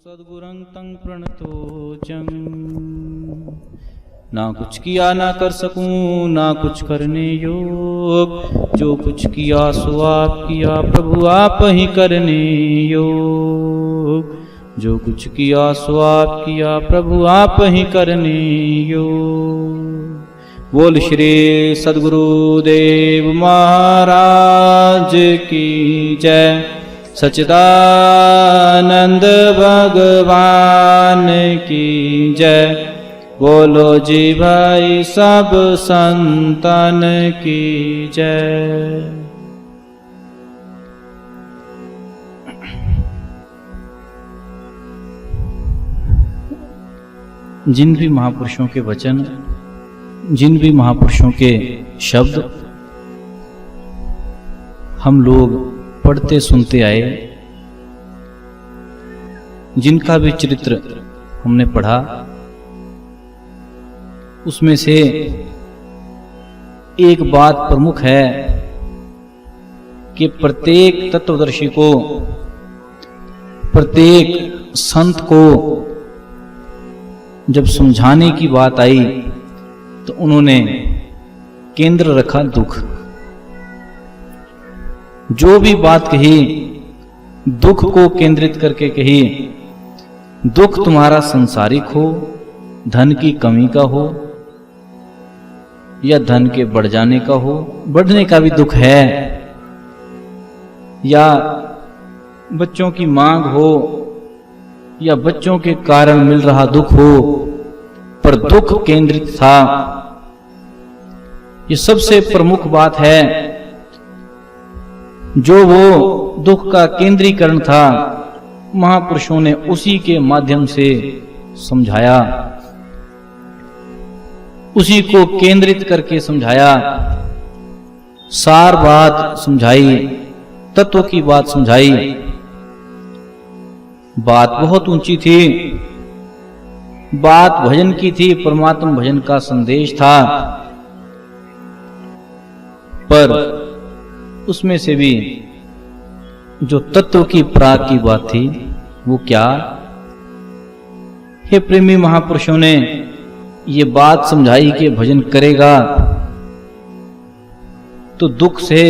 सद्गुरं तं प्रणतोऽजं। ना कुछ किया ना कर सकूं ना कुछ करने योग, जो कुछ किया सो आप किया प्रभु आप ही करने योग, जो कुछ किया सो आप किया प्रभु आप ही करने योग। बोल श्री सद्गुरुदेव महाराज की जय, सच्चिदानंद भगवान की जय। बोलो जी भाई सब संतन की जय। जिन भी महापुरुषों के वचन, जिन भी महापुरुषों के शब्द हम लोग पढ़ते सुनते आए, जिनका भी चरित्र हमने पढ़ा, उसमें से एक बात प्रमुख है कि प्रत्येक तत्वदर्शी को, प्रत्येक संत को जब समझाने की बात आई तो उन्होंने केंद्र रखा दुख। जो भी बात कही दुख को केंद्रित करके कही। दुख तुम्हारा संसारिक हो, धन की कमी का हो या धन के बढ़ जाने का हो, बढ़ने का भी दुख है, या बच्चों की मांग हो या बच्चों के कारण मिल रहा दुख हो, पर दुख केंद्रित था। ये सबसे प्रमुख बात है। जो वो दुख का केंद्रीकरण था, महापुरुषों ने उसी के माध्यम से समझाया, उसी को केंद्रित करके समझाया, सार बात समझाई, तत्व की बात समझाई। बात बहुत ऊंची थी, बात भजन की थी, परमात्मा भजन का संदेश था, पर उसमें से भी जो तत्व की प्राग की बात थी वो क्या? हे प्रेमी महापुरुषों ने ये बात समझाई कि भजन करेगा तो दुख से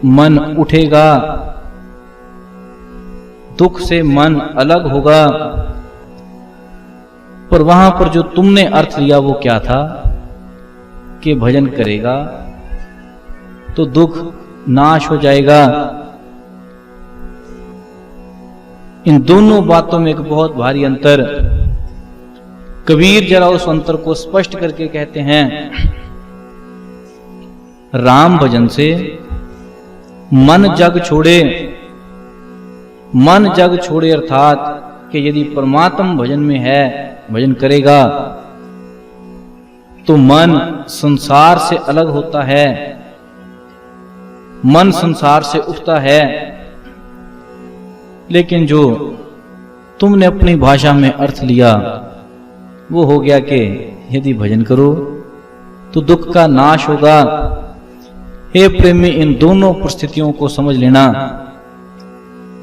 मन उठेगा, दुख से मन अलग होगा। पर वहां पर जो तुमने अर्थ लिया वो क्या था कि भजन करेगा तो दुख नाश हो जाएगा। इन दोनों बातों में एक बहुत भारी अंतर। कबीर जरा उस अंतर को स्पष्ट करके कहते हैं, राम भजन से मन जग छोड़े। मन जग छोड़े अर्थात कि यदि परमात्मा भजन में है, भजन करेगा तो मन संसार से अलग होता है, मन संसार से उठता है। लेकिन जो तुमने अपनी भाषा में अर्थ लिया वो हो गया कि यदि भजन करो तो दुख का नाश होगा। हे प्रेमी, इन दोनों परिस्थितियों को समझ लेना।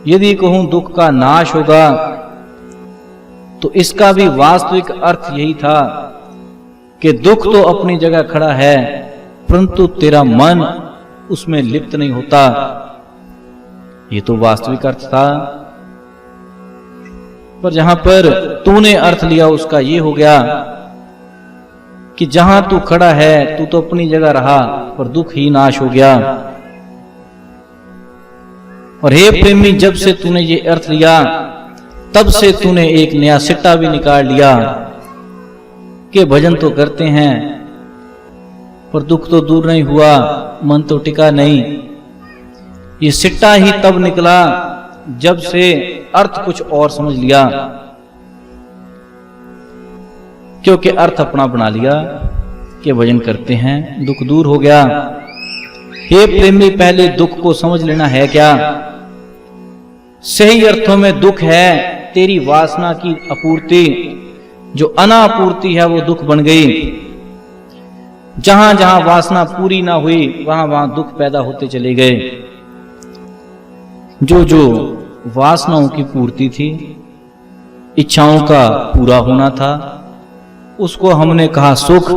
यदि कहूं दुख का नाश होगा तो इसका भी वास्तविक अर्थ यही था कि दुख तो अपनी जगह खड़ा है, परंतु तेरा मन उसमें लिप्त नहीं होता। ये तो वास्तविक अर्थ था। पर जहां पर तूने अर्थ लिया उसका ये हो गया कि जहां तू खड़ा है तू तो अपनी जगह रहा, पर दुख ही नाश हो गया। और हे प्रेमी, जब से तूने ये अर्थ लिया तब से तूने एक नया सिट्टा भी निकाल लिया कि भजन तो करते हैं पर दुख तो दूर नहीं हुआ, मन तो टिका नहीं। ये सिट्टा ही तब निकला जब से अर्थ कुछ और समझ लिया, क्योंकि अर्थ अपना बना लिया कि भजन करते हैं, दुख दूर हो गया। हे प्रेमी, पहले दुख को समझ लेना है क्या? सही अर्थों में दुख है तेरी वासना की अपूर्ति। जो अनापूर्ति है वो दुख बन गई। जहां जहां वासना पूरी ना हुई वहां वहां दुख पैदा होते चले गए। जो जो वासनाओं की पूर्ति थी इच्छाओं का पूरा होना था, उसको हमने कहा सुख,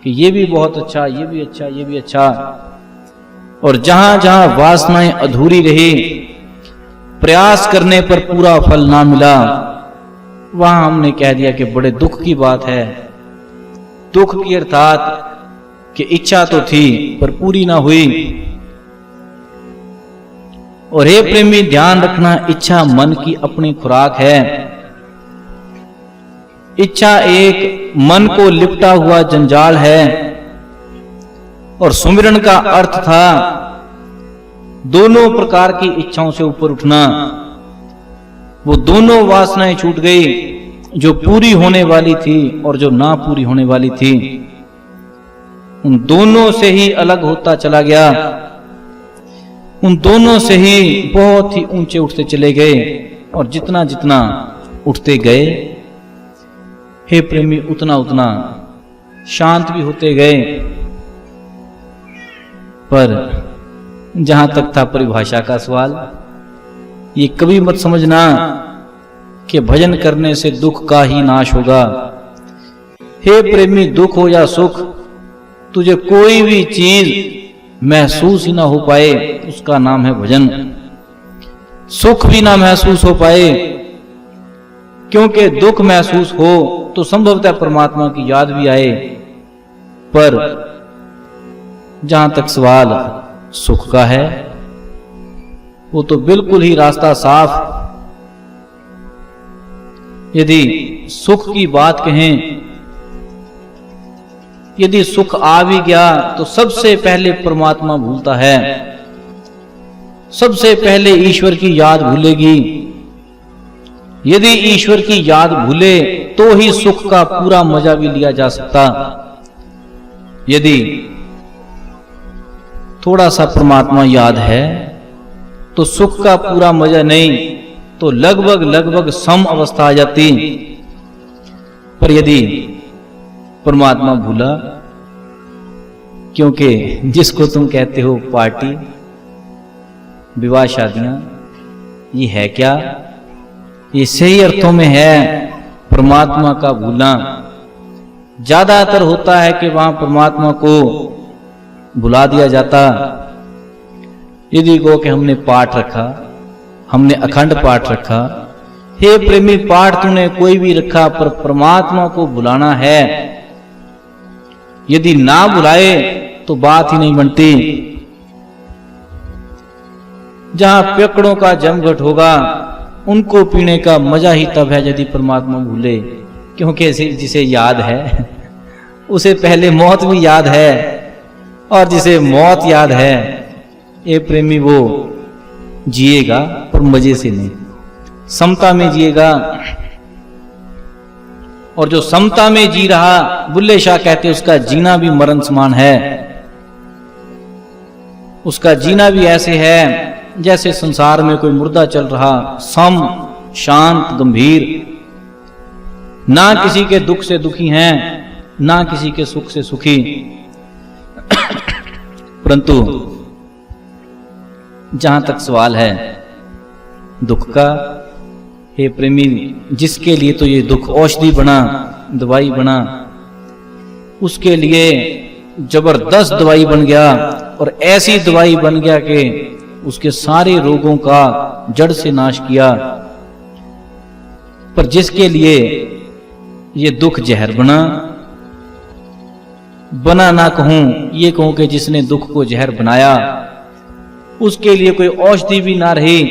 कि ये भी बहुत अच्छा, ये भी अच्छा, ये भी अच्छा। और जहां जहां वासनाएं अधूरी रही, प्रयास करने पर पूरा फल ना मिला, वहां हमने कह दिया कि बड़े दुख की बात है। दुख की अर्थात कि इच्छा तो थी पर पूरी ना हुई। और हे प्रेमी, ध्यान रखना, इच्छा मन की अपनी खुराक है। इच्छा एक मन को लिपटा हुआ जंजाल है, और सुमिरन का अर्थ था दोनों प्रकार की इच्छाओं से ऊपर उठना। वो दोनों वासनाएं छूट गई, जो पूरी होने वाली थी और जो ना पूरी होने वाली थी। उन दोनों से ही अलग होता चला गया, उन दोनों से ही बहुत ही ऊंचे उठते चले गए। और जितना जितना उठते गए, हे प्रेमी, उतना उतना शांत भी होते गए। पर जहां तक था परिभाषा का सवाल, ये कभी मत समझना कि भजन करने से दुख का ही नाश होगा। हे प्रेमी, दुख हो या सुख, तुझे कोई भी चीज महसूस ही ना हो पाए, उसका नाम है भजन। सुख भी ना महसूस हो पाए, क्योंकि दुख महसूस हो तो संभवतः परमात्मा की याद भी आए। पर जहां तक सवाल सुख का है, वो तो बिल्कुल ही रास्ता साफ। यदि सुख की बात कहें, यदि सुख आ भी गया तो सबसे पहले परमात्मा भूलता है, सबसे पहले ईश्वर की याद भूलेगी। यदि ईश्वर की याद भूले तो ही सुख का पूरा मजा भी लिया जा सकता। यदि थोड़ा सा परमात्मा याद है तो सुख का पूरा मजा नहीं, तो लगभग लगभग सम अवस्था आ जाती। पर यदि परमात्मा भूला, क्योंकि जिसको तुम कहते हो पार्टी, विवाह, शादियां, ये है क्या? ये सही अर्थों में है परमात्मा का भूलना। ज्यादातर होता है कि वहां परमात्मा को भुला दिया जाता। यदि को कि हमने पाठ रखा, हमने अखंड पाठ रखा, हे प्रेमी, पाठ तूने कोई भी रखा, पर परमात्मा को भुलाना है। यदि ना बुलाए तो बात ही नहीं बनती। जहां पेकड़ों का जमघट होगा, उनको पीने का मजा ही तब है यदि परमात्मा भूले, क्योंकि जिसे याद है उसे पहले मौत भी याद है, और जिसे मौत याद है, ये प्रेमी, वो जिएगा पर मजे से नहीं, समता में जिएगा। और जो समता में जी रहा, बुल्ले शाह कहते उसका जीना भी मरण समान है। उसका जीना भी ऐसे है जैसे संसार में कोई मुर्दा चल रहा, सम, शांत, गंभीर, ना किसी के दुख से दुखी हैं, ना किसी के सुख से सुखी। परंतु जहां तक सवाल है दुख का, हे प्रेमी, जिसके लिए तो ये दुख औषधि बना, दवाई बना, उसके लिए जबरदस्त दवाई बन गया, और ऐसी दवाई बन गया कि उसके सारे रोगों का जड़ से नाश किया। पर जिसके लिए ये दुख जहर बना ना कहूं, ये कहूं कि जिसने दुख को जहर बनाया, उसके लिए कोई औषधि भी ना रही,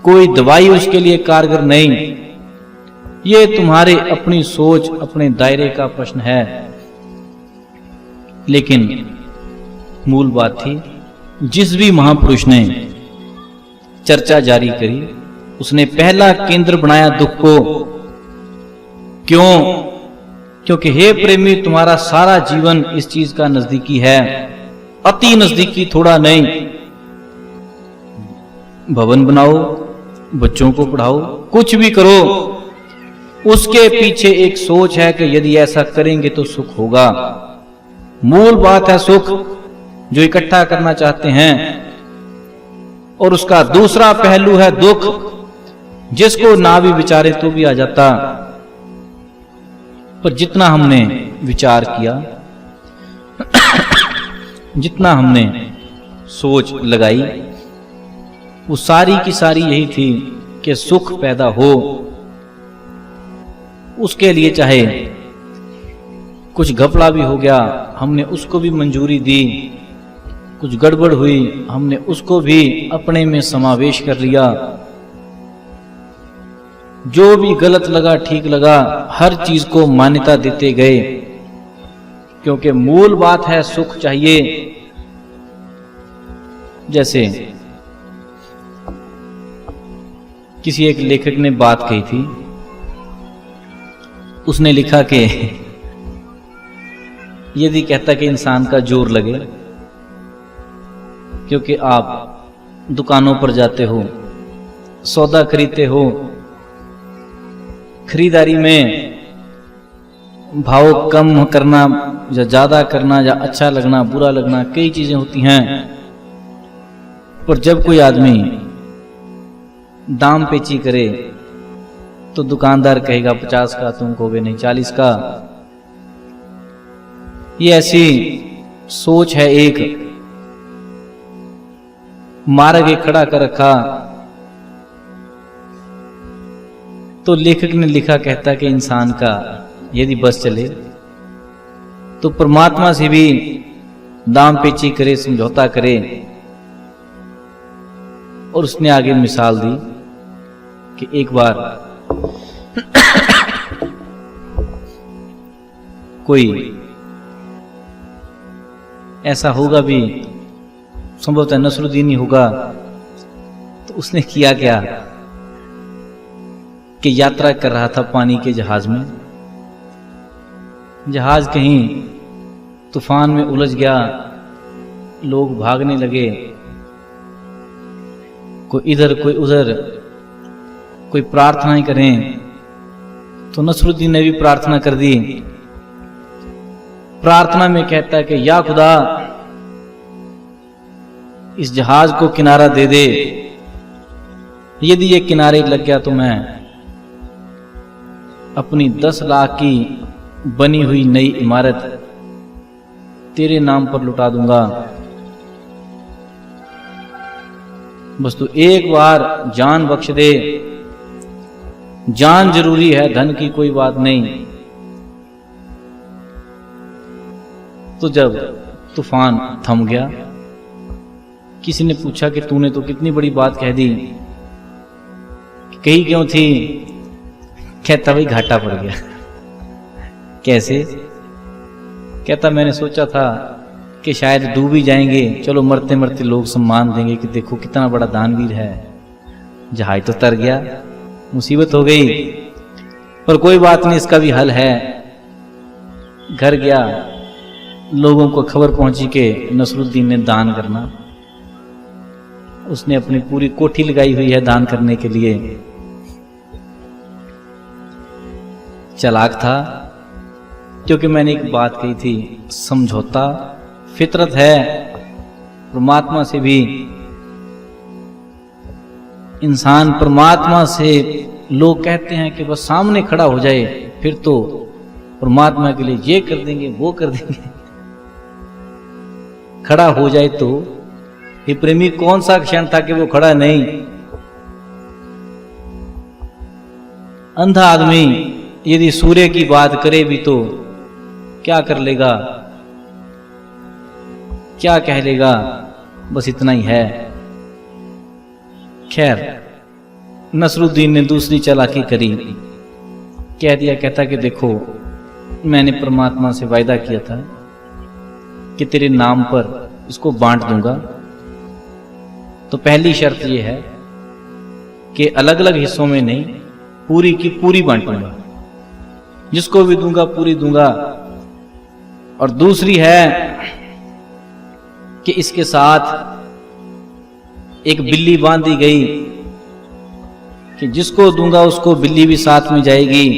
कोई दवाई उसके लिए कारगर नहीं। ये तुम्हारे अपनी सोच, अपने दायरे का प्रश्न है। लेकिन मूल बात थी, जिस भी महापुरुष ने चर्चा जारी करी, उसने पहला केंद्र बनाया दुख को। क्यों? क्योंकि हे प्रेमी, तुम्हारा सारा जीवन इस चीज का नजदीकी है, अति नजदीकी, थोड़ा नहीं। भवन बनाओ, बच्चों को पढ़ाओ, कुछ भी करो, उसके पीछे एक सोच है कि यदि ऐसा करेंगे तो सुख होगा। मूल बात है सुख, जो इकट्ठा करना चाहते हैं। और उसका दूसरा पहलू है दुख, जिसको ना भी विचारे तो भी आ जाता। पर जितना हमने विचार किया, जितना हमने सोच लगाई, वो सारी की सारी यही थी कि सुख पैदा हो। उसके लिए चाहे कुछ घपला भी हो गया, हमने उसको भी मंजूरी दी। कुछ गड़बड़ हुई, हमने उसको भी अपने में समावेश कर लिया। जो भी गलत लगा ठीक लगा, हर चीज को मान्यता देते गए, क्योंकि मूल बात है सुख चाहिए। जैसे किसी एक लेखक ने बात कही थी, उसने लिखा कि यदि कहता कि इंसान का जोर लगे, क्योंकि आप दुकानों पर जाते हो, सौदा खरीदते हो, खरीदारी में भाव कम करना या ज्यादा करना या अच्छा लगना बुरा लगना कई चीजें होती हैं। पर जब कोई आदमी दाम पेची करे तो दुकानदार कहेगा 50 का, तुम कहोगे नहीं 40 का। ये ऐसी सोच है। एक मार्ग एक खड़ा कर रखा। तो लेखक ने लिखा, कहता कि इंसान का यदि बस चले तो परमात्मा से भी दाम पेची करे, समझौता करे। और उसने आगे मिसाल दी कि एक बार कोई ऐसा होगा भी, संभवतः नसरुद्दीन ही होगा, तो उसने किया क्या कि यात्रा कर रहा था पानी के जहाज में। जहाज कहीं तूफान में उलझ गया, लोग भागने लगे, कोई इधर कोई उधर, कोई प्रार्थनाएं करें। तो नसरुद्दीन ने भी प्रार्थना कर दी। प्रार्थना में कहता है कि या खुदा, इस जहाज को किनारा दे दे। यदि ये किनारे लग गया तो मैं अपनी 10 लाख की बनी हुई नई इमारत तेरे नाम पर लुटा दूंगा। बस तू एक बार जान बख्श दे। जान जरूरी है, धन की कोई बात नहीं। तो जब तूफान थम गया, किसी ने पूछा कि तूने तो कितनी बड़ी बात कह दी, कही क्यों थी? कहता भाई घाटा पड़ गया। कैसे? कहता मैंने सोचा था कि शायद डूब ही जाएंगे, चलो मरते मरते लोग सम्मान देंगे कि देखो कितना बड़ा दानवीर है। जहाज तो तर गया, मुसीबत हो गई। पर कोई बात नहीं, इसका भी हल है। घर गया, लोगों को खबर पहुंची कि नसरुद्दीन ने दान करना। उसने अपनी पूरी कोठी लगाई हुई है दान करने के लिए। चालाक था, क्योंकि मैंने एक बात कही थी, समझौता फितरत है। परमात्मा से भी इंसान परमात्मा से, लोग कहते हैं कि बस सामने खड़ा हो जाए फिर तो परमात्मा के लिए ये कर देंगे वो कर देंगे। खड़ा हो जाए तो ये प्रेमी कौन सा क्षण था कि वो खड़ा नहीं। अंधा आदमी यदि सूर्य की बात करे भी तो क्या कर लेगा, क्या कह लेगा, बस इतना ही है। खैर, नसरुद्दीन ने दूसरी चालाकी करी। कह दिया, कहता कि देखो मैंने परमात्मा से वायदा किया था कि तेरे नाम पर इसको बांट दूंगा। तो पहली शर्त यह है कि अलग अलग हिस्सों में नहीं, पूरी की पूरी बांटूंगा, जिसको भी दूंगा पूरी दूंगा। और दूसरी है कि इसके साथ एक बिल्ली बांधी गई कि जिसको दूंगा उसको बिल्ली भी साथ में जाएगी।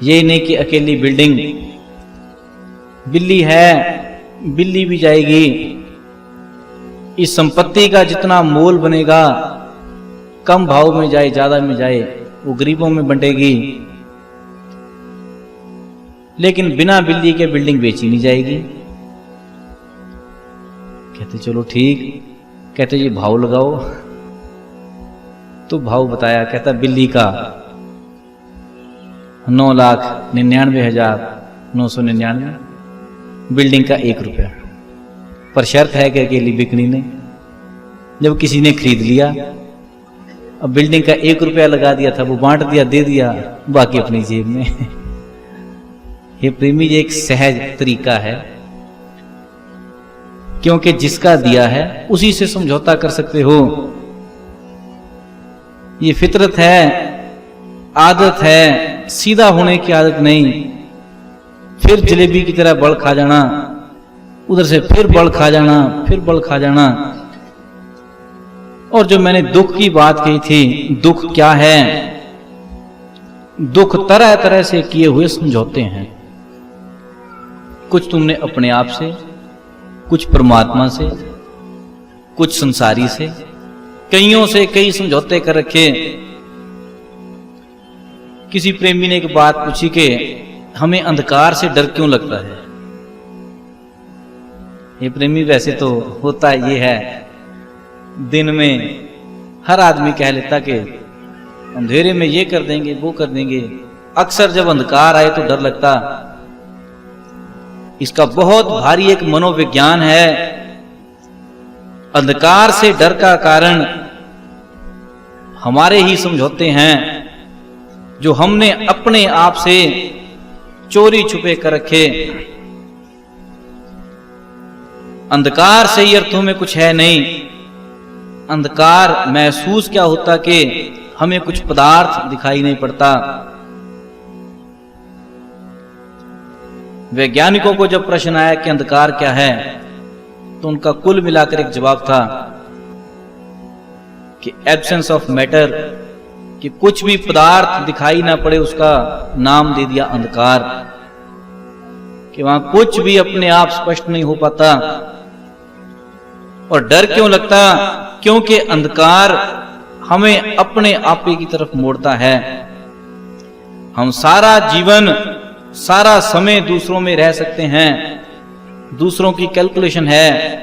ये नहीं कि अकेली बिल्डिंग, बिल्ली है बिल्ली भी जाएगी। इस संपत्ति का जितना मोल बनेगा कम भाव में जाए ज़्यादा में जाए, वो गरीबों में बंटेगी, लेकिन बिना बिल्ली के बिल्डिंग बेची नहीं जाएगी। कहते चलो ठीक। कहते ये भाव लगाओ। तो भाव बताया। कहता बिल्ली का 9,99,999, बिल्डिंग का 1 रुपया। पर शर्त है कि अकेली बिकनी नहीं। जब किसी ने खरीद लिया, अब बिल्डिंग का 1 रुपया लगा दिया था, वो बांट दिया, दे दिया, बाकी अपनी जेब में। ये प्रेमी जी एक सहज तरीका है, क्योंकि जिसका दिया है उसी से समझौता कर सकते हो। ये फितरत है, आदत है, सीधा होने की आदत नहीं। फिर जलेबी की तरह बल खा जाना, उधर से फिर बल खा जाना, फिर बल खा जाना। और जो मैंने दुख की बात कही थी, दुख क्या है? दुख तरह तरह से किए हुए समझौते हैं। कुछ तुमने अपने आप से, कुछ परमात्मा से, कुछ संसारी से, कईयों से कई समझौते कर रखे। किसी प्रेमी ने एक बात पूछी कि हमें अंधकार से डर क्यों लगता है? ये प्रेमी वैसे तो होता ये है, दिन में हर आदमी कह लेता कि अंधेरे में ये कर देंगे, वो कर देंगे। अक्सर जब अंधकार आए तो डर लगता। इसका बहुत भारी एक मनोविज्ञान है। अंधकार से डर का कारण हमारे ही समझौते हैं, जो हमने अपने आप से चोरी छुपे कर रखे। अंधकार सही अर्थों में कुछ है नहीं। अंधकार महसूस क्या होता कि हमें कुछ पदार्थ दिखाई नहीं पड़ता। वैज्ञानिकों को जब प्रश्न आया कि अंधकार क्या है, तो उनका कुल मिलाकर एक जवाब था कि एब्सेंस ऑफ मैटर, कि कुछ भी पदार्थ दिखाई ना पड़े, उसका नाम दे दिया अंधकार। कि वहां कुछ भी अपने आप स्पष्ट नहीं हो पाता। और डर क्यों लगता? क्योंकि अंधकार हमें अपने आपे की तरफ मोड़ता है। हम सारा जीवन, सारा समय दूसरों में रह सकते हैं, दूसरों की कैलकुलेशन है।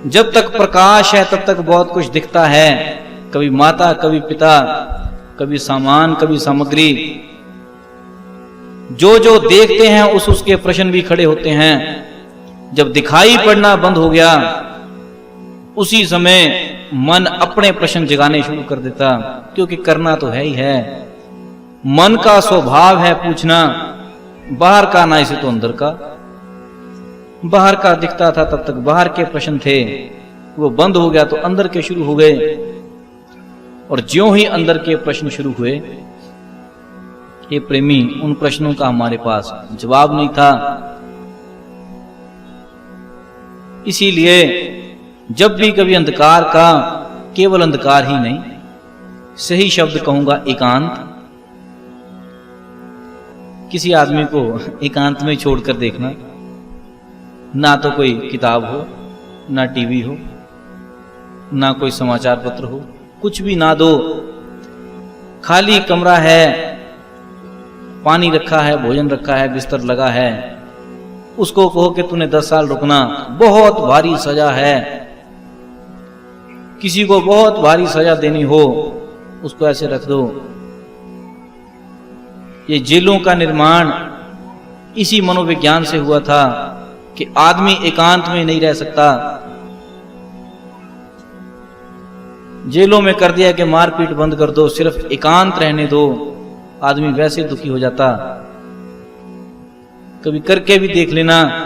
जब तक प्रकाश है तब तक बहुत कुछ दिखता है, कभी माता, कभी पिता, कभी सामान, कभी सामग्री। जो जो देखते हैं उसके प्रश्न भी खड़े होते हैं। जब दिखाई पड़ना बंद हो गया, उसी समय मन अपने प्रश्न जगाने शुरू कर देता, क्योंकि करना तो है ही है। मन का स्वभाव है पूछना, बाहर का ना, इसे तो अंदर का। बाहर का दिखता था तब तक बाहर के प्रश्न थे, वो बंद हो गया तो अंदर के शुरू हो गए। और ज्यों ही अंदर के प्रश्न शुरू हुए, ये प्रेमी, उन प्रश्नों का हमारे पास जवाब नहीं था। इसीलिए जब भी कभी अंधकार का, केवल अंधकार ही नहीं, सही शब्द कहूंगा एकांत। किसी आदमी को एकांत में छोड़कर देखना, ना तो कोई किताब हो, ना टीवी हो, ना कोई समाचार पत्र हो, कुछ भी ना दो, खाली कमरा है, पानी रखा है, भोजन रखा है, बिस्तर लगा है। उसको कहो कि तूने 10 साल रुकना, बहुत भारी सजा है। किसी को बहुत भारी सजा देनी हो, उसको ऐसे रख दो। ये जेलों का निर्माण इसी मनोविज्ञान से हुआ था कि आदमी एकांत में नहीं रह सकता। जेलों में कर दिया कि मारपीट बंद कर दो, सिर्फ एकांत रहने दो, आदमी वैसे दुखी हो जाता। कभी करके भी देख लेना,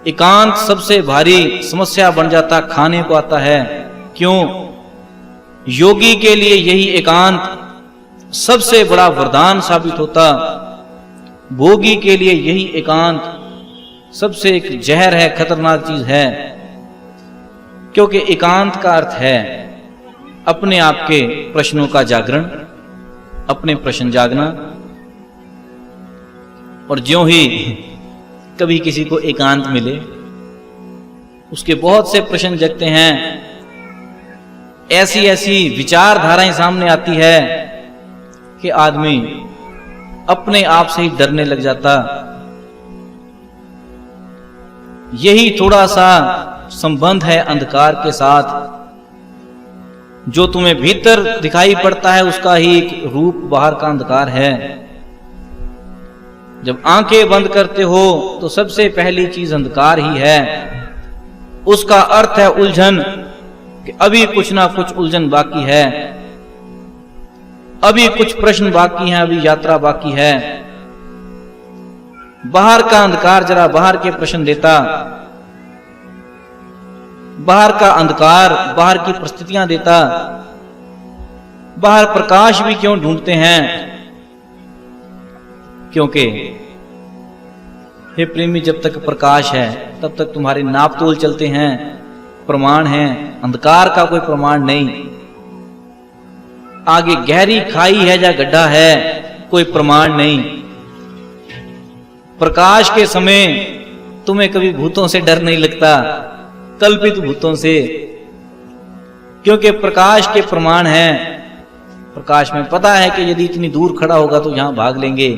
एकांत सबसे भारी समस्या बन जाता, खाने को आता है। क्यों? योगी के लिए यही एकांत सबसे बड़ा वरदान साबित होता, भोगी के लिए यही एकांत सबसे एक जहर है, खतरनाक चीज है। क्योंकि एकांत का अर्थ है अपने आप के प्रश्नों का जागरण, अपने प्रश्न जागना। और ज्यों ही कभी किसी को एकांत मिले, उसके बहुत से प्रश्न जगते हैं, ऐसी ऐसी विचारधाराएं सामने आती है कि आदमी अपने आप से ही डरने लग जाता। यही थोड़ा सा संबंध है अंधकार के साथ। जो तुम्हें भीतर दिखाई पड़ता है उसका ही एक रूप बाहर का अंधकार है। जब आंखें बंद करते हो तो सबसे पहली चीज अंधकार ही है। उसका अर्थ है उलझन, कि अभी कुछ ना कुछ उलझन बाकी है, अभी कुछ प्रश्न बाकी हैं, अभी यात्रा बाकी है। बाहर का अंधकार जरा बाहर के प्रश्न देता, बाहर का अंधकार बाहर की परिस्थितियां देता। बाहर प्रकाश भी क्यों ढूंढते हैं? क्योंकि हे प्रेमी, जब तक प्रकाश है तब तक तुम्हारे नाप तोल चलते हैं, प्रमाण हैं। अंधकार का कोई प्रमाण नहीं। आगे गहरी खाई है या गड्ढा है, कोई प्रमाण नहीं। प्रकाश के समय तुम्हें कभी भूतों से डर नहीं लगता, कल्पित भूतों से, क्योंकि प्रकाश के प्रमाण हैं। प्रकाश में पता है कि यदि इतनी दूर खड़ा होगा तो यहां भाग लेंगे,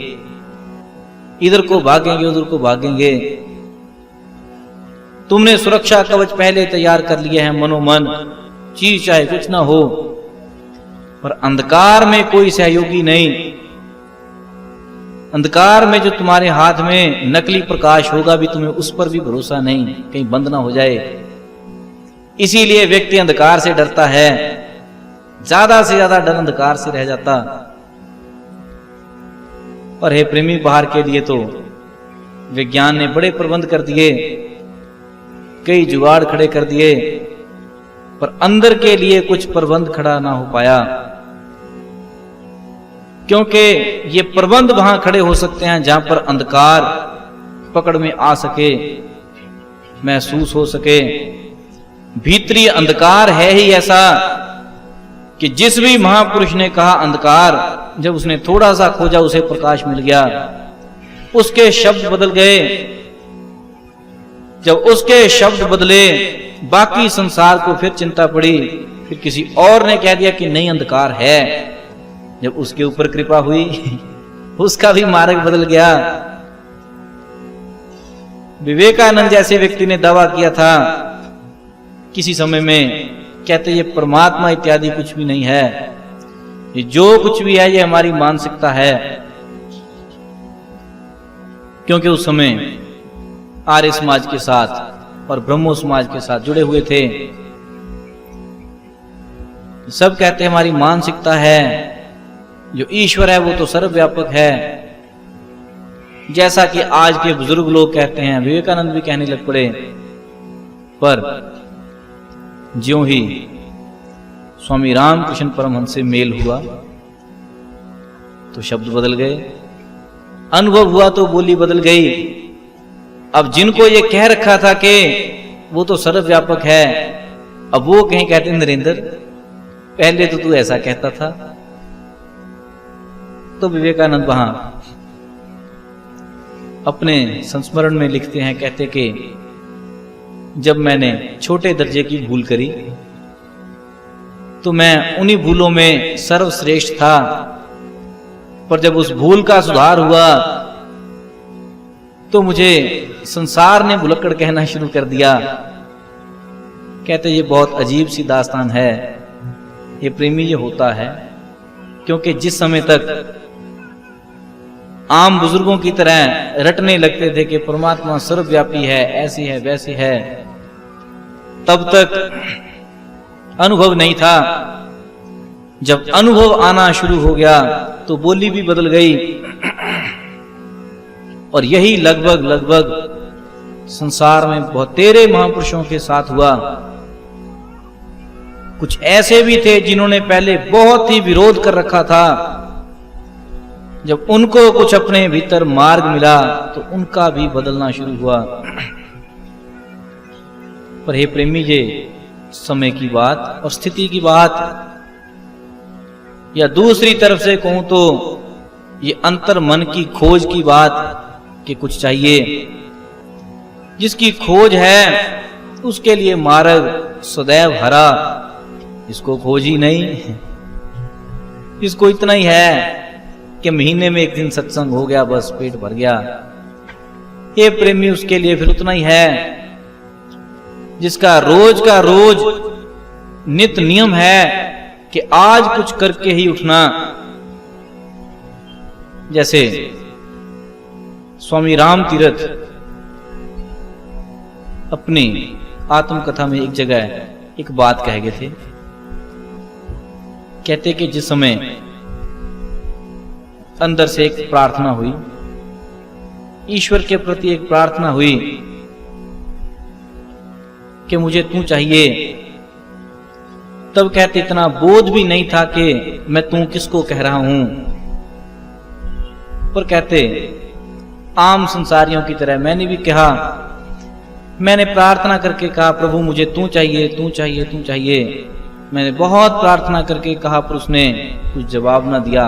इधर को भागेंगे, उधर को भागेंगे। तुमने सुरक्षा कवच पहले तैयार कर लिए हैं मनोमन, चीज चाहे कुछ ना हो। पर अंधकार में कोई सहयोगी नहीं। अंधकार में जो तुम्हारे हाथ में नकली प्रकाश होगा भी तुम्हें उस पर भी भरोसा नहीं, कहीं बंद ना हो जाए। इसीलिए व्यक्ति अंधकार से डरता है, ज्यादा से ज्यादा डर अंधकार से रह जाता। और हे प्रेमी, बाहर के लिए तो विज्ञान ने बड़े प्रबंध कर दिए, कई जुगाड़ खड़े कर दिए, पर अंदर के लिए कुछ प्रबंध खड़ा ना हो पाया। क्योंकि ये प्रबंध वहां खड़े हो सकते हैं जहां पर अंधकार पकड़ में आ सके, महसूस हो सके। भीतरी अंधकार है ही ऐसा कि जिस भी महापुरुष ने कहा अंधकार, जब उसने थोड़ा सा खोजा उसे प्रकाश मिल गया, उसके शब्द बदल गए। जब उसके शब्द बदले, बाकी संसार को फिर चिंता पड़ी, फिर किसी और ने कह दिया कि नहीं अंधकार है। जब उसके ऊपर कृपा हुई, उसका भी मार्ग बदल गया। विवेकानंद जैसे व्यक्ति ने दावा किया था किसी समय में, कहते ये परमात्मा इत्यादि कुछ भी नहीं है, ये जो कुछ भी है ये हमारी मानसिकता है। क्योंकि उस समय आर्य समाज के साथ और ब्रह्मो समाज के साथ जुड़े हुए थे। सब कहते हैं हमारी मानसिकता है, जो ईश्वर है वो तो सर्वव्यापक है। जैसा कि आज के बुजुर्ग लोग कहते हैं, विवेकानंद भी कहने लग पड़े। पर ज्यों ही स्वामी रामकृष्ण परमहंस से मेल हुआ तो शब्द बदल गए, अनुभव हुआ तो बोली बदल गई। अब जिनको ये कह रखा था कि वो तो सर्वव्यापक है, अब वो कहीं कहते नरेंद्र पहले तो तू ऐसा कहता था। तो विवेकानंद वहां अपने संस्मरण में लिखते हैं, कहते कि जब मैंने छोटे दर्जे की भूल करी तो मैं उन्हीं भूलों में सर्वश्रेष्ठ था, पर जब उस भूल का सुधार हुआ तो मुझे संसार ने भुलक्कड़ कहना शुरू कर दिया। कहते ये बहुत अजीब सी दास्तान है। ये प्रेमी, ये होता है क्योंकि जिस समय तक आम बुजुर्गों की तरह रटने लगते थे कि परमात्मा सर्वव्यापी है, ऐसी है वैसी है, तब तक अनुभव नहीं था। जब अनुभव आना शुरू हो गया तो बोली भी बदल गई। और यही लगभग संसार में बहुत तेरे महापुरुषों के साथ हुआ। कुछ ऐसे भी थे जिन्होंने पहले बहुत ही विरोध कर रखा था, जब उनको कुछ अपने भीतर मार्ग मिला तो उनका भी बदलना शुरू हुआ। पर हे प्रेमी, ये समय की बात और स्थिति की बात, या दूसरी तरफ से कहूं तो ये अंतर मन की खोज की बात कि कुछ चाहिए। जिसकी खोज है उसके लिए मार्ग सदैव हरा, इसको खोज ही नहीं, इसको इतना ही है कि महीने में एक दिन सत्संग हो गया, बस पेट भर गया। ये प्रेमी उसके लिए फिर उतना ही है जिसका रोज का रोज नित नियम है कि आज कुछ करके ही उठना। जैसे स्वामी राम तीरथ अपनी आत्मकथा में एक जगह एक बात कह गए थे। कहते कि जिस समय अंदर से एक प्रार्थना हुई, ईश्वर के प्रति एक प्रार्थना हुई कि मुझे तू चाहिए, तब कहते इतना बोध भी नहीं था कि मैं तू किसको कह रहा हूं, पर कहते आम संसारियों की तरह मैंने भी कहा, मैंने प्रार्थना करके कहा प्रभु मुझे तू चाहिए, तू चाहिए, तू चाहिए। मैंने बहुत प्रार्थना करके कहा पर उसने कुछ जवाब ना दिया।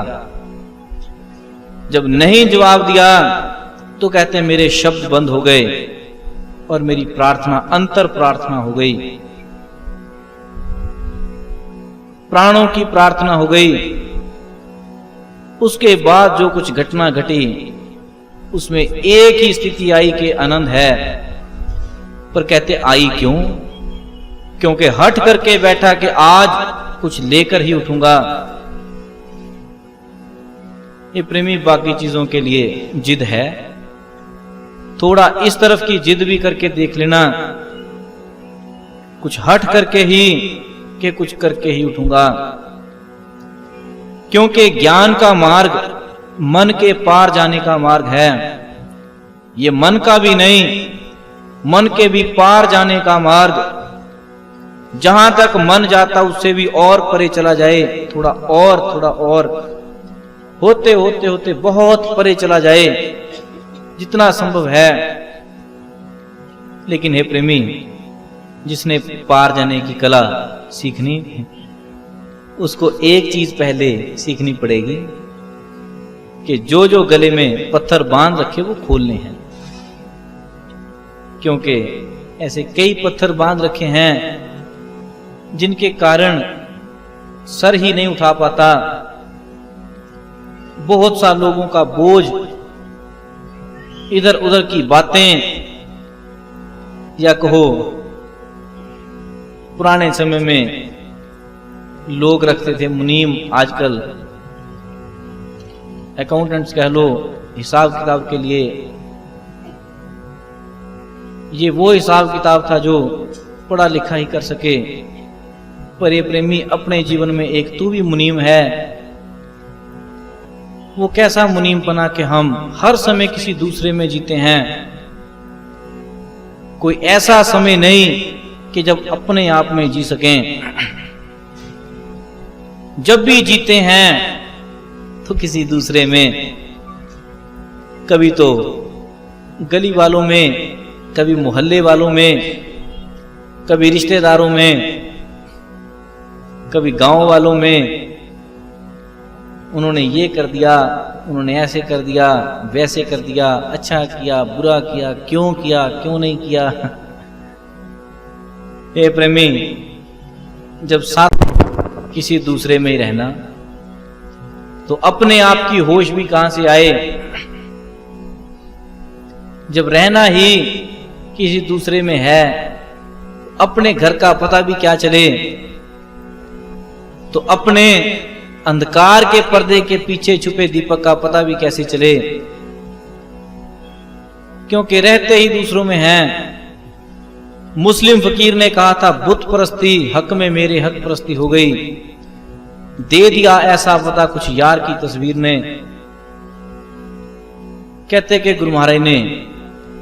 जब नहीं जवाब दिया तो कहते मेरे शब्द बंद हो गए और मेरी प्रार्थना अंतर प्रार्थना हो गई, प्राणों की प्रार्थना हो गई। उसके बाद जो कुछ घटना घटी उसमें एक ही स्थिति आई कि आनंद है, पर कहते आई क्यों? क्योंकि हट करके बैठा कि आज कुछ लेकर ही उठूंगा। ये प्रेमी बाकी चीजों के लिए जिद है, थोड़ा इस तरफ की जिद भी करके देख लेना, कुछ हट करके ही कि कुछ करके ही उठूंगा। क्योंकि ज्ञान का मार्ग मन के पार जाने का मार्ग है, ये मन का भी नहीं, मन के भी पार जाने का मार्ग। जहां तक मन जाता उससे भी और परे चला जाए, थोड़ा और होते होते होते बहुत परे चला जाए, जितना संभव है। लेकिन हे प्रेमी, जिसने पार जाने की कला सीखनी, उसको एक चीज पहले सीखनी पड़ेगी कि जो जो गले में पत्थर बांध रखे वो खोलने हैं। क्योंकि ऐसे कई पत्थर बांध रखे हैं जिनके कारण सर ही नहीं उठा पाता। बहुत सा लोगों का बोझ, इधर उधर की बातें, या कहो पुराने समय में लोग रखते थे मुनीम, आजकल अकाउंटेंट्स कह लो, हिसाब किताब के लिए। ये वो हिसाब किताब था जो पढ़ा लिखा ही कर सके। पर ये प्रेमी अपने जीवन में एक तू भी मुनीम है। वो कैसा मुनीम बना कि हम हर समय किसी दूसरे में जीते हैं। कोई ऐसा समय नहीं कि जब अपने आप में जी सकें। जब भी जीते हैं तो किसी दूसरे में, कभी तो गली वालों में, कभी मोहल्ले वालों में, कभी रिश्तेदारों में, कभी गांव वालों में। उन्होंने ये कर दिया, उन्होंने ऐसे कर दिया, वैसे कर दिया, अच्छा किया, बुरा किया, क्यों नहीं किया। ये प्रेमी, जब साथ किसी दूसरे में ही रहना तो अपने आप की होश भी कहां से आए। जब रहना ही किसी दूसरे में है, अपने घर का पता भी क्या चले, तो अपने अंधकार के पर्दे के पीछे छुपे दीपक का पता भी कैसे चले। क्योंकि रहते ही दूसरों में हैं। मुस्लिम फकीर ने कहा था, बुत परस्ती हक में मेरे हक परस्ती हो गई। दे दिया ऐसा पता कुछ यार की तस्वीर ने। कहते कि गुरु महाराज ने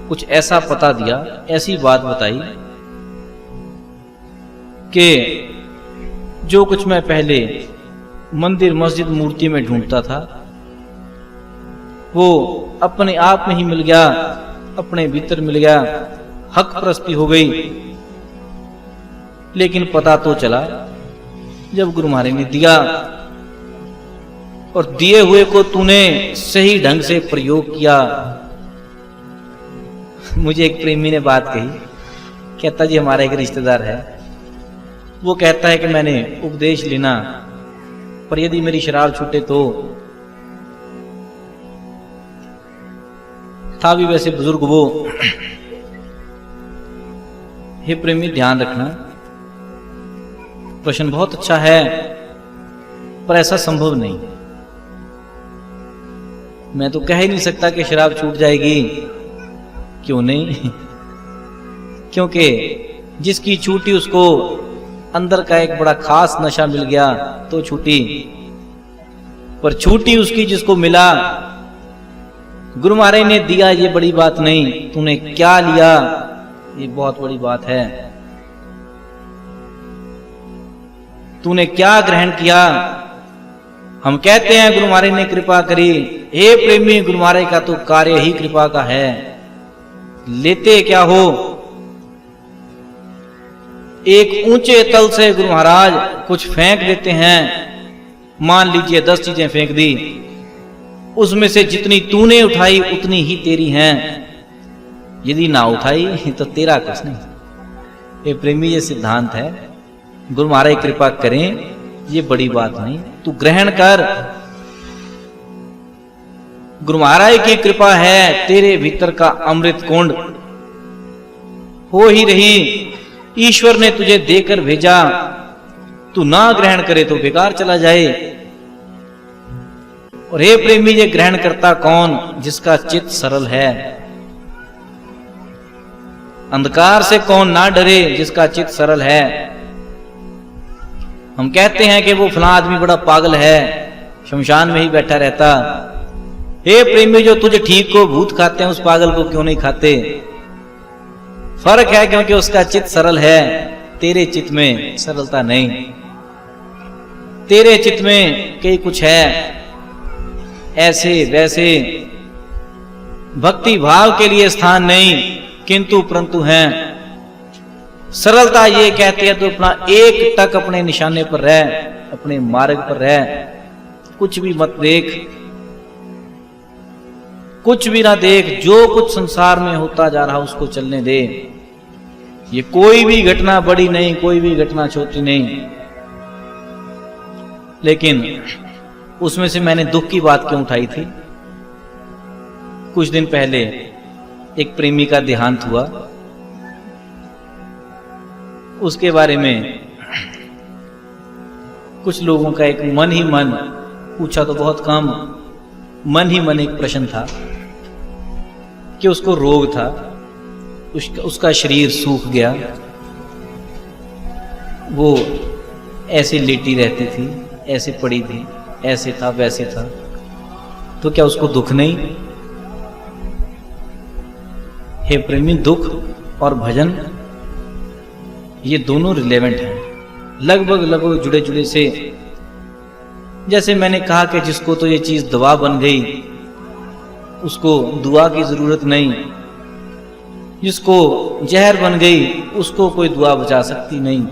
कुछ ऐसा पता दिया, ऐसी बात बताई कि जो कुछ मैं पहले मंदिर मस्जिद मूर्ति में ढूंढता था वो अपने आप में ही मिल गया, अपने भीतर मिल गया, हक परस्ती हो गई। लेकिन पता तो चला जब गुरु महाराज ने दिया, और दिए हुए को तूने सही ढंग से प्रयोग किया। मुझे एक प्रेमी ने बात कही, कहता जी हमारा एक रिश्तेदार है, वो कहता है कि मैंने उपदेश लेना, पर यदि मेरी शराब छूटे तो। था भी वैसे बुजुर्ग वो। हे प्रेमी, ध्यान रखना, प्रश्न बहुत अच्छा है, पर ऐसा संभव नहीं। मैं तो कह ही नहीं सकता कि शराब छूट जाएगी। क्यों नहीं? क्योंकि जिसकी छूटी उसको अंदर का एक बड़ा खास नशा मिल गया तो छूटी, पर छूटी उसकी जिसको मिला। गुरु महाराज ने दिया ये बड़ी बात नहीं, तूने क्या लिया ये बहुत बड़ी बात है। तूने क्या ग्रहण किया। हम कहते हैं गुरु महाराज ने कृपा करी। हे प्रेमी, गुरु महाराज का तो कार्य ही कृपा का है। लेते क्या हो? एक ऊंचे तल से गुरु महाराज कुछ फेंक देते हैं। मान लीजिए 10 चीजें फेंक दी, उसमें से जितनी तूने उठाई उतनी ही तेरी हैं। यदि ना उठाई तो तेरा कुछ नहीं। ये प्रेमी, ये सिद्धांत है। गुरु महाराज कृपा करें, ये बड़ी बात नहीं, तू ग्रहण कर। गुरु महाराज की कृपा है, तेरे भीतर का अमृत कुंड हो ही रही। ईश्वर ने तुझे देकर भेजा, तू ना ग्रहण करे तो बेकार चला जाए। और हे प्रेमी, ये ग्रहण करता कौन? जिसका चित्त सरल है। अंधकार से कौन ना डरे? जिसका चित्त सरल है। हम कहते हैं कि वो फला आदमी बड़ा पागल है, शमशान में ही बैठा रहता। हे प्रेमी, जो तुझे ठीक को भूत खाते हैं, उस पागल को क्यों नहीं खाते? फर्क है, क्योंकि उसका चित्त सरल है, तेरे चित्त में सरलता नहीं। तेरे चित्त में कई कुछ है, ऐसे वैसे, भक्ति भाव के लिए स्थान नहीं, किंतु परंतु हैं। सरलता ये कहती है तो अपना एक टक अपने निशाने पर रह, अपने मार्ग पर रह, कुछ भी मत देख, कुछ भी ना देख। जो कुछ संसार में होता जा रहा उसको चलने दे। ये कोई भी घटना बड़ी नहीं, कोई भी घटना छोटी नहीं। लेकिन उसमें से मैंने दुख की बात क्यों उठाई थी? कुछ दिन पहले एक प्रेमी का देहांत हुआ। उसके बारे में कुछ लोगों का एक मन ही मन, पूछा तो बहुत कम, मन ही मन एक प्रश्न था कि उसको रोग था, उसका शरीर सूख गया, वो ऐसे लेटी रहती थी, ऐसे पड़ी थी, ऐसे था वैसे था। तो क्या उसको दुख नहीं? हे प्रेमी, दुख और भजन ये दोनों रिलेवेंट हैं, लगभग जुड़े जुड़े से। जैसे मैंने कहा कि जिसको तो ये चीज दवा बन गई उसको दुआ की जरूरत नहीं, जिसको जहर बन गई उसको कोई दुआ बचा सकती नहीं।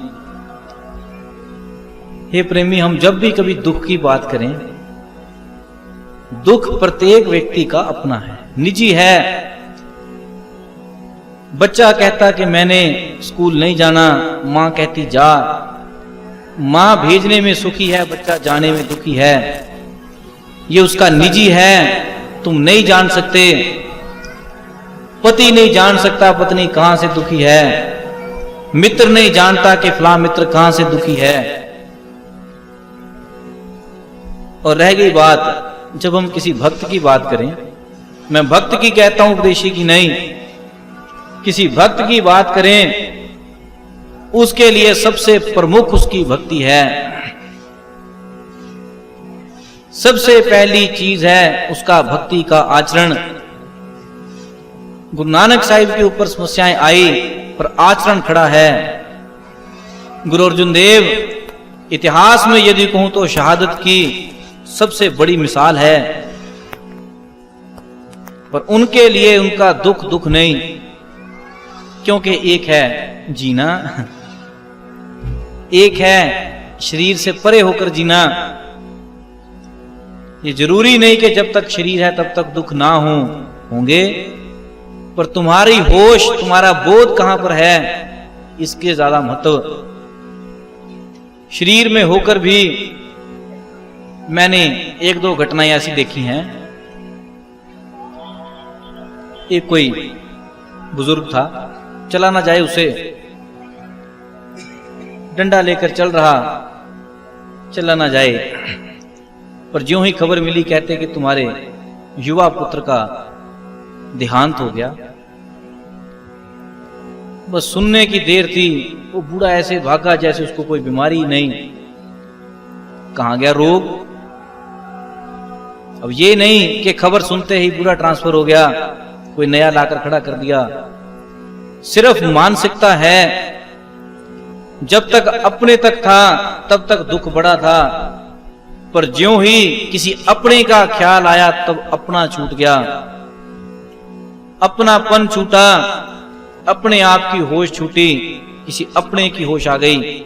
हे प्रेमी, हम जब भी कभी दुख की बात करें, दुख प्रत्येक व्यक्ति का अपना है, निजी है। बच्चा कहता कि मैंने स्कूल नहीं जाना, मां कहती जा। मां भेजने में सुखी है, बच्चा जाने में दुखी है। ये उसका निजी है, तुम नहीं जान सकते। पति नहीं जान सकता पत्नी कहां से दुखी है, मित्र नहीं जानता कि फला मित्र कहां से दुखी है। और रह गई बात, जब हम किसी भक्त की बात करें, मैं भक्त की कहता हूं, उपदेशी की नहीं, किसी भक्त की बात करें, उसके लिए सबसे प्रमुख उसकी भक्ति है। सबसे पहली चीज है उसका भक्ति का आचरण। गुरु नानक साहिब के ऊपर समस्याएं आई, पर आचरण खड़ा है। गुरु अर्जुन देव इतिहास में यदि कहूं तो शहादत की सबसे बड़ी मिसाल है, पर उनके लिए उनका दुख नहीं, क्योंकि एक है जीना, एक है शरीर से परे होकर जीना। ये जरूरी नहीं कि जब तक शरीर है तब तक दुख ना होंगे, पर तुम्हारी होश, तुम्हारा बोध कहां पर है, इसके ज्यादा महत्व। शरीर में होकर भी मैंने एक दो घटनाएं ऐसी देखी हैं। एक कोई बुजुर्ग था, चला ना जाए उसे डंडा लेकर चल रहा, चला ना जाए, पर ज्यों ही खबर मिली कहते कि तुम्हारे युवा पुत्र का देहांत हो गया। बस सुनने की देर थी, वो बूढ़ा ऐसे भागा जैसे उसको कोई बीमारी नहीं। कहां गया रोग? अब ये नहीं कि खबर सुनते ही बूढ़ा ट्रांसफर हो गया, कोई नया लाकर खड़ा कर दिया। सिर्फ मानसिकता है। जब तक अपने तक था तब तक दुख बड़ा था, पर ज्यों ही किसी अपने का ख्याल आया तब अपना छूट गया, अपनापन छूटा, अपने आप की होश छूटी, किसी अपने की होश आ गई।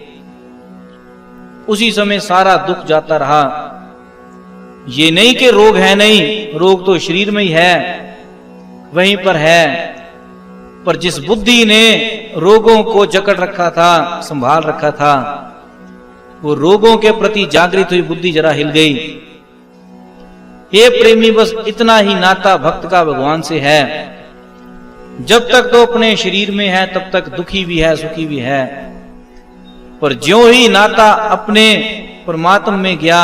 उसी समय सारा दुख जाता रहा। ये नहीं कि रोग है नहीं, रोग तो शरीर में ही है, वहीं पर है, पर जिस बुद्धि ने रोगों को जकड़ रखा था, संभाल रखा था, वो रोगों के प्रति जागृत हुई बुद्धि जरा हिल गई। हे प्रेमी, बस इतना ही नाता भक्त का भगवान से है। जब तक तो अपने शरीर में है तब तक दुखी भी है, सुखी भी है, पर ज्यों ही नाता अपने परमात्मा में गया,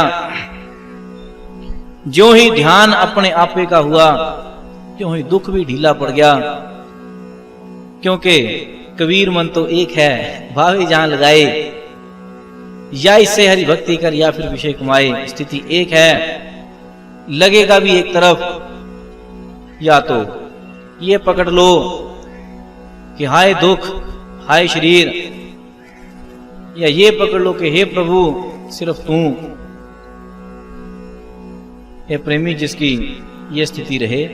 ज्यों ही ध्यान अपने आपे का हुआ, त्यों ही दुख भी ढीला पड़ गया। क्योंकि कबीर मन तो एक है, भावे जहां लगाए, या इससे हरि भक्ति कर या फिर विषय कमाए। स्थिति एक है, लगेगा भी एक तरफ। या तो ये पकड़ लो कि हाय दुख, हाय शरीर, या ये पकड़ लो कि हे प्रभु सिर्फ तू। हे प्रेमी, जिसकी ये स्थिति रहे,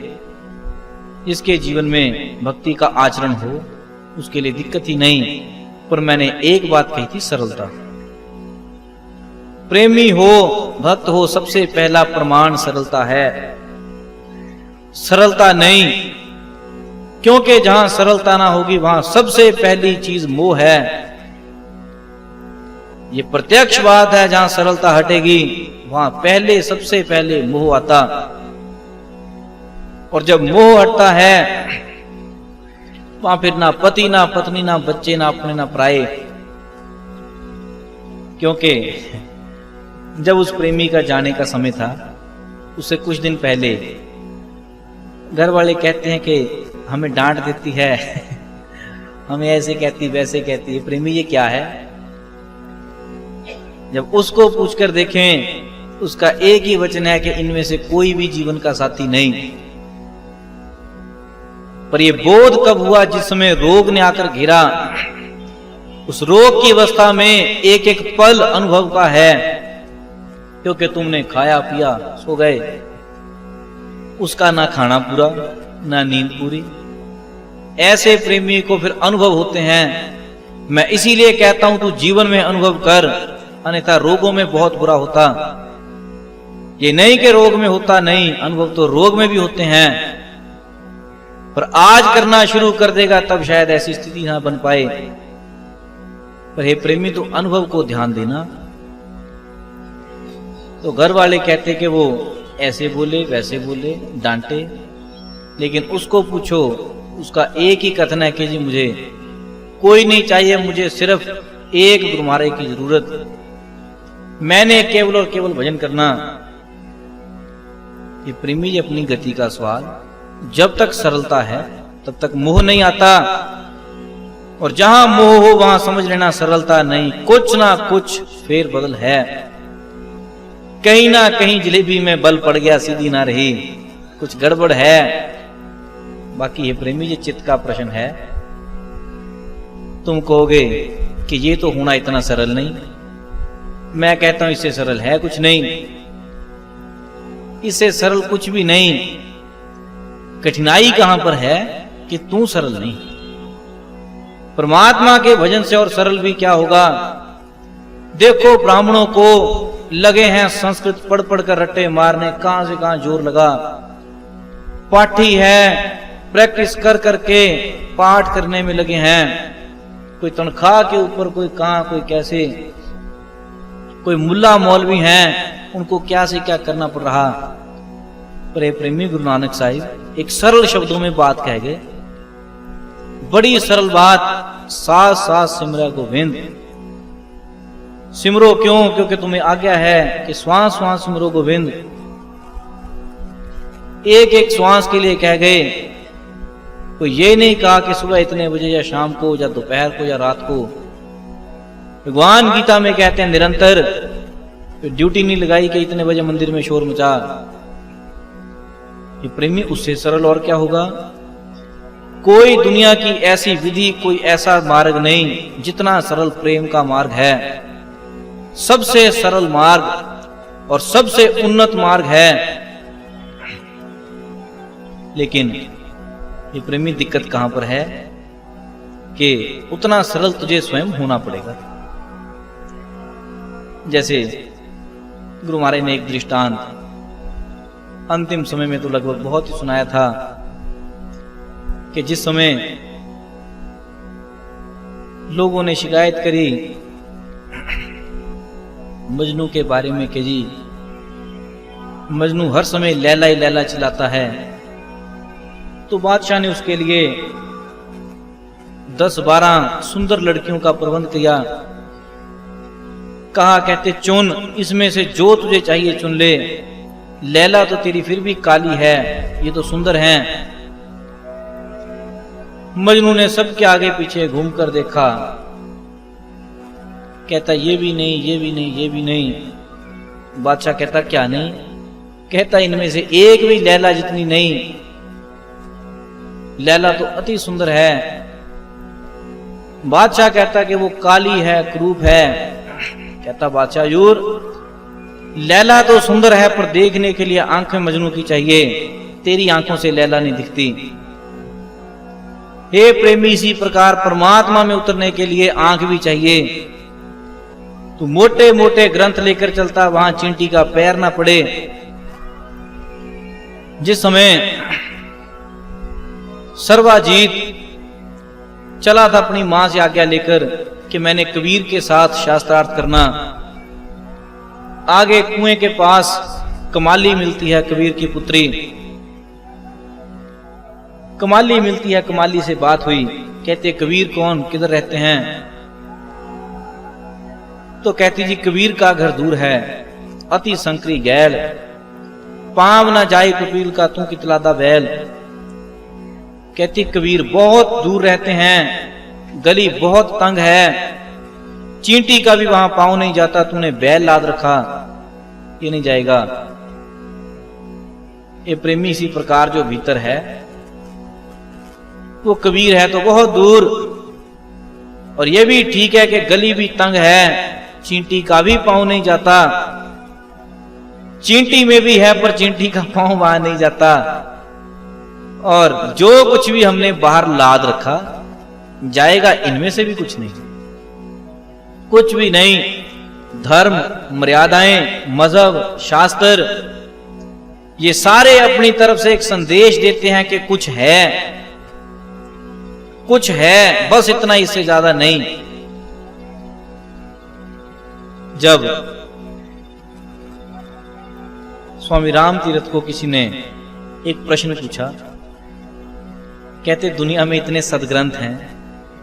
जिसके जीवन में भक्ति का आचरण हो, उसके लिए दिक्कत ही नहीं। पर मैंने एक बात कही थी, सरलता। प्रेमी हो, भक्त हो, सबसे पहला प्रमाण सरलता है। सरलता नहीं, क्योंकि जहां सरलता ना होगी वहां सबसे पहली चीज मोह है। ये प्रत्यक्ष बात है। जहां सरलता हटेगी वहां पहले सबसे पहले मोह आता, और जब मोह हटता है वहां फिर ना पति, ना पत्नी, ना बच्चे, ना अपने, ना पराये। क्योंकि जब उस प्रेमी का जाने का समय था, उससे कुछ दिन पहले घर वाले कहते हैं कि हमें डांट देती है, हमें ऐसे कहती वैसे कहती है। प्रेमी ये क्या है? जब उसको पूछकर देखें, उसका एक ही वचन है कि इनमें से कोई भी जीवन का साथी नहीं। पर यह बोध कब हुआ? जिस समय रोग ने आकर घिरा। उस रोग की अवस्था में एक एक पल अनुभव का है, क्योंकि तुमने खाया पिया सो गए, उसका ना खाना पूरा ना नींद पूरी। ऐसे प्रेमी को फिर अनुभव होते हैं। मैं इसीलिए कहता हूं तू जीवन में अनुभव कर, अन्यथा रोगों में बहुत बुरा होता। ये नहीं कि रोग में होता नहीं, अनुभव तो रोग में भी होते हैं, पर आज करना शुरू कर देगा तब शायद ऐसी स्थिति ना बन पाए। पर हे प्रेमी, तो अनुभव को ध्यान देना। तो घर वाले कहते कि वो ऐसे बोले वैसे बोले, डांटे, लेकिन उसको पूछो, उसका एक ही कथन है कि जी मुझे कोई नहीं चाहिए, मुझे सिर्फ एक गुरु महाराज की जरूरत, मैंने केवल और केवल भजन करना। ये प्रेमी जी अपनी गति का सवाल। जब तक सरलता है तब तक मोह नहीं आता, और जहां मोह हो वहां समझ लेना सरलता नहीं, कुछ ना कुछ फेर बदल है। कहीं ना कहीं जलेबी में बल पड़ गया, सीधी ना रही, कुछ गड़बड़ है। बाकी ये प्रेमी जी चित्त का प्रश्न है। तुम कहोगे कि ये तो होना इतना सरल नहीं। मैं कहता हूं इससे सरल है कुछ नहीं, इससे सरल कुछ भी नहीं। कठिनाई कहां पर है कि तू सरल नहीं। परमात्मा के भजन से और सरल भी क्या होगा? देखो ब्राह्मणों को लगे हैं संस्कृत पढ़ पढ़ कर रट्टे मारने, कहां से कहां जोर लगा। पाठी है, प्रैक्टिस कर करके पाठ करने में लगे हैं, कोई तनख्वाह के ऊपर, कोई कहां, कोई कैसे। कोई मुल्ला मौलवी हैं, उनको क्या से क्या करना पड़ रहा। पर ये प्रेमी गुरु नानक साहिब एक सरल शब्दों में बात कह गए, बड़ी सरल बात, साथ साथ सिमरा गोविंद। सिमरो क्यों? क्योंकि तुम्हें आज्ञा है कि श्वास श्वास सिमरो गोविंद। एक एक श्वास के लिए कह गए। कोई ये नहीं कहा कि सुबह इतने बजे या शाम को या दोपहर को या रात को। भगवान गीता में कहते हैं निरंतर, ड्यूटी नहीं लगाई कि इतने बजे मंदिर में शोर मचा। ये प्रेमी उससे सरल और क्या होगा? कोई दुनिया की ऐसी विधि, कोई ऐसा मार्ग नहीं जितना सरल प्रेम का मार्ग है। सबसे सरल मार्ग और सबसे उन्नत मार्ग है। लेकिन ये प्रेमी दिक्कत कहां पर है कि उतना सरल तुझे स्वयं होना पड़ेगा। जैसे गुरु महाराज ने एक दृष्टांत अंतिम समय में तो लगभग बहुत ही सुनाया था कि जिस समय लोगों ने शिकायत करी मजनू के बारे में कि जी मजनू हर समय लैला ही लैला चिल्लाता है, तो बादशाह ने उसके लिए 10-12 सुंदर लड़कियों का प्रबंध किया। कहा, कहते चुन, इसमें से जो तुझे चाहिए चुन ले। लैला तो तेरी फिर भी काली है, ये तो सुंदर हैं। मजनू ने सबके आगे पीछे घूमकर देखा, कहता ये भी नहीं, ये भी नहीं, ये भी नहीं। बादशाह कहता क्या नहीं? कहता इनमें से एक भी लैला जितनी नहीं। लैला तो अति सुंदर है। बादशाह कहता कि वो काली है, क्रूप है। कहता बादशाह यूर, लैला तो सुंदर है पर देखने के लिए आंखें मजनू की चाहिए, तेरी आंखों से लैला नहीं दिखती। हे प्रेमी, इसी प्रकार परमात्मा में उतरने के लिए आंख भी चाहिए। तू मोटे मोटे ग्रंथ लेकर चलता, वहां चींटी का पैर ना पड़े। जिस समय सर्वाजीत चला था अपनी मां से आज्ञा लेकर कि मैंने कबीर के साथ शास्त्रार्थ करना, आगे कुएं के पास कमाली मिलती है, कबीर की पुत्री कमाली मिलती है। कमाली से बात हुई, कहते कबीर कौन, किधर रहते हैं? तो कहती जी कबीर का घर दूर है, अति संकरी गैल, पांव ना जाए कबीर का तू कितलादा बैल। कहती कबीर बहुत दूर रहते हैं, गली बहुत तंग है, चींटी का भी वहां पांव नहीं जाता, तूने बैल लाद रखा, ये नहीं जाएगा। ये प्रेमी इसी प्रकार जो भीतर है वो कबीर है तो बहुत दूर, और ये भी ठीक है कि गली भी तंग है, चींटी का भी पांव नहीं जाता। चींटी में भी है पर चींटी का पांव वहां नहीं जाता। और जो कुछ भी हमने बाहर लाद रखा जाएगा, इनमें से भी कुछ नहीं, कुछ भी नहीं। धर्म, मर्यादाएं, मजहब, शास्त्र, ये सारे अपनी तरफ से एक संदेश देते हैं कि कुछ है, कुछ है, बस इतना, इससे ज्यादा नहीं। जब स्वामी राम तीर्थ को किसी ने एक प्रश्न पूछा, कहते दुनिया में इतने सदग्रंथ हैं,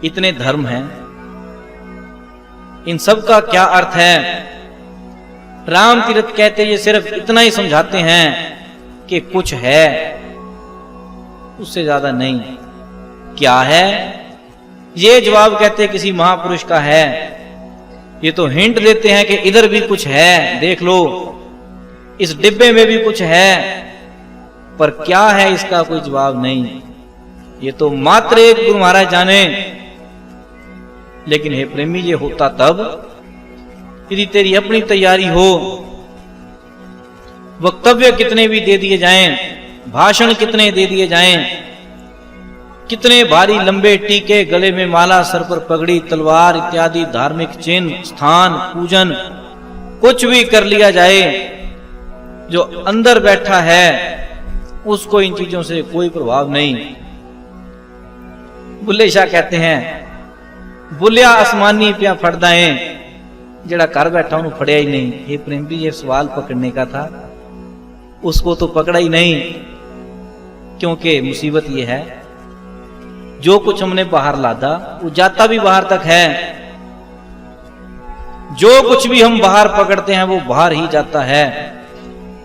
इतने धर्म हैं, इन सब का क्या अर्थ है? राम तीर्थ कहते ये सिर्फ इतना ही समझाते हैं कि कुछ है, उससे ज्यादा नहीं। क्या है? ये जवाब कहते किसी महापुरुष का है। ये तो हिंट देते हैं कि इधर भी कुछ है, देख लो, इस डिब्बे में भी कुछ है, पर क्या है इसका कोई जवाब नहीं। ये तो मात्र एक गुरु महाराज जाने। लेकिन हे प्रेमी, ये होता तब यदि तेरी अपनी तैयारी हो। वक्तव्य कितने भी दे दिए जाएं, भाषण कितने दे दिए जाएं, कितने भारी लंबे टीके, गले में माला, सर पर पगड़ी, तलवार इत्यादि धार्मिक चिन्ह, स्थान, पूजन, कुछ भी कर लिया जाए, जो अंदर बैठा है उसको इन चीजों से कोई प्रभाव नहीं। बुल्ले शाह कहते हैं, बुलिया आसमानी प्या फटदाएं, जड़ा घर बैठा उन्होंने फड़िया ही नहीं। ये प्रेम भी ये सवाल पकड़ने का था, उसको तो पकड़ा ही नहीं। क्योंकि मुसीबत ये है, जो कुछ हमने बाहर लादा वो जाता भी बाहर तक है। जो कुछ भी हम बाहर पकड़ते हैं वो बाहर ही जाता है।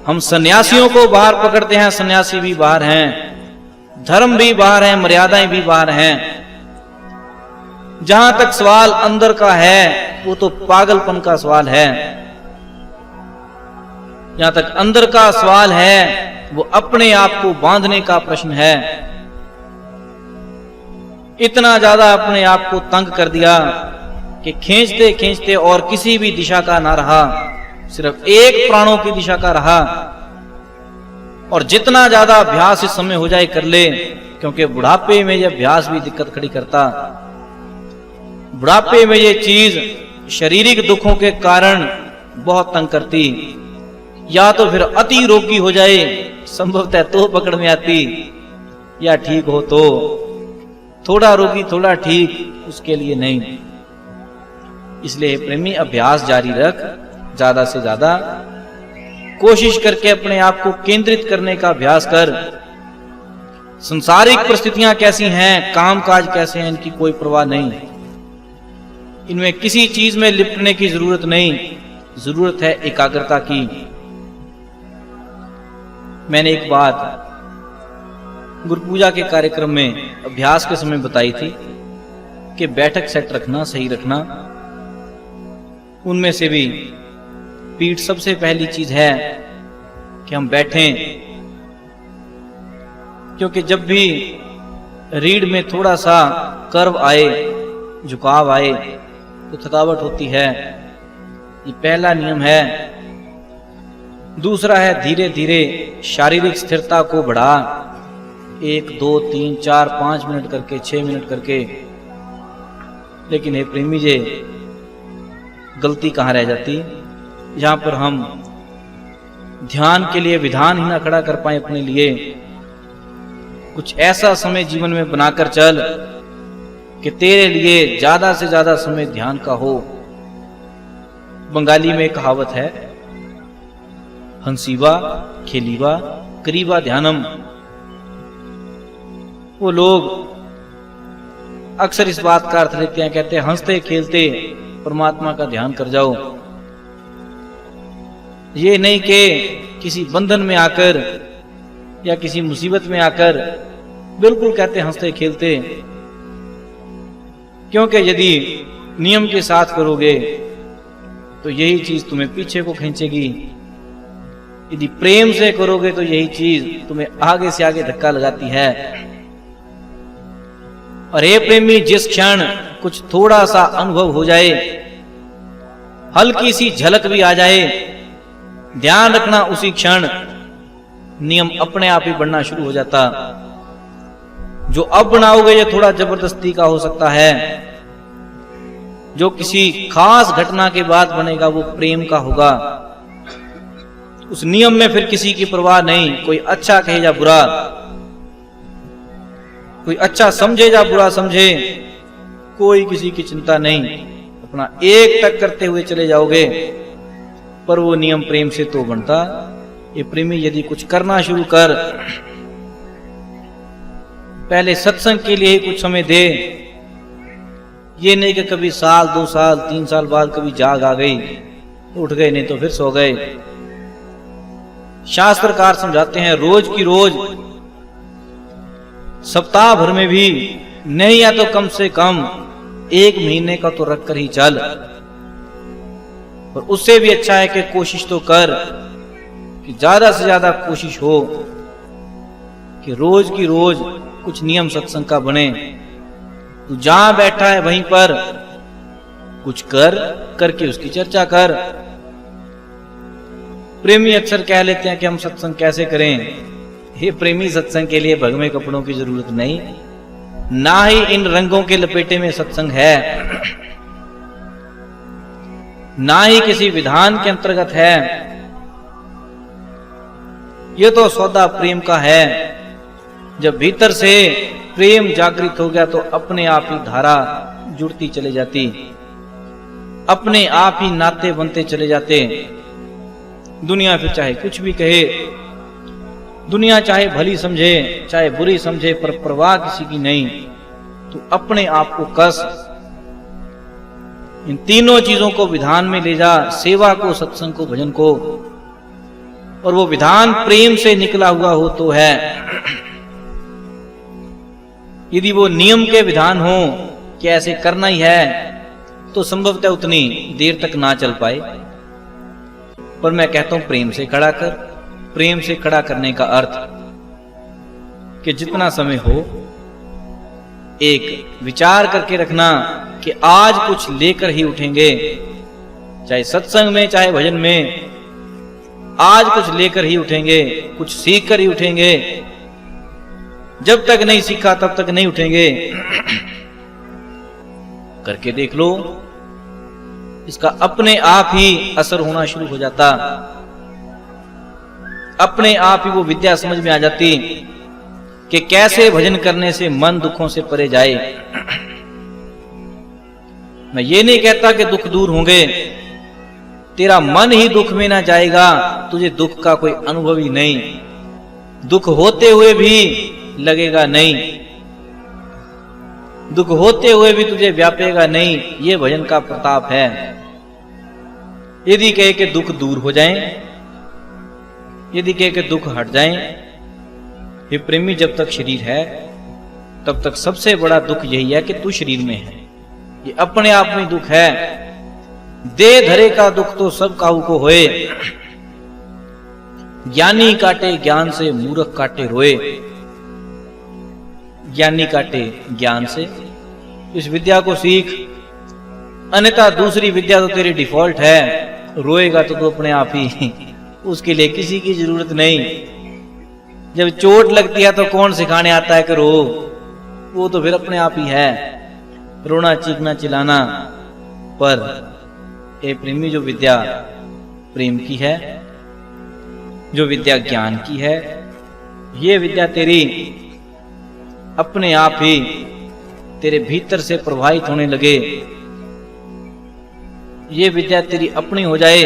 हम सन्यासियों को बाहर पकड़ते हैं, सन्यासी भी बाहर हैं, धर्म भी बाहर है, मर्यादाएं भी बाहर हैं। जहां तक सवाल अंदर का है वो तो पागलपन का सवाल है। जहां तक अंदर का सवाल है वो अपने आप को बांधने का प्रश्न है। इतना ज्यादा अपने आप को तंग कर दिया कि खींचते खींचते और किसी भी दिशा का ना रहा, सिर्फ एक प्राणों की दिशा का रहा। और जितना ज्यादा अभ्यास इस समय हो जाए कर ले, क्योंकि बुढ़ापे में यह अभ्यास भी दिक्कत खड़ी करता। बुढ़ापे में ये चीज शारीरिक दुखों के कारण बहुत तंग करती। या तो फिर अति रोगी हो जाए, संभवतः तो पकड़ में आती, या ठीक हो तो थोड़ा रोगी थोड़ा ठीक, उसके लिए नहीं। इसलिए प्रेमी अभ्यास जारी रख, ज्यादा से ज्यादा कोशिश करके अपने आप को केंद्रित करने का अभ्यास कर। संसारिक परिस्थितियां कैसी हैं, कामकाज कैसे हैं, इनकी कोई परवाह नहीं। इनमें किसी चीज में लिपटने की जरूरत नहीं, जरूरत है एकाग्रता की। मैंने एक बात गुरु पूजा के कार्यक्रम में अभ्यास के समय बताई थी कि बैठक सेट रखना, सही रखना। उनमें से भी पीठ सबसे पहली चीज है कि हम बैठें, क्योंकि जब भी रीढ़ में थोड़ा सा कर्व आए, झुकाव आए, तो थकावट होती है। ये पहला नियम है। दूसरा है धीरे धीरे शारीरिक स्थिरता को बढ़ा, 1 2 3 4 5 मिनट करके, 6 मिनट करके। लेकिन हे प्रेमी जी, गलती कहां रह जाती, जहां पर हम ध्यान के लिए विधान ही ना खड़ा कर पाए अपने लिए। कुछ ऐसा समय जीवन में बनाकर चल कि तेरे लिए ज्यादा से ज्यादा समय ध्यान का हो। बंगाली में कहावत है, हंसीवा खेलीवा करीबा ध्यानम। वो लोग अक्सर इस बात का अर्थ लेते हैं, कहते हैं हंसते खेलते परमात्मा का ध्यान कर जाओ। ये नहीं कि किसी बंधन में आकर या किसी मुसीबत में आकर, बिल्कुल कहते हंसते खेलते। क्योंकि यदि नियम के साथ करोगे तो यही चीज तुम्हें पीछे को खींचेगी। यदि प्रेम से करोगे तो यही चीज तुम्हें आगे से आगे धक्का लगाती है। और हे प्रेमी, जिस क्षण कुछ थोड़ा सा अनुभव हो जाए, हल्की सी झलक भी आ जाए, ध्यान रखना उसी क्षण नियम अपने आप ही बढ़ना शुरू हो जाता। जो अब बनाओगे ये थोड़ा जबरदस्ती का हो सकता है, जो किसी खास घटना के बाद बनेगा वो प्रेम का होगा। उस नियम में फिर किसी की परवाह नहीं, कोई अच्छा कहे या बुरा, कोई अच्छा समझे या बुरा समझे, कोई किसी की चिंता नहीं। अपना एक तक करते हुए चले जाओगे। पर वो नियम प्रेम से तो बनता। ये प्रेमी यदि कुछ करना शुरू कर, पहले सत्संग के लिए ही कुछ समय दे। ये नहीं कि कभी साल 2 साल 3 साल बाद कभी जाग आ गई, उठ गए, नहीं तो फिर सो गए। शास्त्रकार समझाते हैं रोज की रोज, सप्ताह भर में भी नहीं, या तो कम से कम 1 महीने का तो रख कर ही चल। और उससे भी अच्छा है कि कोशिश तो कर कि ज्यादा से ज्यादा कोशिश हो कि रोज की रोज कुछ नियम सत्संग का बने। तू जहां बैठा है वहीं पर कुछ करके उसकी चर्चा कर। प्रेमी अक्सर कह लेते हैं कि हम सत्संग कैसे करें। हे प्रेमी, सत्संग के लिए भगवे कपड़ों की जरूरत नहीं, ना ही इन रंगों के लपेटे में सत्संग है, ना ही किसी विधान के अंतर्गत है। यह तो सौदा प्रेम का है। जब भीतर से प्रेम जागृत हो गया तो अपने आप ही धारा जुड़ती चली जाती। अपने आप ही नाते बनते चले जाते। दुनिया फिर चाहे कुछ भी कहे, दुनिया चाहे भली समझे चाहे बुरी समझे, पर परवाह किसी की नहीं। तू अपने आप को कस, इन तीनों चीजों को विधान में ले जा, सेवा को, सत्संग को, भजन को, और वो विधान प्रेम से निकला हुआ हो तो है। यदि वो नियम के विधान हो कि ऐसे करना ही है, तो संभवतः उतनी देर तक ना चल पाए। पर मैं कहता हूं प्रेम से खड़ा कर। प्रेम से खड़ा करने का अर्थ कि जितना समय हो एक विचार करके रखना कि आज कुछ लेकर ही उठेंगे, चाहे सत्संग में चाहे भजन में, आज कुछ लेकर ही उठेंगे, कुछ सीख कर ही उठेंगे। जब तक नहीं सीखा तब तक नहीं उठेंगे। करके देख लो, इसका अपने आप ही असर होना शुरू हो जाता। अपने आप ही वो विद्या समझ में आ जाती कि कैसे भजन करने से मन दुखों से परे जाए। मैं ये नहीं कहता कि दुख दूर होंगे, तेरा मन ही दुख में ना जाएगा, तुझे दुख का कोई अनुभव ही नहीं, दुख होते हुए भी लगेगा नहीं, दुख होते हुए भी तुझे व्यापेगा नहीं। ये भजन का प्रताप है। यदि कहे कि दुख दूर हो जाएं, यदि कहे कि दुख हट जाएं, ये प्रेमी जब तक शरीर है तब तक सबसे बड़ा दुख यही है कि तू शरीर में है। ये अपने आप में दुख है। दे धरे का दुख तो सब काहू को होए, ज्ञानी काटे ज्ञान से मूर्ख काटे रोए। ज्ञानी काटे ज्ञान से, इस विद्या को सीख, अन्यथा दूसरी विद्या तो तेरी डिफॉल्ट है। रोएगा तो तू अपने आप ही, उसके लिए किसी की जरूरत नहीं। जब चोट लगती है तो कौन सिखाने आता है कि रो, वो तो फिर अपने आप ही है, रोना चीखना चिल्लाना। पर ए प्रेमी, जो विद्या प्रेम की है, जो विद्या ज्ञान की है, ये विद्या तेरी अपने आप ही तेरे भीतर से प्रवाहित होने लगे। ये विद्या तेरी अपनी हो जाए।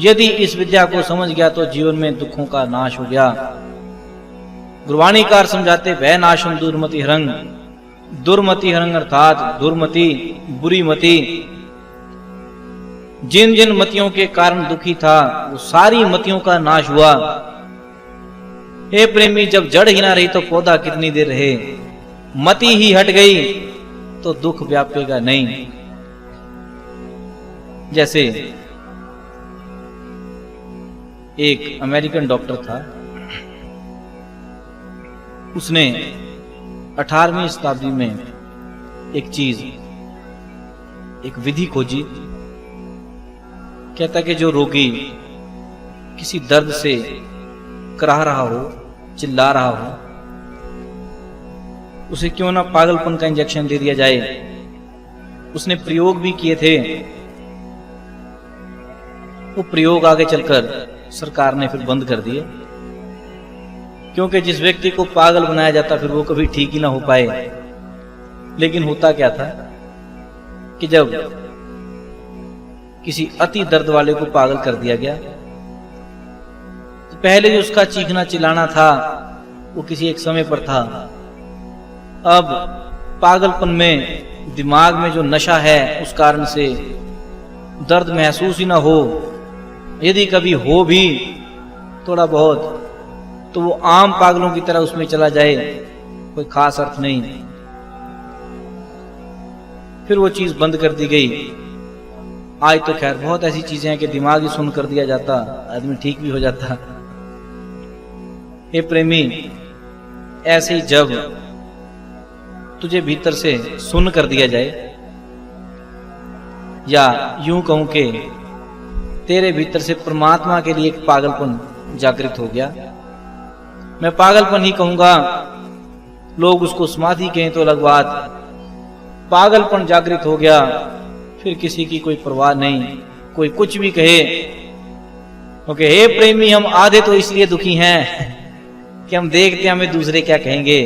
यदि इस विद्या को समझ गया तो जीवन में दुखों का नाश हो गया। गुरवाणीकार समझाते, भय नाशम दुर्मति हरंग। दुर्मति हरंग अर्थात दुर्मति, बुरी मति। जिन जिन मतियों के कारण दुखी था, वो सारी मतियों का नाश हुआ। हे प्रेमी, जब जड़ ही ना रही तो पौधा कितनी देर रहे। मति ही हट गई तो दुख व्यापेगा नहीं। जैसे एक अमेरिकन डॉक्टर था, उसने 18वीं शताब्दी में एक चीज, एक विधि खोजी। कहता कि जो रोगी किसी दर्द से कराह रहा हो, चिल्ला रहा हो, उसे क्यों ना पागलपन का इंजेक्शन दे दिया जाए। उसने प्रयोग भी किए थे। वो प्रयोग आगे चलकर सरकार ने फिर बंद कर दिए, क्योंकि जिस व्यक्ति को पागल बनाया जाता फिर वो कभी ठीक ही ना हो पाए। लेकिन होता क्या था कि जब किसी अति दर्द वाले को पागल कर दिया गया, तो पहले जो उसका चीखना चिल्लाना था वो किसी एक समय पर था। अब पागलपन में, दिमाग में जो नशा है, उस कारण से दर्द महसूस ही ना हो। यदि कभी हो भी थोड़ा बहुत, तो वो आम पागलों की तरह उसमें चला जाए, कोई खास अर्थ नहीं। फिर वो चीज बंद कर दी गई। आज तो खैर बहुत ऐसी चीजें हैं कि दिमाग ही सुन कर दिया जाता, आदमी ठीक भी हो जाता। हे प्रेमी, ऐसे ही जब तुझे भीतर से सुन कर दिया जाए, या यूं कहूं कि तेरे भीतर से परमात्मा के लिए एक पागलपन जागृत हो गया। मैं पागलपन ही कहूंगा, लोग उसको समाधि कहें तो अलग बात। पागलपन जागृत हो गया, फिर किसी की कोई परवाह नहीं, कोई कुछ भी कहे। ओके, हे प्रेमी, हम आधे तो इसलिए दुखी हैं कि हम देखते हैं हमें दूसरे क्या कहेंगे।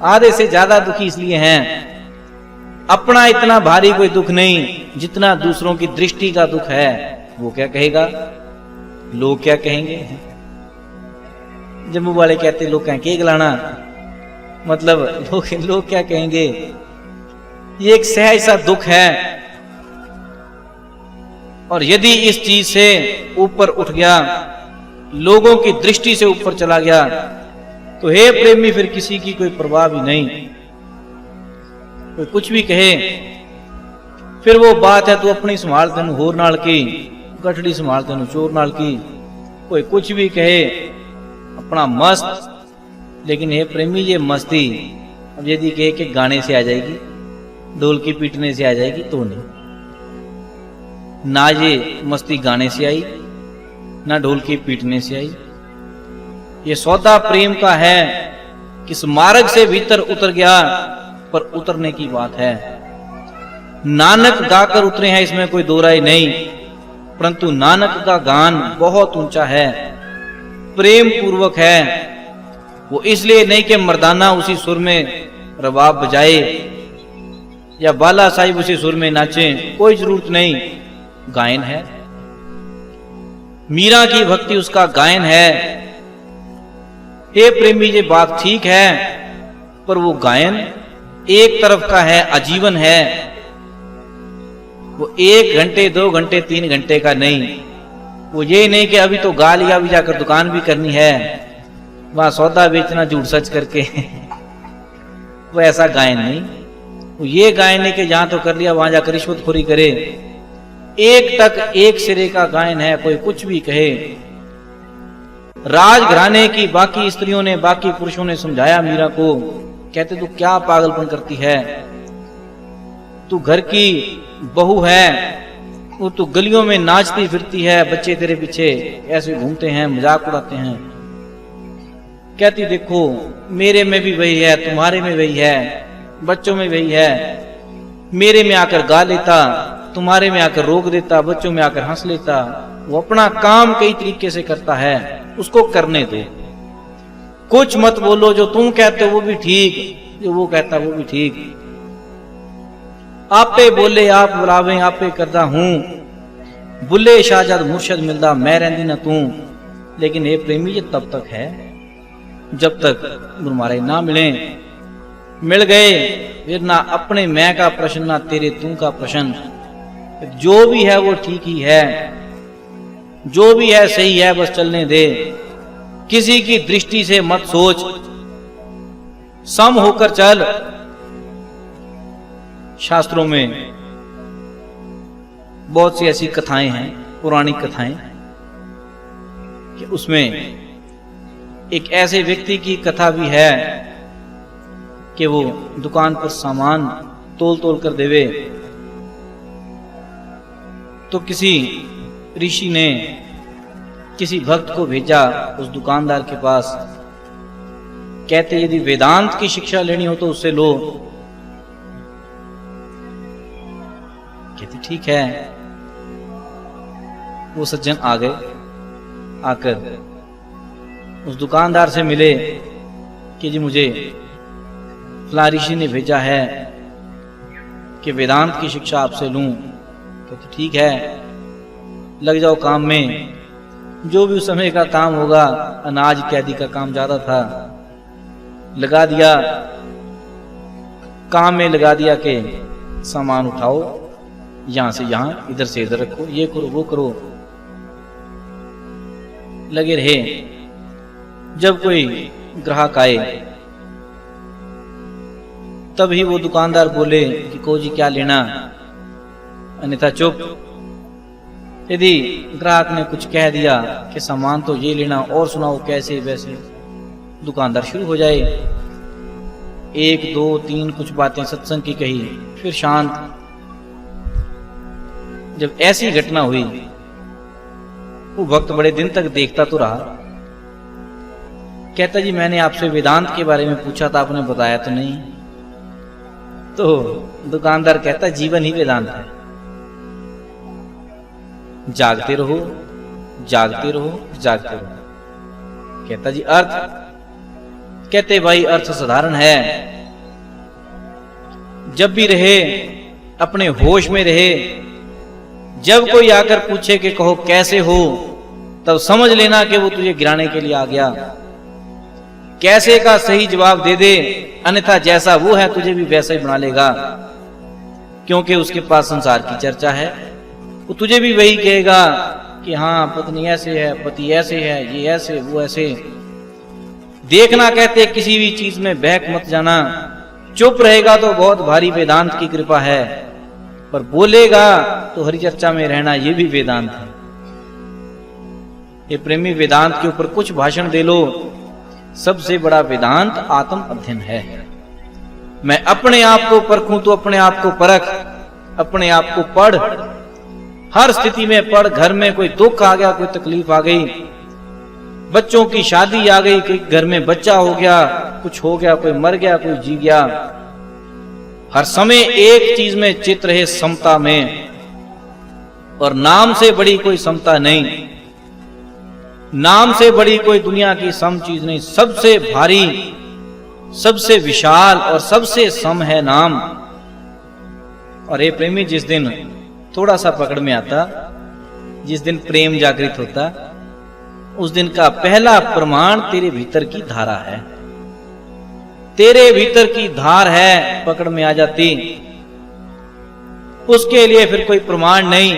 आधे से ज्यादा दुखी इसलिए हैं अपना इतना भारी कोई दुख नहीं जितना दूसरों की दृष्टि का दुख है। वो क्या कहेगा, लोग क्या कहेंगे। जम्मू वाले कहते लोग कहें केक लाना, मतलब लोग क्या कहेंगे। ये एक सहज सा दुख है, और यदि इस चीज से ऊपर उठ गया, लोगों की दृष्टि से ऊपर चला गया, तो हे प्रेमी फिर किसी की कोई परवाह भी नहीं। कोई कुछ भी कहे, फिर वो बात है तू अपनी संभाल तेन होर नाल की, गठड़ी संभाल तेन चोर नाल की। कोई कुछ भी कहे, अपना मस्त। लेकिन हे प्रेमी ये मस्ती अब यदि कहे कि गाने से आ जाएगी, ढोलकी पीटने से आ जाएगी, तो नहीं। ना ये मस्ती गाने से आई, ना ढोलकी पीटने से आई। ये सौदा प्रेम का है, किस मार्ग से भीतर उतर गया, पर उतरने की बात है। नानक गाकर उतरे हैं, इसमें कोई दो राय नहीं, परंतु नानक का गान बहुत ऊंचा है, प्रेम पूर्वक है। वो इसलिए नहीं कि मर्दाना उसी सुर में रबाब बजाए या बाला साहिब उसी सुर में नाचे, कोई जरूरत नहीं। गायन है, मीरा की भक्ति उसका गायन है। हे प्रेमी ये बात ठीक है, पर वो गायन एक तरफ का है, आजीवन है। वो 1 घंटे 2 घंटे 3 घंटे का नहीं। वो ये नहीं कि अभी तो गा लिया, अभी जाकर दुकान भी करनी है, वहां सौदा बेचना झूठ सच करके वो ऐसा गायन नहीं। वो ये गायन है कि जहां तो कर लिया वहां जाकर रिश्वतखोरी करे। एक तक एक सिरे का गायन है, कोई कुछ भी कहे। राजघराने की बाकी स्त्रियों ने, बाकी पुरुषों ने समझाया मीरा को, कहते तू क्या पागलपन करती है, तू घर की बहू है, वो तू गलियों में नाचती फिरती है, बच्चे तेरे पीछे ऐसे घूमते हैं, मजाक उड़ाते हैं। कहती देखो मेरे में भी वही है, तुम्हारे में वही है, बच्चों में वही है। मेरे में आकर गा लेता, तुम्हारे में आकर रोक देता, बच्चों में आकर हंस लेता। वो अपना काम कई तरीके से करता है, उसको करने दो। कुछ मत बोलो, जो तुम कहते हो वो भी ठीक, जो वो कहता वो भी ठीक। आपे बोले आप बुलावे, आपे करदा हूं, बुले शाहजाद मुर्शद मिलदा मैं रहंदी ना तू। लेकिन हे प्रेमी ये तब तक है जब तक गुरु महाराज ना मिले। मिल गए फिर ना अपने मैं का प्रश्न, ना तेरे तू का प्रश्न। जो भी है वो ठीक ही है, जो भी है सही है, बस चलने दे। किसी की दृष्टि से मत सोच, सम होकर चल। शास्त्रों में बहुत सी ऐसी कथाएं हैं, पुरानी कथाएं, कि उसमें एक ऐसे व्यक्ति की कथा भी है कि वो दुकान पर सामान तोल तोल कर देवे। तो किसी ऋषि ने किसी भक्त को भेजा उस दुकानदार के पास, कहते यदि वेदांत की शिक्षा लेनी हो तो उससे लो। कहते ठीक है। वो सज्जन आ गए, आकर उस दुकानदार से मिले कि जी मुझे फलां ऋषि ने भेजा है कि वेदांत की शिक्षा आपसे लूं। कहते ठीक है, लग जाओ काम में। जो भी उस समय का काम होगा, अनाज इत्यादि का काम ज्यादा था, लगा दिया। काम में लगा दिया कि सामान उठाओ, यहां से यहां, इधर से इधर रखो, ये करो वो करो। लगे रहे। जब कोई ग्राहक आए तभी वो दुकानदार बोले कि को जी क्या लेना, अन्यथा चुप। यदि ग्राहक ने कुछ कह दिया कि सामान तो ये लेना, और सुनाओ कैसे वैसे, दुकानदार शुरू हो जाए। 1 2 3 कुछ बातें सत्संग की कही, फिर शांत। जब ऐसी घटना हुई, वो भक्त बड़े दिन तक देखता तो रहा। कहता जी मैंने आपसे वेदांत के बारे में पूछा था, आपने बताया तो नहीं। तो दुकानदार कहता जीवन ही वेदांत है, जागते रहो जागते रहो जागते रहो। कहता जी अर्थ? कहते भाई अर्थ साधारण है, जब भी रहे अपने होश में रहे। जब कोई आकर पूछे कि कहो कैसे हो, तब समझ लेना कि वो तुझे गिराने के लिए आ गया। कैसे का सही जवाब दे दे, अन्यथा जैसा वो है तुझे भी वैसा ही बना लेगा, क्योंकि उसके पास संसार की चर्चा है। वो तुझे भी वही कहेगा कि हाँ पत्नी ऐसे है, पति ऐसे है, ये ऐसे वो ऐसे। देखना कहते किसी भी चीज में बहक मत जाना। चुप रहेगा तो बहुत भारी वेदांत की कृपा है, पर बोलेगा तो हरि चर्चा में रहना, ये भी वेदांत है। ये प्रेमी वेदांत के ऊपर कुछ भाषण दे लो, सबसे बड़ा वेदांत आत्म अध्ययन है। मैं अपने आप को परखूं तो अपने आप को परख, अपने आप को पढ़, हर स्थिति में पढ़। घर में कोई दुख आ गया, कोई तकलीफ आ गई, बच्चों की शादी आ गई, कोई घर में बच्चा हो गया, कुछ हो गया, कोई मर गया, कोई जी गया, हर समय एक चीज में चित रहे, समता में। और नाम से बड़ी कोई समता नहीं, नाम से बड़ी कोई दुनिया की सम चीज नहीं। सबसे भारी, सबसे विशाल और सबसे सम है नाम। और ये प्रेमी, जिस दिन थोड़ा सा पकड़ में आता, जिस दिन प्रेम जागृत होता, उस दिन का पहला प्रमाण तेरे भीतर की धारा है। तेरे भीतर की धार है, पकड़ में आ जाती। उसके लिए फिर कोई प्रमाण नहीं।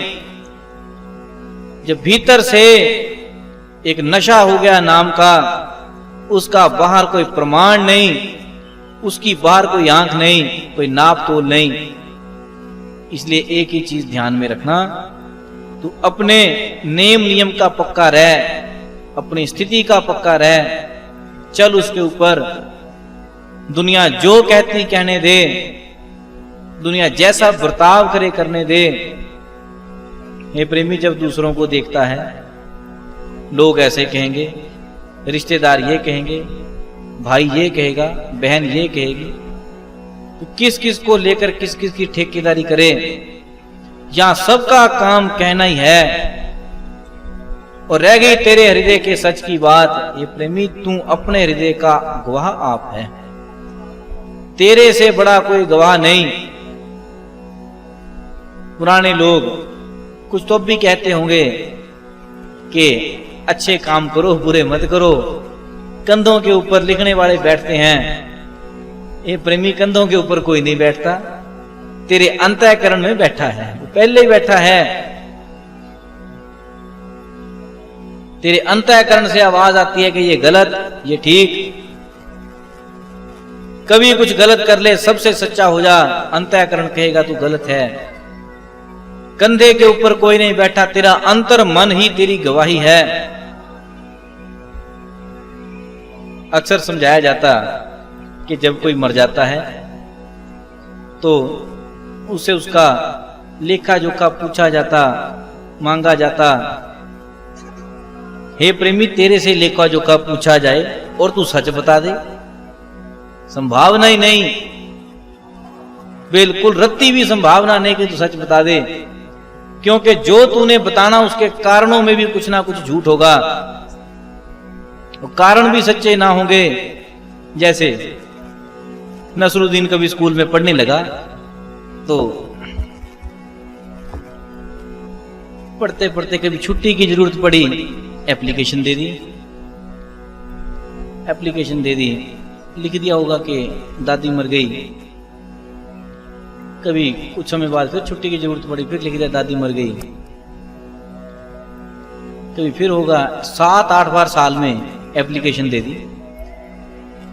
जब भीतर से एक नशा हो गया नाम का, उसका बाहर कोई प्रमाण नहीं, उसकी बाहर कोई आंख नहीं, कोई नाप तोल नहीं। इसलिए एक ही चीज ध्यान में रखना, तू अपने नेम नियम का पक्का रह, अपनी स्थिति का पक्का रह, चल उसके ऊपर। दुनिया जो कहती कहने दे, दुनिया जैसा बर्ताव करे करने दे। ये प्रेमी, जब दूसरों को देखता है, लोग ऐसे कहेंगे, रिश्तेदार ये कहेंगे, भाई ये कहेगा, बहन ये कहेगी, तो किस किस को लेकर किस किस की ठेकेदारी करे। यहां सबका काम कहना ही है, और रह गई तेरे हृदय के सच की बात। ये प्रेमी, तू अपने हृदय का गवाह आप है, तेरे से बड़ा कोई गवाह नहीं। पुराने लोग कुछ तो भी कहते होंगे कि अच्छे काम करो, बुरे मत करो। कंधों के ऊपर लिखने वाले बैठते हैं। ये प्रेमी, कंधों के ऊपर कोई नहीं बैठता, तेरे अंतःकरण में बैठा है, वो पहले ही बैठा है। तेरे अंतःकरण से आवाज आती है कि ये गलत, ये ठीक। कभी कुछ गलत कर ले, सबसे सच्चा हो जा, अंतःकरण कहेगा तू गलत है। कंधे के ऊपर कोई नहीं बैठा, तेरा अंतर मन ही तेरी गवाही है। अक्सर समझाया जाता कि जब कोई मर जाता है तो उससे उसका लेखा जोखा पूछा जाता, मांगा जाता। हे प्रेमी, तेरे से लेखा जोखा पूछा जाए और तू सच बता दे, संभावना ही नहीं, बिल्कुल रत्ती भी संभावना नहीं कि तू सच बता दे। क्योंकि जो तूने बताना उसके कारणों में भी कुछ ना कुछ झूठ होगा, कारण भी सच्चे ना होंगे। जैसे नसरुद्दीन कभी स्कूल में पढ़ने लगा, तो पढ़ते पढ़ते कभी छुट्टी की जरूरत पड़ी, एप्लीकेशन दे दी। एप्लीकेशन दे दी, लिख दिया होगा कि दादी मर गई। कभी कुछ समय बाद फिर छुट्टी की जरूरत पड़ी, फिर लिख दिया दादी मर गई। कभी फिर होगा 7-8 बार साल में एप्लीकेशन दे दी,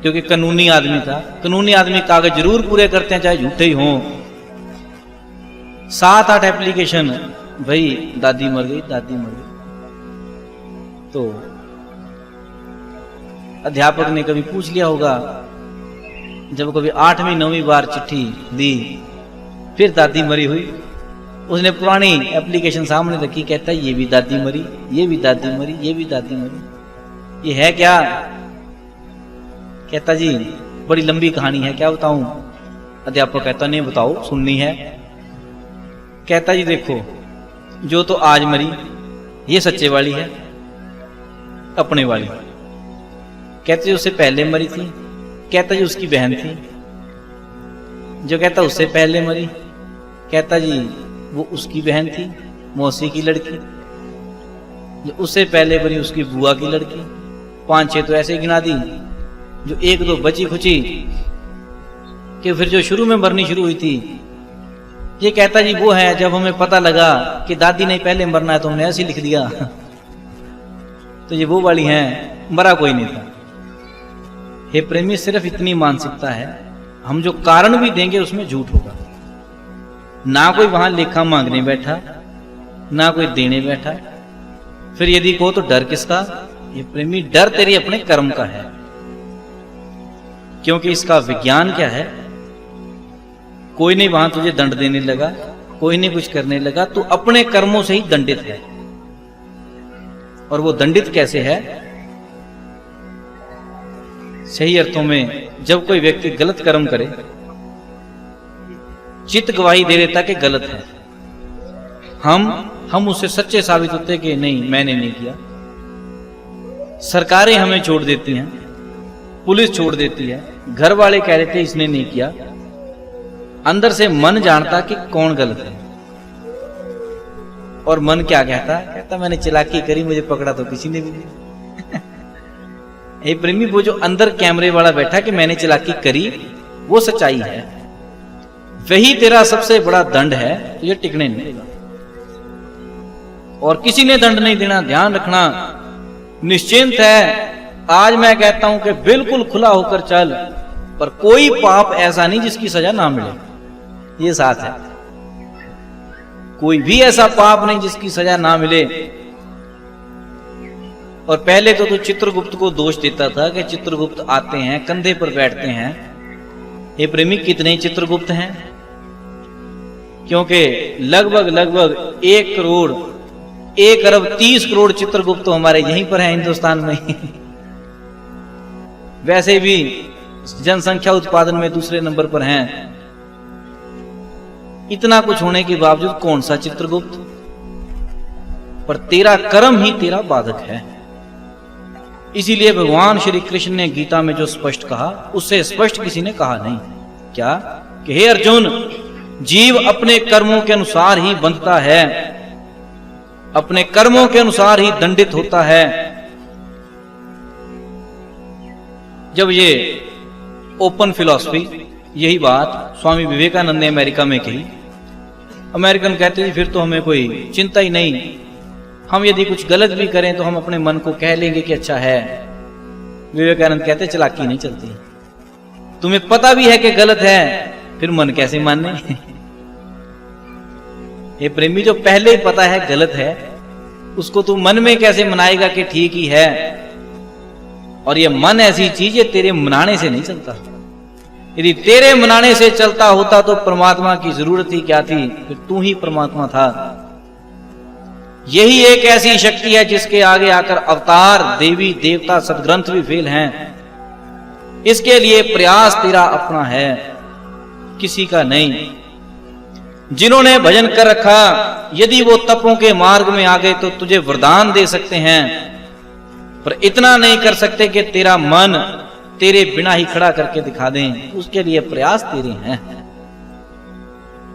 क्योंकि कानूनी आदमी था। कानूनी आदमी कागज जरूर पूरे करते हैं, चाहे झूठे ही हों। 7-8 एप्लीकेशन, भाई दादी मर गई, दादी मर गई। तो अध्यापक ने कभी पूछ लिया होगा, जब कभी 8वीं 9वीं बार चिट्ठी दी, फिर दादी मरी हुई, उसने पुरानी एप्लीकेशन सामने रखी, कहता है ये भी दादी मरी, ये भी दादी मरी, ये भी दादी मरी, ये है क्या? कहता जी बड़ी लंबी कहानी है, क्या बताऊं? अध्यापक कहता नहीं बताओ, सुननी है। कहता जी देखो, जो तो आज मरी ये सच्चे वाली है, अपने वाली। कहते जी उससे पहले मरी थी, कहता जी उसकी बहन थी। जो कहता उससे पहले मरी, कहता जी वो उसकी बहन थी, मौसी की लड़की, जो उससे पहले बनी उसकी बुआ की लड़की। 5-6 तो ऐसे गिना दी, जो 1-2 बची खुची कि फिर जो शुरू में मरनी शुरू हुई थी। ये कहता जी वो है जब हमें पता लगा कि दादी ने पहले मरना है तो हमने ऐसे लिख दिया। तो ये वो वाली हैं, मरा कोई नहीं था। हे प्रेमी, सिर्फ इतनी मानसिकता है, हम जो कारण भी देंगे उसमें झूठ होगा। ना कोई वहां लेखा मांगने बैठा, ना कोई देने बैठा। फिर यदि कहो तो डर किसका? ये प्रेमी, डर तेरे अपने कर्म का है। क्योंकि इसका विज्ञान क्या है, कोई नहीं वहां तुझे दंड देने लगा, कोई नहीं कुछ करने लगा, तू अपने कर्मों से ही दंडित है। और वो दंडित कैसे है? सही अर्थों में जब कोई व्यक्ति गलत कर्म करे, चित्त गवाही दे देता कि गलत है, हम उससे सच्चे साबित होते कि नहीं मैंने नहीं किया। सरकारें हमें छोड़ देती हैं, पुलिस छोड़ देती है, घर वाले कह देते इसने नहीं किया, अंदर से मन जानता कि कौन गलत है। और मन क्या कहता? कहता मैंने चालाकी करी, मुझे पकड़ा तो किसी ने भी नहीं। हे प्रेमी, वो जो अंदर कैमरे वाला बैठा कि मैंने चालाकी करी, वो सच्चाई है। वही तेरा सबसे बड़ा दंड है, तो ये टिकने नहीं देगा। और किसी ने दंड नहीं देना, ध्यान रखना। निश्चिंत है। आज मैं कहता हूं कि बिल्कुल खुला होकर चल, पर कोई पाप ऐसा नहीं जिसकी सजा ना मिले। ये साथ है, कोई भी ऐसा पाप नहीं जिसकी सजा ना मिले। और पहले तो तू चित्रगुप्त को दोष देता था कि चित्रगुप्त आते हैं, कंधे पर बैठते हैं। ये प्रेमी, कितने चित्रगुप्त हैं? क्योंकि लगभग 1 करोड़ 1 अरब 30 करोड़ चित्रगुप्त तो हमारे यहीं पर हैं हिंदुस्तान में। वैसे भी जनसंख्या उत्पादन में दूसरे नंबर पर हैं। इतना कुछ होने के बावजूद कौन सा चित्रगुप्त? पर तेरा कर्म ही तेरा बाधक है। इसीलिए भगवान श्री कृष्ण ने गीता में जो स्पष्ट कहा, उससे स्पष्ट किसी ने कहा नहीं। क्या? कि हे अर्जुन, जीव अपने कर्मों के अनुसार ही बंधता है, अपने कर्मों के अनुसार ही दंडित होता है। जब ये ओपन फिलॉसफी, यही बात स्वामी विवेकानंद ने अमेरिका में कही, अमेरिकन कहते हैं फिर तो हमें कोई चिंता ही नहीं, हम यदि कुछ गलत भी करें तो हम अपने मन को कह लेंगे कि अच्छा है। विवेकानंद कहते चालाकी नहीं चलती। तुम्हें पता भी है कि गलत है, फिर मन कैसे मानने? ये प्रेमी, जो पहले ही पता है गलत है, उसको तू मन में कैसे मनाएगा कि ठीक ही है? और ये मन ऐसी चीज है, तेरे मनाने से नहीं चलता। यदि तेरे मनाने से चलता होता तो परमात्मा की जरूरत ही क्या थी? फिर तू ही परमात्मा था। यही एक ऐसी शक्ति है जिसके आगे आकर अवतार, देवी देवता, सदग्रंथ भी फेल हैं। इसके लिए प्रयास तेरा अपना है, किसी का नहीं। जिन्होंने भजन कर रखा, यदि वो तपों के मार्ग में आ गए तो तुझे वरदान दे सकते हैं, पर इतना नहीं कर सकते कि तेरा मन तेरे बिना ही खड़ा करके दिखा दें। उसके लिए प्रयास तेरे हैं।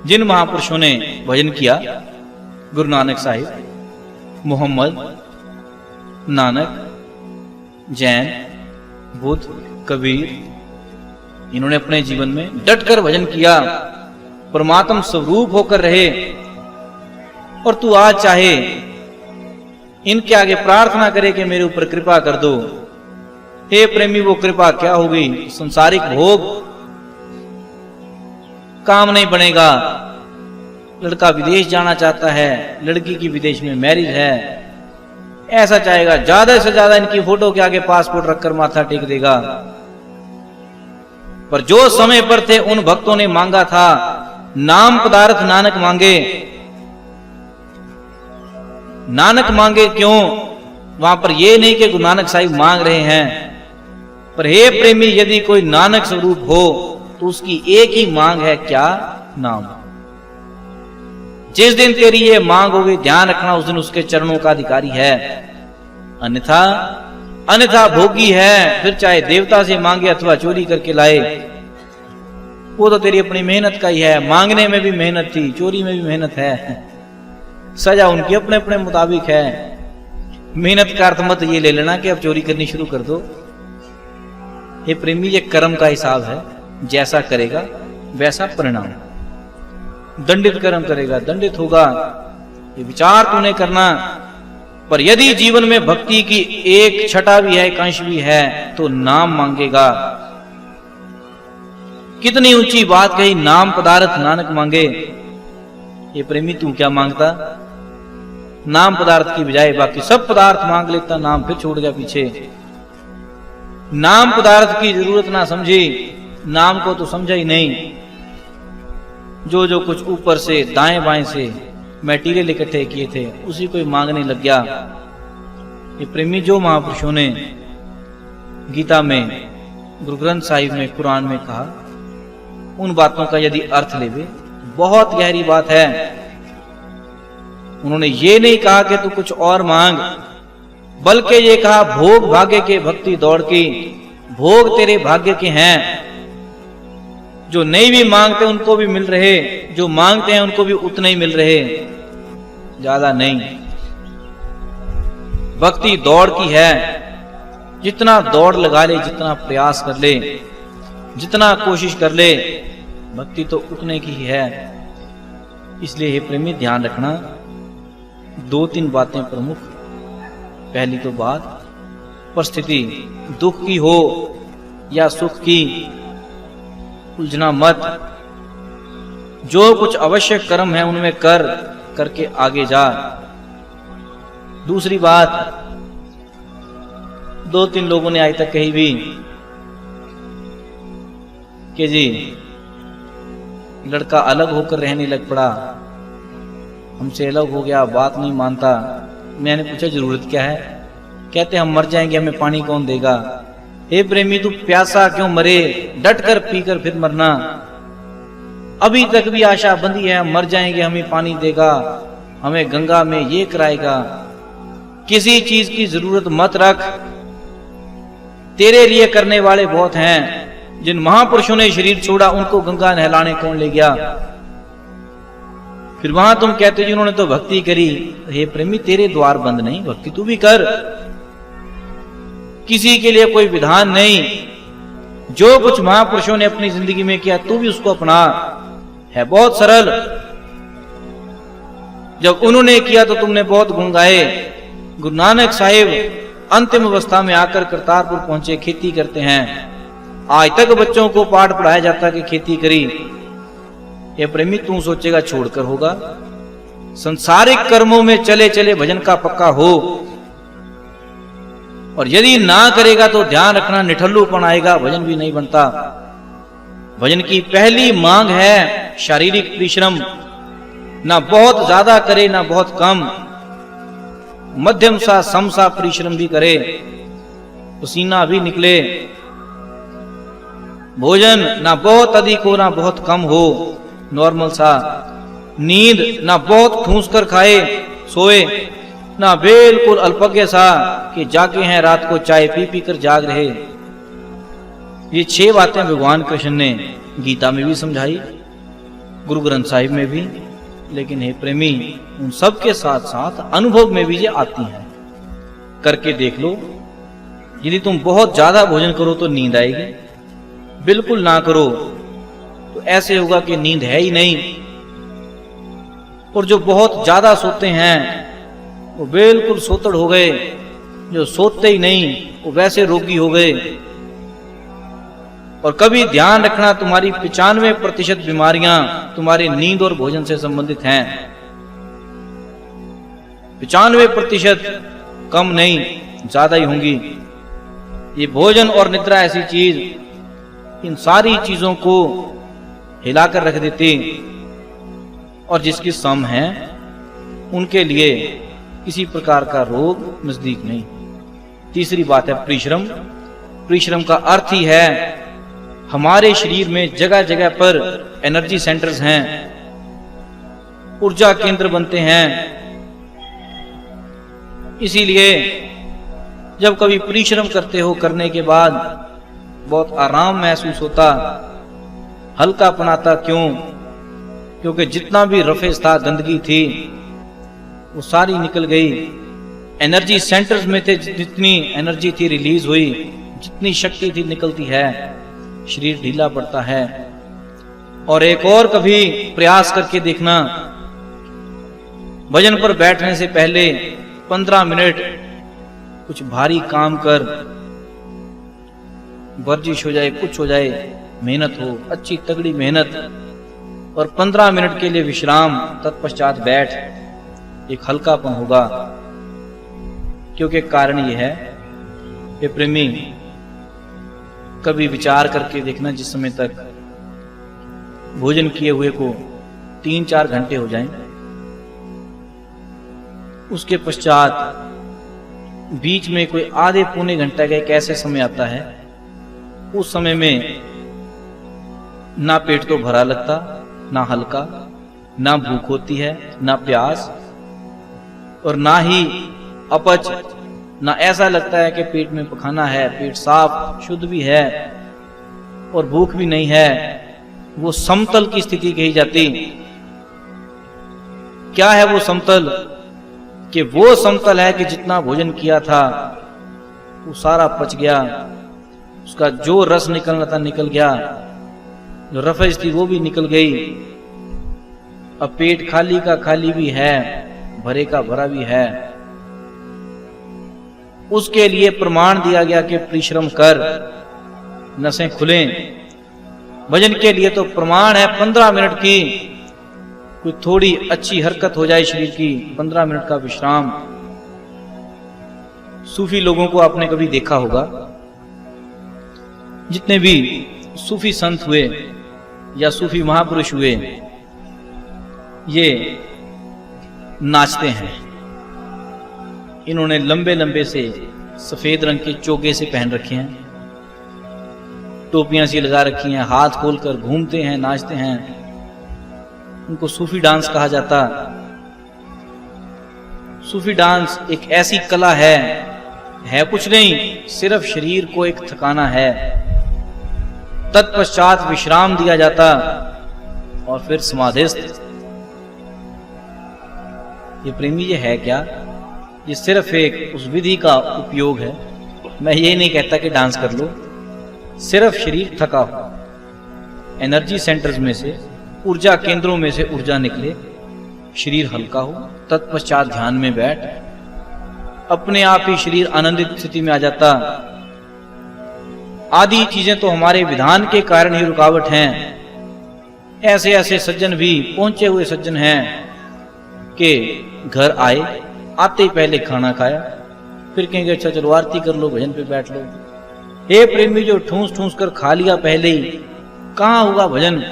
जिन महापुरुषों ने भजन किया, गुरु नानक साहिब, मोहम्मद, नानक, जैन, बुद्ध, कबीर, इन्होंने अपने जीवन में डटकर भजन किया, परमात्म स्वरूप होकर रहे। और तू आज चाहे इनके आगे प्रार्थना करे कि मेरे ऊपर कृपा कर दो। हे प्रेमी, वो कृपा क्या होगी? संसारिक भोग, काम नहीं बनेगा। लड़का विदेश जाना चाहता है, लड़की की विदेश में मैरिज है, ऐसा चाहेगा, ज्यादा से ज्यादा इनकी फोटो के आगे पासपोर्ट रखकर माथा टेक देगा। पर जो समय पर थे उन भक्तों ने मांगा था, नाम पदार्थ नानक मांगे। नानक मांगे क्यों? वहां पर यह नहीं कि गुरु नानक साहिब मांग रहे हैं, पर हे प्रेमी, यदि कोई नानक स्वरूप हो तो उसकी एक ही मांग है, क्या? नाम। जिस दिन तेरी ये मांग होगी, ध्यान रखना, उस दिन उसके चरणों का अधिकारी है। अन्यथा भोगी है। फिर चाहे देवता से मांगे अथवा चोरी करके लाए। वो तो तेरी अपनी मेहनत का ही है, मांगने में भी मेहनत थी, चोरी में भी मेहनत है, सजा उनकी अपने अपने मुताबिक है। मेहनत का अर्थ मत ये ले लेना कि अब चोरी करनी शुरू कर दो। ये प्रेमी, ये कर्म का हिसाब है, जैसा करेगा वैसा परिणाम। दंडित कर्म करेगा दंडित होगा, ये विचार तूने करना। पर यदि जीवन में भक्ति की एक छटा भी है, एक अंश भी है, तो नाम मांगेगा। कितनी ऊंची बात कही, नाम पदार्थ नानक मांगे। ये प्रेमी तू क्या मांगता? नाम पदार्थ की बजाय बाकी सब पदार्थ मांग लेता, नाम फिर छोड़ गया पीछे। नाम पदार्थ की जरूरत ना समझी, नाम को तो समझा ही नहीं। जो जो कुछ ऊपर से दाएं बाएं से मैटीरियल इकट्ठे किए थे उसी को मांगने लग गया। ये प्रेमी, जो महापुरुषों ने गीता में, गुरु ग्रंथ साहिब में, कुरान में कहा, उन बातों का यदि अर्थ लेवे बहुत गहरी बात है। उन्होंने ये नहीं कहा कि तू कुछ और मांग, बल्कि ये कहा भोग भाग्य के भक्ति दौड़ की, भोग तेरे भाग्य के हैं। जो नहीं भी मांगते उनको भी मिल रहे, जो मांगते हैं उनको भी उतने ही मिल रहे, ज्यादा नहीं। भक्ति दौड़ की है, जितना दौड़ लगा ले, जितना प्रयास कर ले, जितना कोशिश कर ले, भक्ति तो उतने की ही है। इसलिए हे प्रेमी, ध्यान रखना, दो तीन बातें प्रमुख। पहली तो बात, परिस्थिति दुख की हो या सुख की, उलझना मत। जो कुछ आवश्यक कर्म है उनमें करके आगे जा। दूसरी बात, दो तीन लोगों ने आज तक कही भी कि जी लड़का अलग होकर रहने लग पड़ा, हमसे अलग हो गया, बात नहीं मानता। मैंने पूछा जरूरत क्या है? कहते हम मर जाएंगे, हमें पानी कौन देगा? हे प्रेमी, तू प्यासा क्यों मरे, डट कर पीकर फिर मरना। अभी तक भी आशा बंधी है, मर जाएंगे, हमें पानी देगा, हमें गंगा में ये कराएगा। किसी चीज की जरूरत मत रख, तेरे लिए करने वाले बहुत हैं। जिन महापुरुषों ने शरीर छोड़ा उनको गंगा नहलाने कौन ले गया? फिर वहां तुम कहते हो जिन्होंने तो भक्ति करी। हे प्रेमी, तेरे द्वार बंद नहीं, भक्ति तू भी कर। किसी के लिए कोई विधान नहीं। जो कुछ महापुरुषों ने अपनी जिंदगी में किया तू भी उसको अपना। है बहुत सरल। जब उन्होंने किया तो तुमने बहुत गुण गाए। गुरु नानक साहिब अंतिम अवस्था में आकर करतारपुर पहुंचे, खेती करते हैं। आज तक बच्चों को पाठ पढ़ाया जाता कि खेती करी। ये प्रेमी, तू सोचेगा छोड़कर होगा? संसारिक कर्मों में चले चले भजन का पक्का हो, और यदि ना करेगा तो ध्यान रखना निठल्लूपन आएगा, भजन भी नहीं बनता। भजन की पहली मांग है शारीरिक परिश्रम। ना बहुत ज्यादा करे ना बहुत कम, मध्यम सा समसा परिश्रम भी करे, पसीना भी निकले। भोजन ना बहुत अधिक हो ना बहुत कम हो, नॉर्मल सा। नींद ना बहुत ठूंस कर खाए सोए, ना बिल्कुल अल्पज्ञ सा कि जागे हैं रात को चाय पी पी कर जाग रहे। ये 6 बातें भगवान कृष्ण ने गीता में भी समझाई, गुरु ग्रंथ साहिब में भी। लेकिन हे प्रेमी, उन सब के साथ साथ अनुभव में भी ये आती हैं। करके देख लो। यदि तुम बहुत ज्यादा भोजन करो तो नींद आएगी, बिल्कुल ना करो तो ऐसे होगा कि नींद है ही नहीं। और जो बहुत ज्यादा सोते हैं वो बिल्कुल सोतड़ हो गए, जो सोते ही नहीं वो वैसे रोगी हो गए। और कभी ध्यान रखना, तुम्हारी 95% बीमारियां तुम्हारी नींद और भोजन से संबंधित हैं। 95% कम नहीं, ज्यादा ही होंगी। ये भोजन और निद्रा ऐसी चीज इन सारी चीजों को हिलाकर रख देती, और जिसकी सम है उनके लिए किसी प्रकार का रोग नजदीक नहीं। तीसरी बात है परिश्रम। परिश्रम का अर्थ ही है हमारे शरीर में जगह जगह पर एनर्जी सेंटर्स हैं, ऊर्जा केंद्र बनते हैं। इसीलिए जब कभी परिश्रम करते हो, करने के बाद बहुत आराम महसूस होता, हल्कापना था। क्यों? क्योंकि जितना भी रफेज था, गंदगी थी, वो सारी निकल गई। एनर्जी सेंटर्स में थे, जितनी एनर्जी थी रिलीज हुई, जितनी शक्ति थी निकलती है, शरीर ढीला पड़ता है। और एक और कभी प्रयास करके देखना, भजन पर बैठने से पहले 15 मिनट कुछ भारी काम कर, वर्जिश हो जाए, कुछ हो जाए, मेहनत हो, अच्छी तगड़ी मेहनत, और 15 मिनट के लिए विश्राम, तत्पश्चात बैठ, एक हल्कापन होगा। क्योंकि कारण यह है कि प्रेमी, कभी विचार करके देखना, जिस समय तक भोजन किए हुए को 3-4 घंटे हो जाएं, उसके पश्चात बीच में कोई आधे पौने घंटे का एक ऐसे समय आता है, उस समय में ना पेट तो भरा लगता, ना हल्का, ना भूख होती है, ना प्यास, और ना ही अपच, ना ऐसा लगता है कि पेट में पखाना है। पेट साफ शुद्ध भी है और भूख भी नहीं है। वो समतल की स्थिति कही जाती। क्या है वो समतल? कि वो समतल है कि जितना भोजन किया था वो सारा पच गया, उसका जो रस निकलना था निकल गया, जो रफज थी वो भी निकल गई। अब पेट खाली का खाली भी है, भरे का भरा भी है। उसके लिए प्रमाण दिया गया कि परिश्रम कर, नसें खुलें। भजन के लिए तो प्रमाण है 15 मिनट की कोई थोड़ी अच्छी हरकत हो जाए शरीर की, 15 मिनट का विश्राम। सूफी लोगों को आपने कभी देखा होगा, जितने भी सूफी संत हुए या सूफी महापुरुष हुए, ये नाचते हैं। इन्होंने लंबे लंबे से सफेद रंग के चोगे से पहन रखे हैं, टोपियां सी लगा रखी हैं, हाथ खोलकर घूमते हैं, नाचते हैं। उनको सूफी डांस कहा जाता। सूफी डांस एक ऐसी कला है कुछ नहीं, सिर्फ शरीर को एक थकाना है। तत्पश्चात विश्राम दिया जाता और फिर समाधिस्थ। ये प्रेमी ये है क्या? ये सिर्फ एक उस विधि का उपयोग है। मैं ये नहीं कहता कि डांस कर लो, सिर्फ शरीर थका हो, एनर्जी सेंटर्स में से, ऊर्जा केंद्रों में से ऊर्जा निकले, शरीर हल्का हो, तत्पश्चात ध्यान में बैठ, अपने आप ही शरीर आनंदित स्थिति में आ जाता। आदि चीजें तो हमारे विधान के कारण ही रुकावट हैं। ऐसे ऐसे सज्जन भी, पहुंचे हुए सज्जन हैं कि घर आए, आते ही पहले खाना खाया, फिर कहेंगे अच्छा चलो आरती कर लो, भजन पे बैठ लो। हे प्रेमी, जो ठूस ठूस कर खा लिया पहले ही, कहां होगा भजन?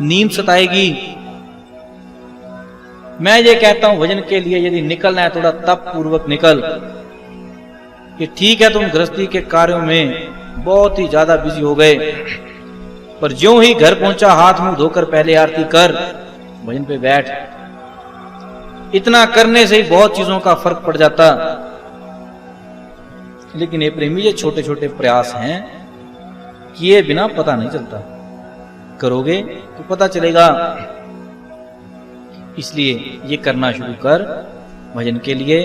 नींद सताएगी। मैं ये कहता हूं, भजन के लिए यदि निकलना है थोड़ा तप पूर्वक निकल। कि ठीक है तुम गृहस्थी के कार्यों में बहुत ही ज्यादा बिजी हो गए, पर ज्यों ही घर पहुंचा हाथ मुंह धोकर पहले आरती कर, भजन पे बैठ। इतना करने से ही बहुत चीजों का फर्क पड़ जाता। लेकिन ये प्रेमी, ये छोटे छोटे प्रयास हैं, किए बिना पता नहीं चलता, करोगे तो पता चलेगा। इसलिए ये करना शुरू कर। भजन के लिए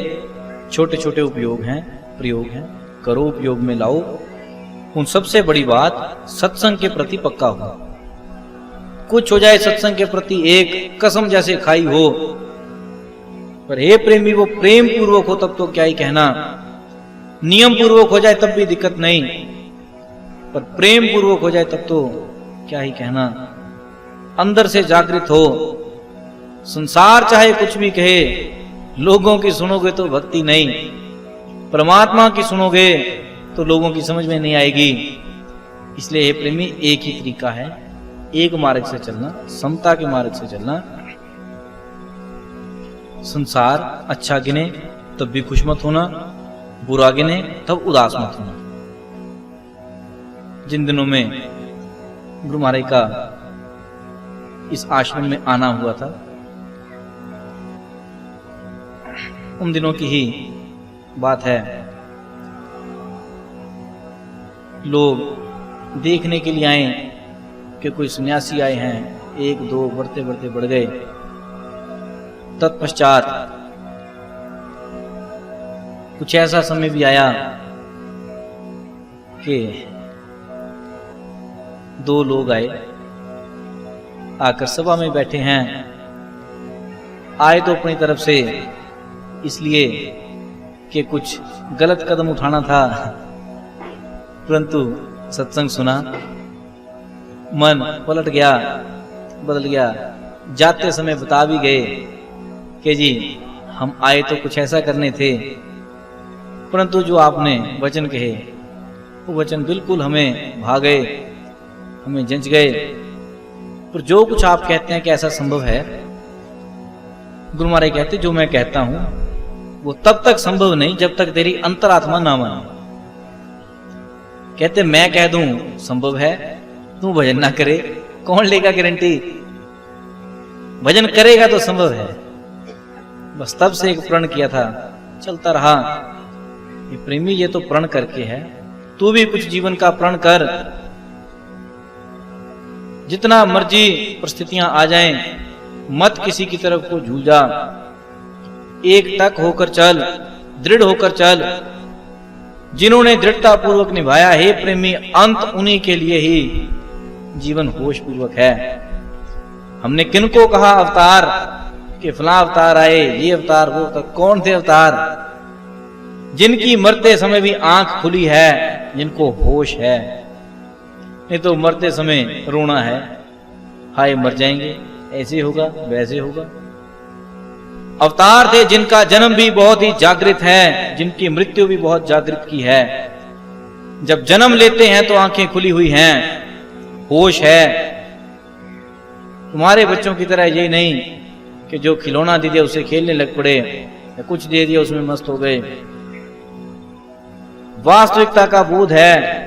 छोटे छोटे उपयोग हैं, प्रयोग हैं, करो, उपयोग में लाओ। उन सबसे बड़ी बात, सत्संग के प्रति पक्का हो। कुछ हो जाए सत्संग के प्रति एक कसम जैसे खाई हो, पर हे प्रेमी, वो प्रेम पूर्वक हो तब तो क्या ही कहना। नियम पूर्वक हो जाए तब भी दिक्कत नहीं, पर प्रेम पूर्वक हो जाए तब तो क्या ही कहना। अंदर से जागृत हो। संसार चाहे कुछ भी कहे, लोगों की सुनोगे तो भक्ति नहीं, परमात्मा की सुनोगे तो लोगों की समझ में नहीं आएगी। इसलिए हे प्रेमी, एक ही तरीका है, एक मार्ग से चलना, समता के मार्ग से चलना। संसार अच्छा गिने तब भी खुश मत होना, बुरा गिने तब उदास मत होना। जिन दिनों में गुरु महाराज का इस आश्रम में आना हुआ था, उन दिनों की ही बात है। लोग देखने के लिए आए कि कोई सन्यासी आए हैं, एक दो बढ़ते बढ़ते बढ़ गए। तत्पश्चात कुछ ऐसा समय भी आया कि दो लोग आए, आकर सभा में बैठे हैं। आए तो अपनी तरफ से इसलिए कि कुछ गलत कदम उठाना था, परंतु सत्संग सुना, मन पलट गया, बदल गया। जाते समय बता भी गए कि जी हम आए तो कुछ ऐसा करने थे, परंतु जो आपने वचन कहे वो वचन बिल्कुल हमें भा गए, हमें जंच गए। पर जो कुछ आप कहते हैं कि ऐसा संभव है, गुरु महाराज कहते जो मैं कहता हूं वो तब तक संभव नहीं जब तक तेरी अंतरात्मा ना माने। कहते मैं कह दूं संभव है, तू भजन ना करे, कौन लेगा गारंटी? भजन करेगा तो संभव है। बस तब से एक प्रण किया था, चलता रहा। ये प्रेमी ये तो प्रण करके है, तू भी कुछ जीवन का प्रण कर। जितना मर्जी परिस्थितियां आ जाएं, मत किसी की तरफ को झूल जा, एक टक होकर चल, दृढ़ होकर चल। जिन्होंने दृढ़ता पूर्वक निभाया, हे प्रेमी, अंत उन्हीं के लिए ही जीवन होश पूर्वक है। हमने किनको कहा अवतार कि फलां अवतार आए, ये अवतार वो अवतार, कौन थे अवतार? जिनकी मरते समय भी आंख खुली है, जिनको होश है। नहीं तो मरते समय रोना है, हाय मर जाएंगे, ऐसे होगा वैसे होगा। अवतार थे जिनका जन्म भी बहुत ही जागृत है, जिनकी मृत्यु भी बहुत जागृत की है। जब जन्म लेते हैं तो आंखें खुली हुई हैं, होश है। तुम्हारे बच्चों की तरह ये नहीं कि जो खिलौना दे दिया उसे खेलने लग पड़े, या कुछ दे दिया उसमें मस्त हो गए। वास्तविकता का बोध है।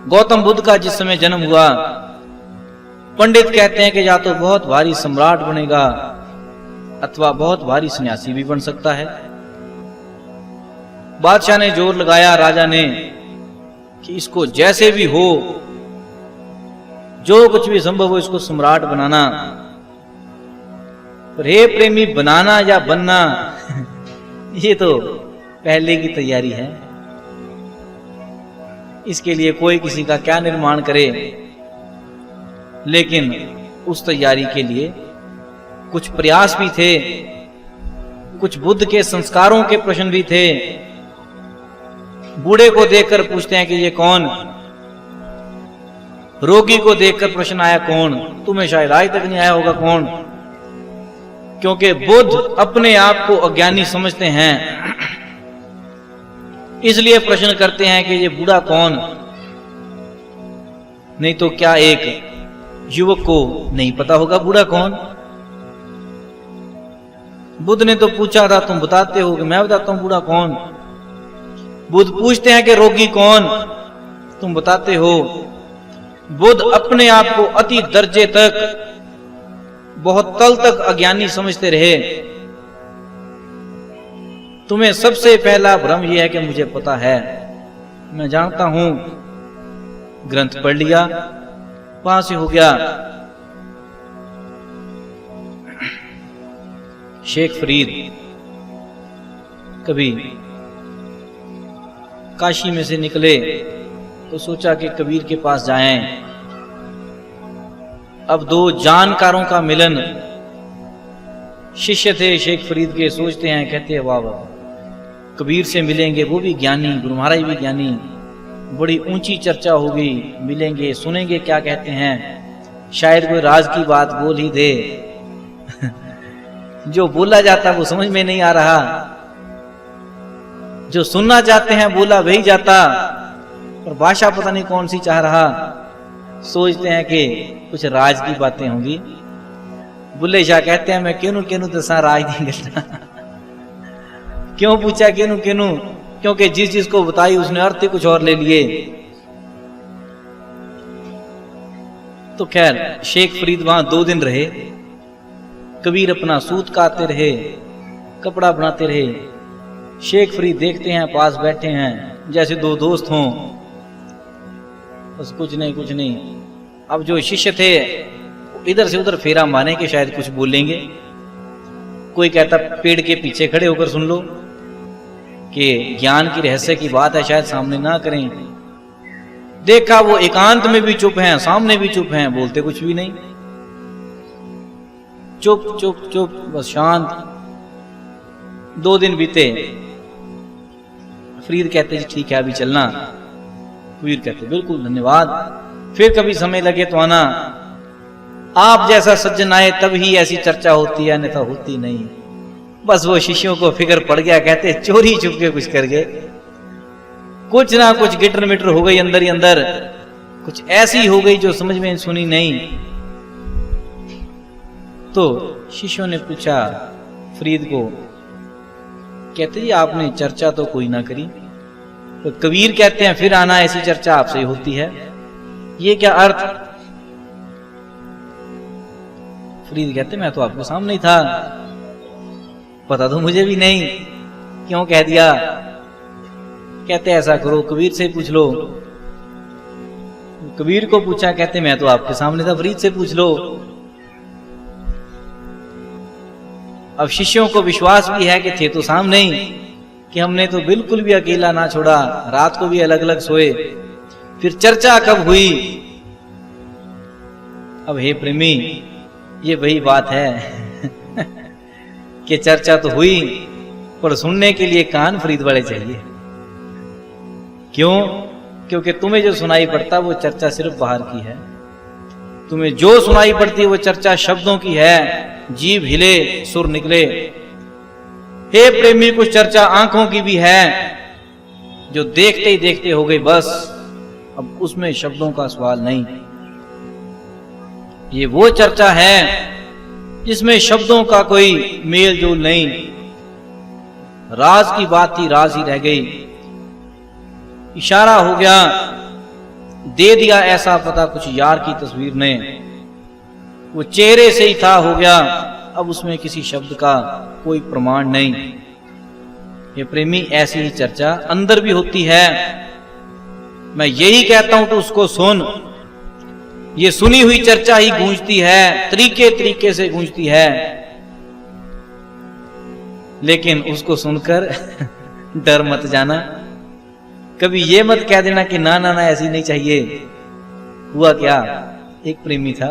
गौतम बुद्ध का जिस समय जन्म हुआ, पंडित कहते हैं कि या तो बहुत भारी सम्राट बनेगा अथवा बहुत भारी सन्यासी भी बन सकता है। बादशाह ने जोर लगाया, राजा ने, कि इसको जैसे भी हो, जो कुछ भी संभव हो, इसको सम्राट बनाना। पर हे प्रेमी, बनाना या बनना ये तो पहले की तैयारी है। इसके लिए कोई किसी का क्या निर्माण करे, लेकिन उस तैयारी के लिए कुछ प्रयास भी थे, कुछ बुद्ध के संस्कारों के प्रश्न भी थे। बूढ़े को देखकर पूछते हैं कि ये कौन? रोगी को देखकर प्रश्न आया कौन? तुम्हें शायद आज तक नहीं आया होगा कौन? क्योंकि बुद्ध अपने आप को अज्ञानी समझते हैं, इसलिए प्रश्न करते हैं कि ये बूढ़ा कौन? नहीं तो क्या एक युवक को नहीं पता होगा बूढ़ा कौन? बुद्ध ने तो पूछा था, तुम बताते हो कि मैं बताता हूं बूढ़ा कौन? बुद्ध पूछते हैं कि रोगी कौन? तुम बताते हो। बुद्ध अपने आप को अति दर्जे तक, बहुत तल तक अज्ञानी समझते रहे। तुम्हें सबसे पहला भ्रम यह है कि मुझे पता है, मैं जानता हूं, ग्रंथ पढ़ लिया, वहां से हो गया। शेख फरीद कभी काशी में से निकले तो सोचा कि कबीर के पास जाएं। अब दो जानकारों का मिलन, शिष्य थे शेख फरीद के, सोचते हैं, कहते हैं वाह वाह, कबीर से मिलेंगे, वो भी ज्ञानी, गुरु महाराज भी ज्ञानी, बड़ी ऊंची चर्चा होगी, मिलेंगे, सुनेंगे क्या कहते हैं, शायद कोई राज की बात बोल ही दे। जो बोला जाता वो समझ में नहीं आ रहा, जो सुनना चाहते हैं बोला वही जाता, और भाषा पता नहीं कौन सी चाह रहा। सोचते हैं कि कुछ राज की बातें होंगी। बुल्ले शाह कहते हैं, मैं केनू केनू दसा राज नहीं करता। क्यों पूछा केनू केनू? क्योंकि जिस चीज को बताई उसने अर्थ ही कुछ और ले लिए। तो खैर शेख फरीद वहां 2 दिन रहे। कबीर अपना सूत काटते रहे, कपड़ा बनाते रहे। शेख फरीद देखते हैं, पास बैठे हैं जैसे 2 दोस्त हों। बस कुछ नहीं कुछ नहीं। अब जो शिष्य थे इधर से उधर फेरा मारे कि शायद कुछ बोलेंगे। कोई कहता पेड़ के पीछे खड़े होकर सुन लो कि ज्ञान की रहस्य की बात है, शायद सामने ना करें। देखा वो एकांत में भी चुप हैं, सामने भी चुप हैं, बोलते कुछ भी नहीं, चुप चुप चुप, बस शांत। 2 दिन बीते। फरीद कहते जी ठीक है अभी चलना। कबीर कहते बिल्कुल धन्यवाद, फिर कभी समय लगे तो आना। आप जैसा सज्जन आए तब ही ऐसी चर्चा होती है, अन्यथा होती नहीं। बस वो शिष्यों को फिक्र पड़ गया, कहते चोरी छुप के कुछ कर गए, कुछ ना कुछ गिटर मिटर हो गई अंदर ही अंदर, कुछ ऐसी हो गई जो समझ में सुनी नहीं। तो शिष्यों ने पूछा फरीद को, कहते जी आपने चर्चा तो कोई ना करी। तो कबीर कहते हैं फिर आना, ऐसी चर्चा आपसे होती है, ये क्या अर्थ? फरीद कहते मैं तो आपके सामने ही था, पता तो मुझे भी नहीं, क्यों कह दिया? कहते ऐसा करो कबीर से पूछ लो। कबीर को पूछा, कहते मैं तो आपके सामने था, फरीद से पूछ लो। अब शिष्यों को विश्वास भी है कि थे तो सामने ही, कि हमने तो बिल्कुल भी अकेला ना छोड़ा, रात को भी अलग अलग सोए। फिर चर्चा कब हुई? अब हे प्रेमी, ये वही बात है कि चर्चा तो हुई पर सुनने के लिए कान फरीद वाले चाहिए। क्यों? क्योंकि तुम्हें जो सुनाई पड़ता वो चर्चा सिर्फ बाहर की है, तुम्हें जो सुनाई पड़ती है वो चर्चा शब्दों की है। जीभ हिले सुर निकले। हे प्रेमी, कुछ चर्चा आंखों की भी है जो देखते ही देखते हो गई बस, अब उसमें शब्दों का सवाल नहीं। ये वो चर्चा है जिसमें शब्दों का कोई मेल जोल नहीं। राज की बात थी, राज ही रह गई। इशारा हो गया, दे दिया ऐसा पता कुछ यार की तस्वीर ने, वो चेहरे से ही था हो गया, अब उसमें किसी शब्द का कोई प्रमाण नहीं। ये प्रेमी, ऐसी ही चर्चा अंदर भी होती है। मैं यही कहता हूं तो उसको सुन। ये सुनी हुई चर्चा ही गूंजती है, तरीके तरीके से गूंजती है, लेकिन उसको सुनकर डर मत जाना। कभी ये मत कह देना कि ना ना ना ऐसी नहीं चाहिए। हुआ क्या, एक प्रेमी था,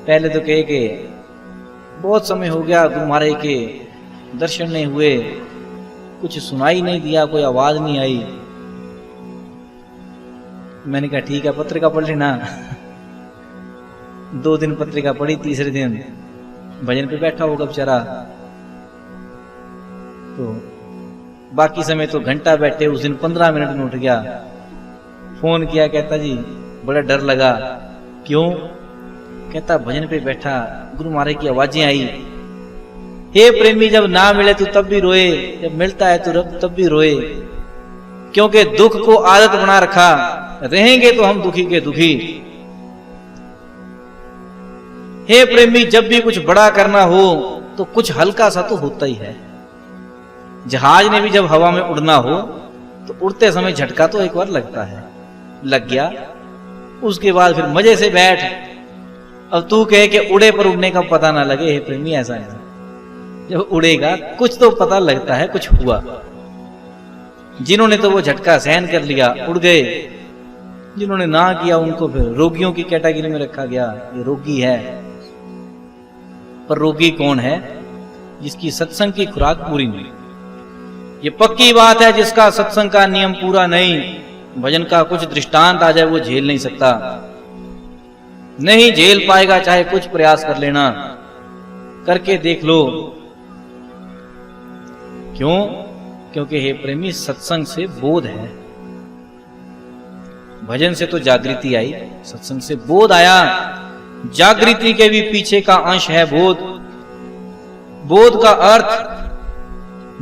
पहले तो कहे कि बहुत समय हो गया गुरु महाराज के दर्शन नहीं हुए, कुछ सुनाई नहीं दिया, कोई आवाज नहीं आई। मैंने कहा ठीक है पत्रिका पढ़ लेना। 2 दिन पत्रिका पढ़ी, तीसरे दिन भजन पे बैठा होगा बेचारा। तो बाकी समय तो घंटा बैठे, उस दिन 15 मिनट में उठ गया। फोन किया, कहता जी बड़ा डर लगा। क्यों? कहता भजन पे बैठा, गुरु महाराज की आवाजें आई। हे प्रेमी, जब ना मिले तो तब भी रोए, जब मिलता है तो रब तब भी रोए, क्योंकि दुख को आदत बना रखा, रहेंगे तो हम दुखी के दुखी। हे प्रेमी, जब भी कुछ बड़ा करना हो तो कुछ हल्का सा तो होता ही है। जहाज ने भी जब हवा में उड़ना हो तो उड़ते समय झटका तो एक बार लगता है, लग गया, उसके बाद फिर मजे से बैठ। अब तू कहे कि उड़े पर उड़ने का पता ना लगे। हे प्रेमी, ऐसा है, जब उड़ेगा कुछ तो पता लगता है, कुछ हुआ। जिन्होंने तो वो झटका सहन कर लिया, उड़ गए। जिन्होंने ना किया उनको फिर रोगियों की कैटेगरी में रखा गया, ये रोगी है। पर रोगी कौन है? जिसकी सत्संग की खुराक पूरी नहीं। ये पक्की बात है, जिसका सत्संग का नियम पूरा नहीं, भजन का कुछ दृष्टांत आ जाए वो झेल नहीं सकता, नहीं झेल पाएगा, चाहे कुछ प्रयास कर लेना, करके देख लो। क्यों? क्योंकि हे प्रेमी, सत्संग से बोध है। भजन से तो जागृति आई, सत्संग से बोध आया। जागृति के भी पीछे का अंश है बोध। बोध का अर्थ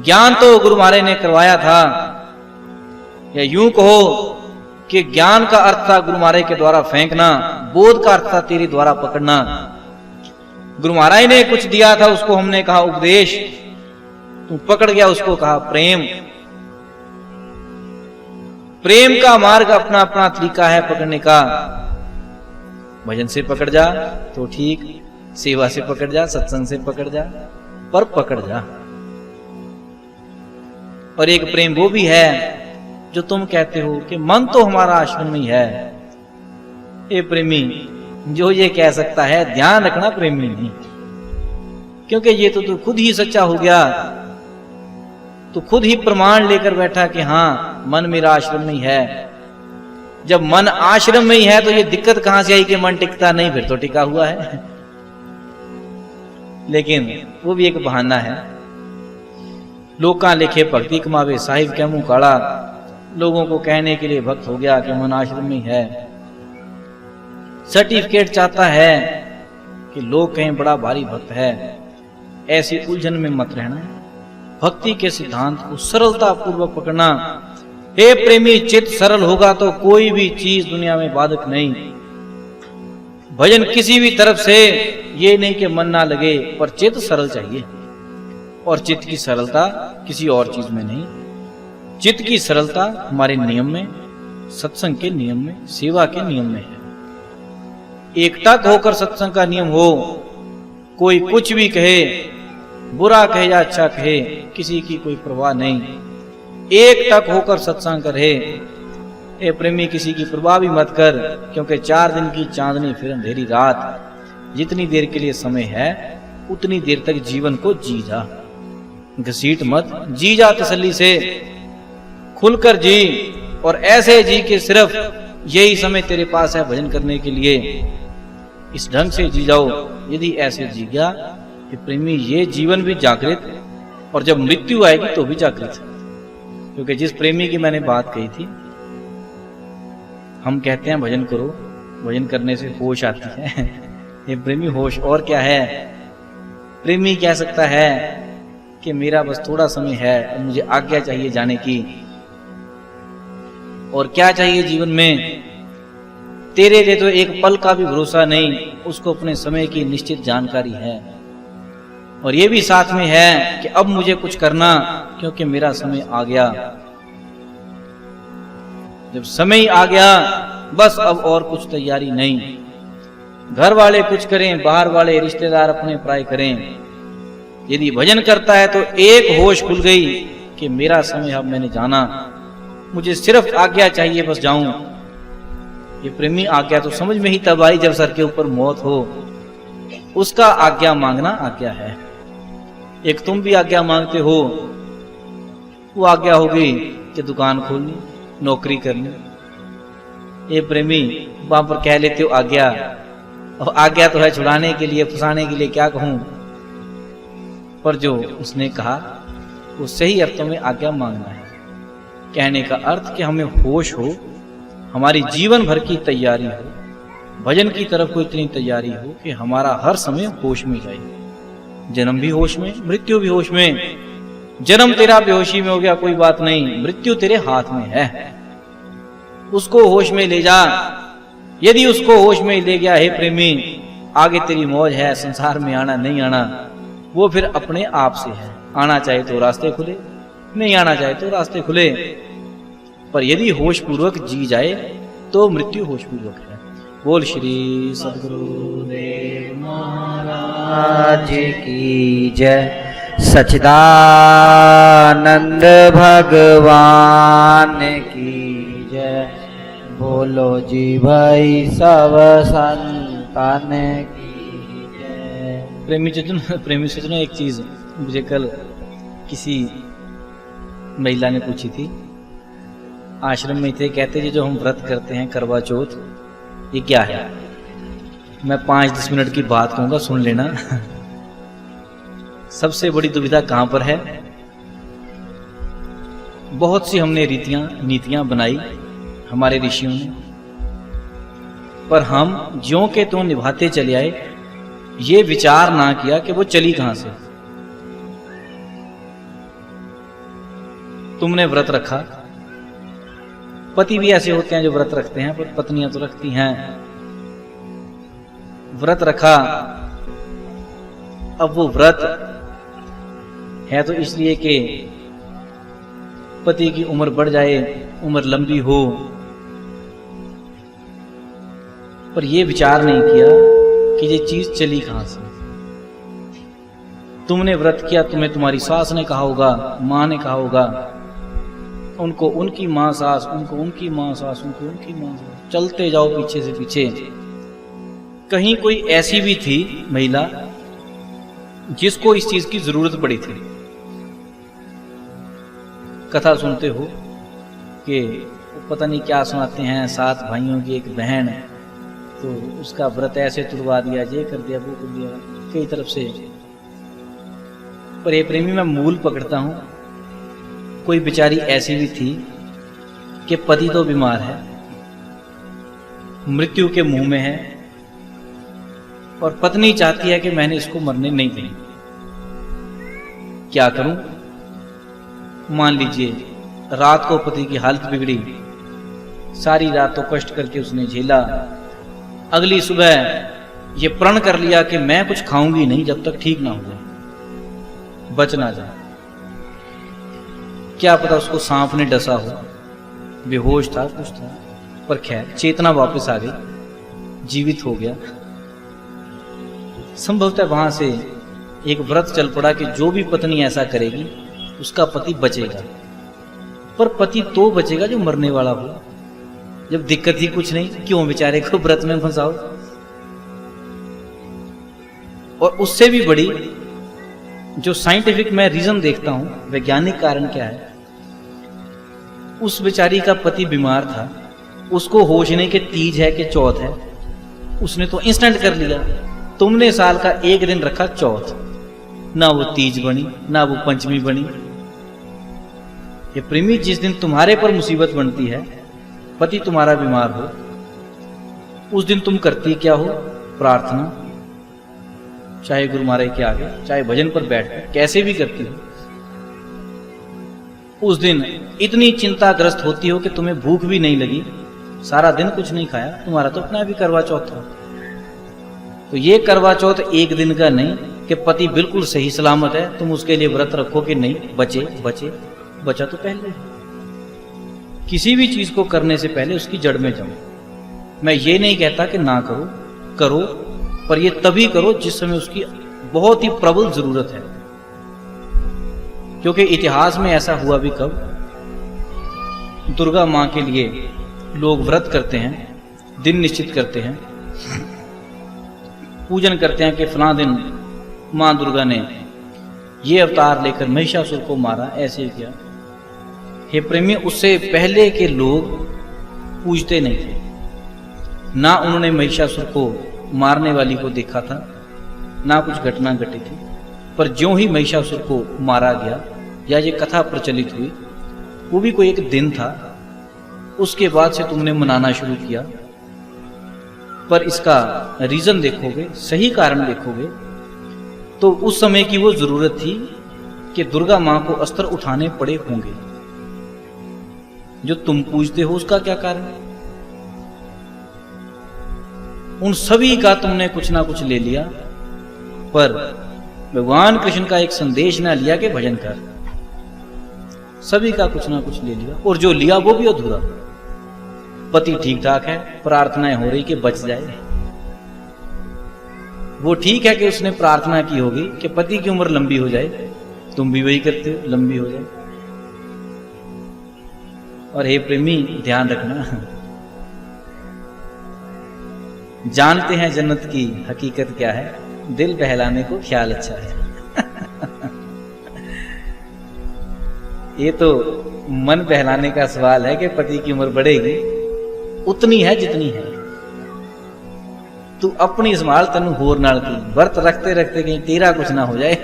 ज्ञान तो गुरु महाराज ने करवाया था, या यूं कहो कि ज्ञान का अर्थ था गुरु महाराज के द्वारा फेंकना, बोध का अर्थ था तेरे द्वारा पकड़ना। गुरु महाराज ने कुछ दिया था, उसको हमने कहा उपदेश, तू पकड़ गया, उसको कहा प्रेम। प्रेम का मार्ग अपना अपना तरीका है पकड़ने का। भजन से पकड़ जा तो ठीक, सेवा से पकड़ जा, सत्संग से पकड़ जा, पर पकड़ जा। और एक प्रेम वो भी है जो तुम कहते हो कि मन तो हमारा आश्रम में ही है। ये प्रेमी जो ये कह सकता है, ध्यान रखना प्रेमी नहीं, क्योंकि ये तो तू खुद ही सच्चा हो गया। तू खुद ही प्रमाण लेकर बैठा कि हाँ मन मेरा आश्रम में ही है। जब मन आश्रम में ही है तो ये दिक्कत कहां से आई कि मन टिकता नहीं, फिर तो टिका हुआ है। लेकिन वो भी एक बहाना है। लोका लिखे भक्ति कमावे साहिब क्या मुंह काला। लोगों को कहने के लिए भक्त हो गया कि मन आश्रम में है। सर्टिफिकेट चाहता है कि लोग कहें बड़ा भारी भक्त है। ऐसी उलझन में मत रहना। भक्ति के सिद्धांत को सरलता पूर्वक पकड़ना। हे प्रेमी, चित्त सरल होगा तो कोई भी चीज दुनिया में बाधक नहीं। भजन किसी भी तरफ से ये नहीं कि मन ना लगे, पर चित्त सरल चाहिए। और चित्त की सरलता किसी और चीज में नहीं। चित्त की सरलता हमारे नियम में, सत्संग के नियम में, सेवा के नियम में है। एकटक होकर सत्संग का नियम हो। कोई कुछ भी कहे, बुरा कहे या अच्छा कहे, किसी की कोई परवाह नहीं। एकटक होकर सत्संग करे। ए प्रेमी, किसी की परवाह भी मत कर, क्योंकि 4 दिन की चांदनी फिर अंधेरी रात। जितनी देर के लिए समय है उतनी देर तक जीवन को जी जा। घसीट मत, जी जा तसल्ली से, खुलकर जी। और ऐसे जी कि सिर्फ यही समय तेरे पास है भजन करने के लिए। इस ढंग से जी जाओ। यदि ऐसे जी गया कि प्रेमी, ये जीवन भी जागृत, और जब मृत्यु आएगी तो भी जागृत। क्योंकि जिस प्रेमी की मैंने बात कही थी, हम कहते हैं भजन करो, भजन करने से होश आती है। ये प्रेमी होश और क्या है। प्रेमी कह सकता है कि मेरा बस थोड़ा समय है और मुझे आज्ञा चाहिए जाने की। और क्या चाहिए जीवन में? तेरे लिए तो एक पल का भी भरोसा नहीं, उसको अपने समय की निश्चित जानकारी है। और ये भी साथ में है कि अब मुझे कुछ करना, क्योंकि मेरा समय आ गया। जब समय आ गया बस अब और कुछ तैयारी नहीं। घर वाले कुछ करें, बाहर वाले रिश्तेदार अपने पराए करें। यदि भजन करता है तो एक होश खुल गई कि मेरा समय अब मैंने जाना, मुझे सिर्फ आज्ञा चाहिए, बस जाऊं। ये प्रेमी आज्ञा तो समझ में ही तब आई जब सर के ऊपर मौत हो। उसका आज्ञा मांगना आज्ञा है। एक तुम भी आज्ञा मांगते हो, वो आज्ञा होगी कि दुकान खोलनी, नौकरी करनी। ये प्रेमी वहां पर कह लेते हो आज्ञा, और आज्ञा तो है छुड़ाने के लिए, फंसाने के लिए, क्या कहूं। पर जो उसने कहा वो सही अर्थों में आज्ञा मांगना है। कहने का अर्थ कि हमें होश हो, हमारी जीवन भर की तैयारी हो, भजन की तरफ को इतनी तैयारी हो कि हमारा हर समय होश में जाए। जन्म भी होश में, मृत्यु भी होश में। जन्म तेरा बेहोशी में हो गया, कोई बात नहीं, मृत्यु तेरे हाथ में है। उसको होश में ले जा। यदि उसको होश में ले गया, हे प्रेमी, आगे तेरी मौज है। संसार में आना नहीं आना वो फिर अपने आप से है। आना चाहे तो रास्ते खुले, नहीं आना चाहे तो रास्ते खुले। पर यदि होश पूर्वक जी जाए तो मृत्यु होश पूर्वक है। बोल श्री सद्गुरुदेव महाराज की जय। सच्चिदानंद भगवान की जय। बोलो जी भाई सब संतान की जय। प्रेमी सज्जनों, एक चीज मुझे कल किसी महिला ने पूछी थी। आश्रम में थे, कहते जी जो हम व्रत करते हैं करवा चौथ, ये क्या है? मैं 5-10 मिनट की बात कहूंगा, सुन लेना। सबसे बड़ी दुविधा कहां पर है? बहुत सी हमने नीतियां बनाई हमारे ऋषियों ने, पर हम ज्यों के त्यों निभाते चले आए। ये विचार ना किया कि वो चली कहां से। तुमने व्रत रखा, पति भी ऐसे होते हैं जो व्रत रखते हैं, पर पत्नियां तो रखती हैं। व्रत रखा, अब वो व्रत है तो इसलिए कि पति की उम्र बढ़ जाए, उम्र लंबी हो, पर यह विचार नहीं किया कि ये चीज चली कहां से। तुमने व्रत किया, तुम्हें तुम्हारी सास ने कहा होगा, मां ने कहा होगा, उनको उनकी मां सास, उनको उनकी मां सास, उनको उनकी मां सास, चलते जाओ पीछे से पीछे। कहीं कोई ऐसी भी थी महिला जिसको इस चीज की जरूरत पड़ी थी। कथा सुनते हो कि पता नहीं क्या सुनाते हैं, 7 भाइयों की एक बहन, तो उसका व्रत ऐसे तुड़वा दिया, ये कर दिया, वो कर दिया, कई तरफ से। पर ये प्रेमी, मैं मूल पकड़ता हूं, कोई बेचारी ऐसी भी थी कि पति तो बीमार है, मृत्यु के मुंह में है, और पत्नी चाहती है कि मैंने इसको मरने नहीं दें। क्या करूं? मान लीजिए रात को पति की हालत बिगड़ी, सारी रात तो कष्ट करके उसने झेला, अगली सुबह ये प्रण कर लिया कि मैं कुछ खाऊंगी नहीं जब तक ठीक ना हो जाए, बच ना जाए। क्या पता उसको सांप ने डसा हो, बेहोश था, कुछ था, पर खैर चेतना वापस आ गई, जीवित हो गया। संभवतः वहां से एक व्रत चल पड़ा कि जो भी पत्नी ऐसा करेगी उसका पति बचेगा। पर पति तो बचेगा जो मरने वाला हो। जब दिक्कत ही कुछ नहीं, क्यों बेचारे को व्रत में फंसाओ। और उससे भी बड़ी जो साइंटिफिक मैं रीजन देखता हूं, वैज्ञानिक कारण क्या है, उस बेचारी का पति बीमार था, उसको होश नहीं कि तीज है कि चौथ है, उसने तो इंस्टेंट कर लिया। तुमने साल का एक दिन रखा चौथ, ना वो तीज बनी ना वो पंचमी बनी। ये प्रेमी, जिस दिन तुम्हारे पर मुसीबत बनती है, पति तुम्हारा बीमार हो, उस दिन तुम करती क्या हो? प्रार्थना, चाहे गुरु महाराज के आगे, चाहे भजन पर बैठ कर, कैसे भी करती हो। उस दिन इतनी चिंताग्रस्त होती हो कि तुम्हें भूख भी नहीं लगी, सारा दिन कुछ नहीं खाया, तुम्हारा तो अपना भी करवा चौथ था। तो ये करवा चौथ एक दिन का नहीं कि पति बिल्कुल सही सलामत है, तुम उसके लिए व्रत रखो कि नहीं बचे बचे, बचा तो पहले। किसी भी चीज को करने से पहले उसकी जड़ में जाओ। मैं ये नहीं कहता कि ना करो, करो, पर ये तभी करो जिस समय उसकी बहुत ही प्रबल जरूरत है। क्योंकि इतिहास में ऐसा हुआ भी कब, दुर्गा मां के लिए लोग व्रत करते हैं, दिन निश्चित करते हैं, पूजन करते हैं कि फलां दिन मां दुर्गा ने ये अवतार लेकर महिषासुर को मारा, ऐसे किया। हे प्रेमी, उससे पहले के लोग पूजते नहीं थे, ना उन्होंने महिषासुर को मारने वाली को देखा था, ना कुछ घटना घटी थी। पर ज्यों ही महिषासुर को मारा गया या ये कथा प्रचलित हुई, वो भी कोई एक दिन था, उसके बाद से तुमने मनाना शुरू किया। पर इसका रीजन देखोगे, सही कारण देखोगे, तो उस समय की वो जरूरत थी कि दुर्गा मां को अस्त्र उठाने पड़े होंगे। जो तुम पूजते हो उसका क्या कारण? उन सभी का तुमने कुछ ना कुछ ले लिया, पर भगवान कृष्ण का एक संदेश ना लिया कि भजन कर। सभी का कुछ ना कुछ ले लिया, और जो लिया वो भी अधूरा। पति ठीक ठाक है, प्रार्थनाएं हो रही कि बच जाए। वो ठीक है कि उसने प्रार्थना की होगी कि पति की उम्र लंबी हो जाए, तुम भी वही करते हो, लंबी हो जाए। और हे प्रेमी, ध्यान रखना, जानते हैं जन्नत की हकीकत क्या है, दिल बहलाने को ख्याल अच्छा है। ये तो मन बहलाने का सवाल है कि पति की उम्र बढ़ेगी, उतनी है जितनी है। तू अपनी संभाल, तेन होर नाल की व्रत रखते रखते कहीं तेरा कुछ ना हो जाए।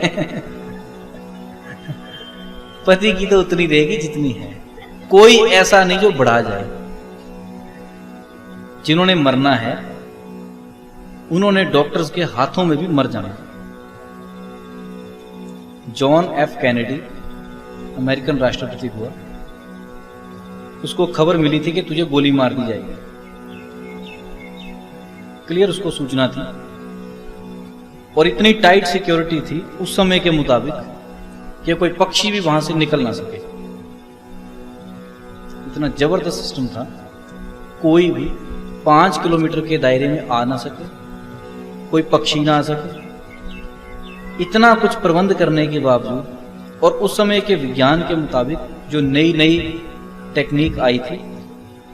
पति की तो उतनी रहेगी जितनी है, कोई ऐसा नहीं जो बढ़ा जाए। जिन्होंने मरना है उन्होंने डॉक्टर्स के हाथों में भी मर जाना। जॉन एफ कैनेडी अमेरिकन राष्ट्रपति हुआ, उसको खबर मिली थी कि तुझे गोली मार दी जाएगी। क्लियर उसको सूचना थी, और इतनी टाइट सिक्योरिटी थी उस समय के मुताबिक कि कोई पक्षी भी वहां से निकल ना सके। इतना जबरदस्त सिस्टम था, कोई भी 5 किलोमीटर के दायरे में आ ना सके, कोई पक्षी ना आ सके। इतना कुछ प्रबंध करने के बावजूद और उस समय के विज्ञान के मुताबिक जो नई नई टेक्निक आई थी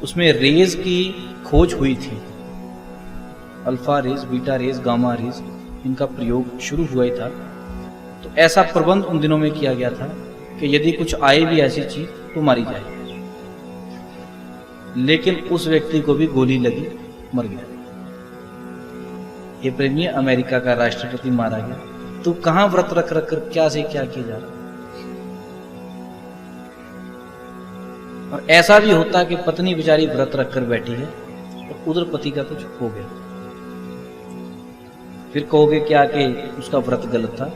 उसमें रेज की खोज हुई थी, alpha rays, beta rays, gamma rays, इनका प्रयोग शुरू हुआ ही था। तो ऐसा प्रबंध उन दिनों में किया गया था कि यदि कुछ आए भी ऐसी चीज तो मारी जाए। लेकिन उस व्यक्ति को भी गोली लगी, मर गया। ये प्रेमी, अमेरिका का राष्ट्रपति मारा गया। तो कहां व्रत रख रख कर क्या से क्या किया जा रहा। और ऐसा भी होता कि पत्नी बेचारी व्रत रख कर बैठी है और उधर पति का कुछ हो गया, फिर कहोगे क्या कि उसका व्रत गलत था।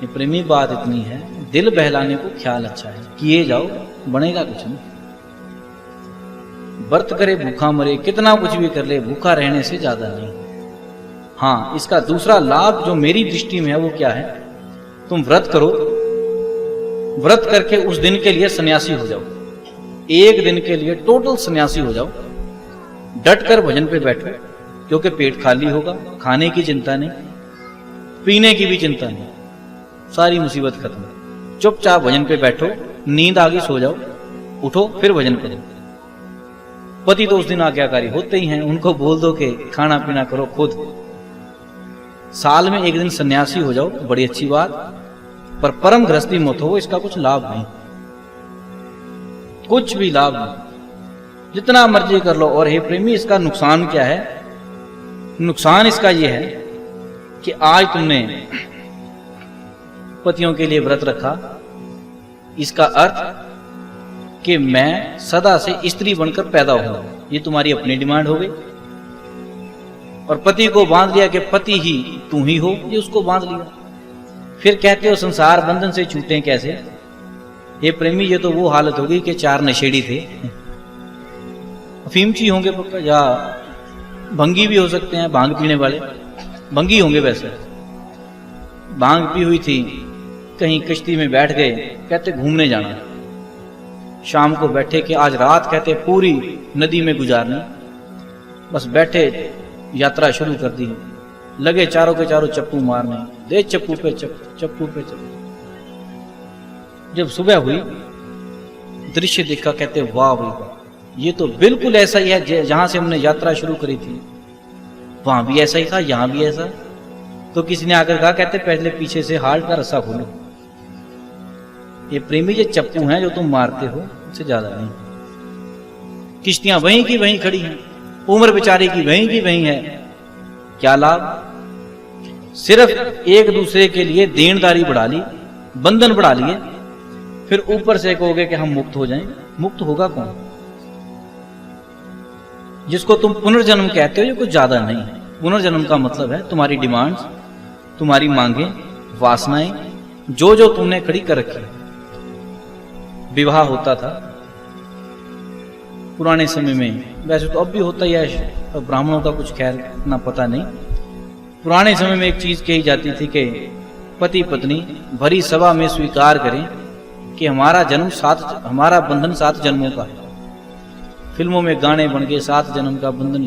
ये प्रेमी, बात इतनी है, दिल बहलाने को ख्याल अच्छा है, किए जाओ, बनेगा कुछ नहीं। व्रत करे भूखा मरे, कितना कुछ भी कर ले, भूखा रहने से ज्यादा नहीं। हाँ, इसका दूसरा लाभ जो मेरी दृष्टि में है वो क्या है, तुम व्रत करो, व्रत करके उस दिन के लिए सन्यासी हो जाओ, एक दिन के लिए टोटल सन्यासी हो जाओ, डट कर भजन पे बैठो, क्योंकि पेट खाली होगा, खाने की चिंता नहीं, पीने की भी चिंता नहीं, सारी मुसीबत खत्म। चुपचाप भजन पे बैठो, नींद आ गई सो जाओ, उठो फिर भजन करो। पति तो उस दिन आज्ञाकारी होते ही हैं, उनको बोल दो कि खाना पीना करो खुद। साल में एक दिन सन्यासी हो जाओ, बड़ी अच्छी बात, पर परम गृहस्थी मत हो, इसका कुछ लाभ नहीं, कुछ भी लाभ नहीं, जितना मर्जी कर लो। और हे प्रेमी, इसका नुकसान क्या है? नुकसान इसका यह है कि आज तुमने पतियों के लिए व्रत रखा, इसका अर्थ कि मैं सदा से स्त्री बनकर पैदा हूं, ये तुम्हारी अपनी डिमांड हो गई। और पति को बांध लिया कि पति ही तू ही हो, ये उसको बांध लिया। फिर कहते हो संसार बंधन से छूटे कैसे? ये प्रेमी, ये तो वो हालत होगी कि 4 नशेड़ी थे, अफीमची होंगे पक्का, या भंगी भी हो सकते हैं, भांग पीने वाले भंगी होंगे। वैसे भांग पी हुई थी, कहीं कश्ती में बैठ गए, कहते घूमने जाना, शाम को बैठे कि आज रात कहते पूरी नदी में गुजारनी, बस बैठे यात्रा शुरू कर दी, लगे चारों के चारों चप्पू मारने, दे चप्पू पे चप्पू, चप्पू पे चप्पू। जब सुबह हुई, दृश्य देखा, कहते वाह भाई वाह, ये तो बिल्कुल ऐसा ही है जहां से हमने यात्रा शुरू करी थी, वहां भी ऐसा ही था, यहां भी ऐसा। तो किसी ने आकर कहा, कहते पहले पीछे से हार्ट का रस्सा खोलो। ये प्रेमी, ये चप्पू हैं जो तुम मारते हो, उससे ज्यादा नहीं। किश्तियां वहीं की वहीं खड़ी हैं, उम्र बेचारे की वहीं की वहीं है, क्या लाभ? सिर्फ एक दूसरे के लिए देनदारी बढ़ा ली, बंधन बढ़ा लिए, फिर ऊपर से कहोगे कि हम मुक्त हो जाएं। मुक्त होगा कौन? जिसको तुम पुनर्जन्म कहते हो, ये कुछ ज्यादा नहीं है। पुनर्जन्म का मतलब है तुम्हारी डिमांड्स, तुम्हारी मांगे, वासनाएं, जो जो तुमने खड़ी कर रखी। विवाह होता था पुराने समय में, वैसे तो अब भी होता ही है, ब्राह्मणों का कुछ खैर इतना पता नहीं। पुराने समय में एक चीज कही जाती थी कि पति पत्नी भरी सभा में स्वीकार करें कि हमारा बंधन 7 जन्मों का है। फिल्मों में गाने बन गए, 7 जन्म का बंधन,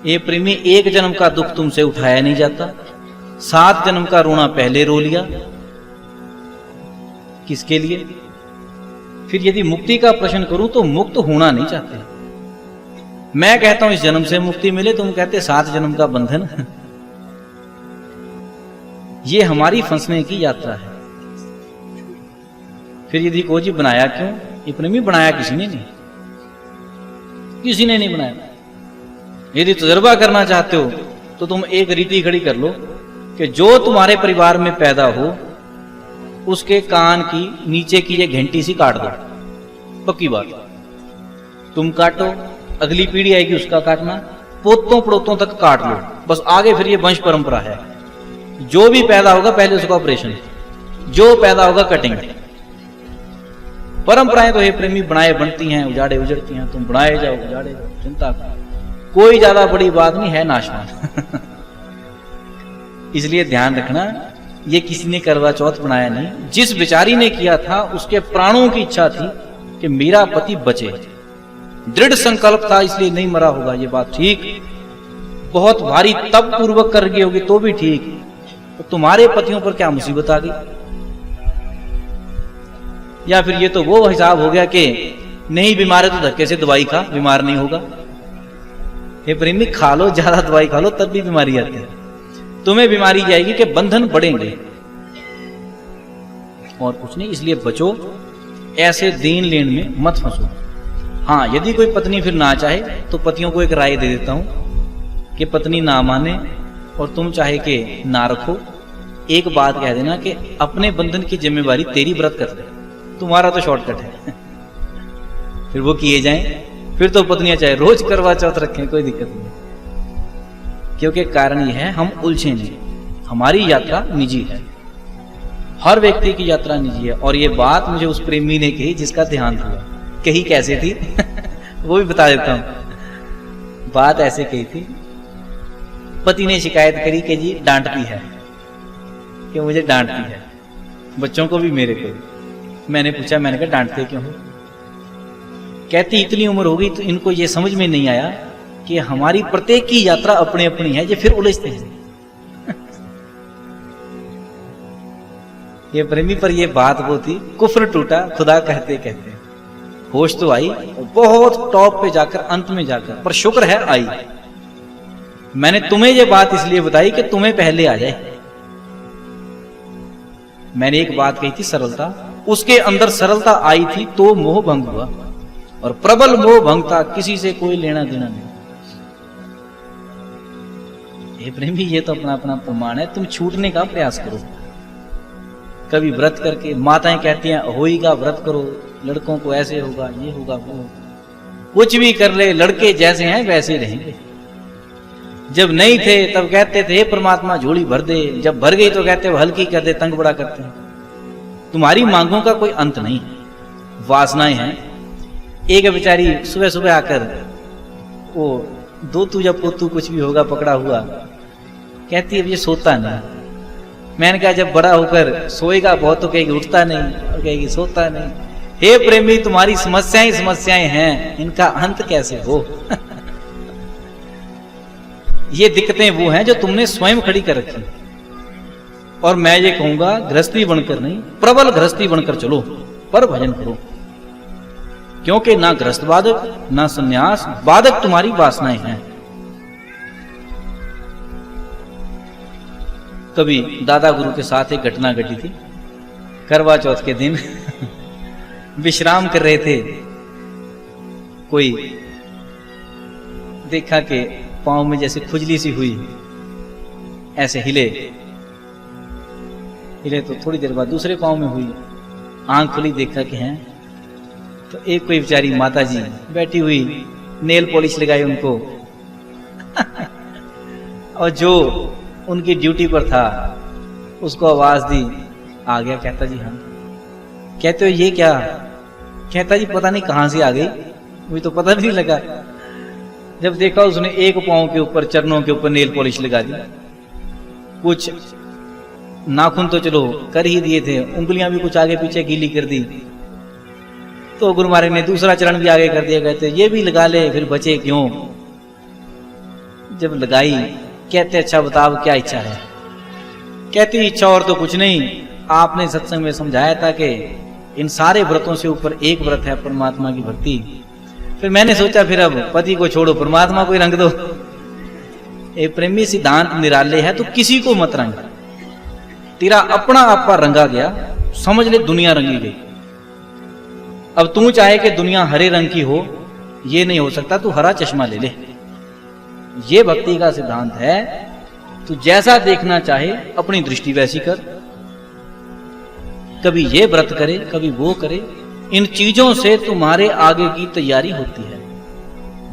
ये प्रेमी, 1 जन्म का दुख तुमसे उठाया नहीं जाता, 7 जन्म का रोना पहले रो लिया, किसके लिए? फिर यदि मुक्ति का प्रश्न करूं तो मुक्त होना नहीं चाहते। मैं कहता हूं इस जन्म से मुक्ति मिले, तुम कहते 7 जन्म का बंधन। ये हमारी फंसने की यात्रा है। फिर यदि को जी बनाया क्यों? ये प्रेमी, बनाया किसी ने नहीं, किसी ने नहीं बनाया। यदि तजुर्बा करना चाहते हो तो तुम एक रीति खड़ी कर लो कि जो तुम्हारे परिवार में पैदा हो उसके कान की नीचे की ये घंटी सी काट दो, पक्की बात। तुम काटो, अगली पीढ़ी आएगी उसका काटना, पोतों पड़ोतों तक काट लो, बस आगे फिर ये वंश परंपरा है। जो भी पैदा होगा पहले उसका ऑपरेशन, जो पैदा होगा कटिंग। परंपराएं तो हे प्रेमी बनाए बनती हैं, उजाड़े उजड़ती हैं, तुम बनाए जाओ, उजाड़े जाओ, चिंता कोई ज्यादा बड़ी बात नहीं है, नाशवान। इसलिए ध्यान रखना, ये किसी ने करवा चौथ बनाया नहीं, जिस बेचारी ने किया था उसके प्राणों की इच्छा थी कि मेरा पति बचे, दृढ़ संकल्प था, इसलिए नहीं मरा होगा। ये बात ठीक, बहुत भारी तप पूर्वक कर गई होगी तो भी ठीक, तो तुम्हारे पतियों पर क्या मुसीबत आ गई? या फिर ये तो वो हिसाब हो गया कि नहीं बीमार है तो धक्के से दवाई खा, बीमार नहीं होगा। हे प्रेमी, खा लो, ज्यादा दवाई खा लो तब भी बीमारी आती है। तुम्हें बीमारी जाएगी कि बंधन बढ़ेंगे और कुछ नहीं। इसलिए बचो, ऐसे देन लेन में मत फंसो। हाँ, यदि कोई पत्नी फिर ना चाहे तो पतियों को एक राय दे देता हूं कि पत्नी ना माने और तुम चाहे कि ना रखो, एक बात कह देना कि अपने बंधन की जिम्मेवारी तेरी, व्रत कर ले, तुम्हारा तो शॉर्टकट है। फिर वो किए जाएं, फिर तो पत्नियां चाहे रोज करवा चौथ रखें, कोई दिक्कत नहीं। क्योंकि कारण यह है, हम उलझे नहीं, हमारी यात्रा निजी है, हर व्यक्ति की यात्रा निजी है। और ये बात मुझे उस प्रेमी ने कही जिसका देहांत हुआ। कही कैसे थी वो भी बता देता हूं। बात ऐसे कही थी, पति ने शिकायत करी कि जी डांटती है, कि मुझे डांटती है, बच्चों को भी मेरे को। मैंने पूछा, मैंने कहा डांटते क्यों हो? कहती इतनी उम्र हो गई तो इनको ये समझ में नहीं आया कि हमारी प्रत्येक की यात्रा अपनी अपनी है, ये फिर उलझते हैं। ये प्रेमी पर ये बात वो थी, कुफ्र टूटा खुदा कहते कहते, होश तो आई बहुत टॉप पे जाकर, अंत में जाकर, पर शुक्र है आई। मैंने तुम्हें ये बात इसलिए बताई कि तुम्हें पहले आ जाए। मैंने एक बात कही थी, सरलता, उसके अंदर सरलता आई थी तो मोह भंग हुआ, और प्रबल मोह भंग था, किसी से कोई लेना देना नहीं। हे प्रेमी, ये तो अपना अपना प्रमाण है। तुम छूटने का प्रयास करो, कभी व्रत करके। माताएं कहती हैं होएगा व्रत करो, लड़कों को ऐसे होगा, ये होगा, वो होगा। कुछ भी कर ले, लड़के जैसे हैं वैसे रहेंगे। जब नहीं थे तब कहते थे हे परमात्मा झोली भर दे, जब भर गई तो कहते हल्की कर दे, तंग बड़ा करते हैं। तुम्हारी मांगों का कोई अंत नहीं, वासनाएं हैं। एक बेचारी सुबह सुबह आकर, वो दो तू या पोतू कुछ भी होगा पकड़ा हुआ, कहती है ये सोता नहीं। मैंने कहा जब बड़ा होकर सोएगा बहुत तो कहेगी उठता नहीं, और कहेगी सोता नहीं। हे प्रेमी, तुम्हारी समस्याएं समस्याएं हैं, इनका अंत कैसे हो? ये दिक्कतें वो हैं जो तुमने स्वयं खड़ी कर रखी। और मैं ये कहूंगा, गृहस्थी बनकर नहीं, प्रबल गृहस्थी बनकर चलो, पर भजन करो। क्योंकि ना गृहस्थ बाधक, ना संन्यास बाधक, तुम्हारी वासनाएं हैं। कभी दादा गुरु के साथ एक घटना घटी थी। करवा चौथ के दिन विश्राम कर रहे थे, कोई देखा कि पांव में जैसे खुजली सी हुई, ऐसे हिले तो थोड़ी देर बाद दूसरे पांव में हुई, आंख खुली, देखा कि हैं। तो एक कोई बेचारी माता जी बैठी हुई, नेल पॉलिश लगाई उनको और जो उनकी ड्यूटी पर था उसको आवाज दी, आ गया। कहता जी हाँ। कहते हो ये क्या? कहता जी पता नहीं कहां से आ गई, मुझे तो पता भी नहीं लगा। जब देखा उसने एक पांव के ऊपर, चरणों के ऊपर नेल पॉलिश लगा दी। कुछ नाखून तो चलो कर ही दिए थे, उंगलियां भी कुछ आगे पीछे गीली कर दी। तो गुरु महाराज ने दूसरा चरण भी आगे कर दिया, कहते ये भी लगा ले, फिर बचे क्यों। जब लगाई, कहते अच्छा बताओ क्या इच्छा है। कहती इच्छा और तो कुछ नहीं, आपने सत्संग में समझाया था कि इन सारे व्रतों से ऊपर एक व्रत है परमात्मा की भक्ति। फिर मैंने सोचा फिर अब पति को छोड़ो, परमात्मा को ही रंग दो। एक प्रेमी सिद्धांत निराले है तो किसी को मत रंग। तेरा अपना आपा रंगा गया, समझ ले दुनिया रंगी गई। अब तू चाहे कि दुनिया हरे रंग की हो, ये नहीं हो सकता, तू हरा चश्मा ले ले। ये भक्ति का सिद्धांत है। तू जैसा देखना चाहे अपनी दृष्टि वैसी कर। कभी ये व्रत करे, कभी वो करे। इन चीजों से तुम्हारे आगे की तैयारी होती है।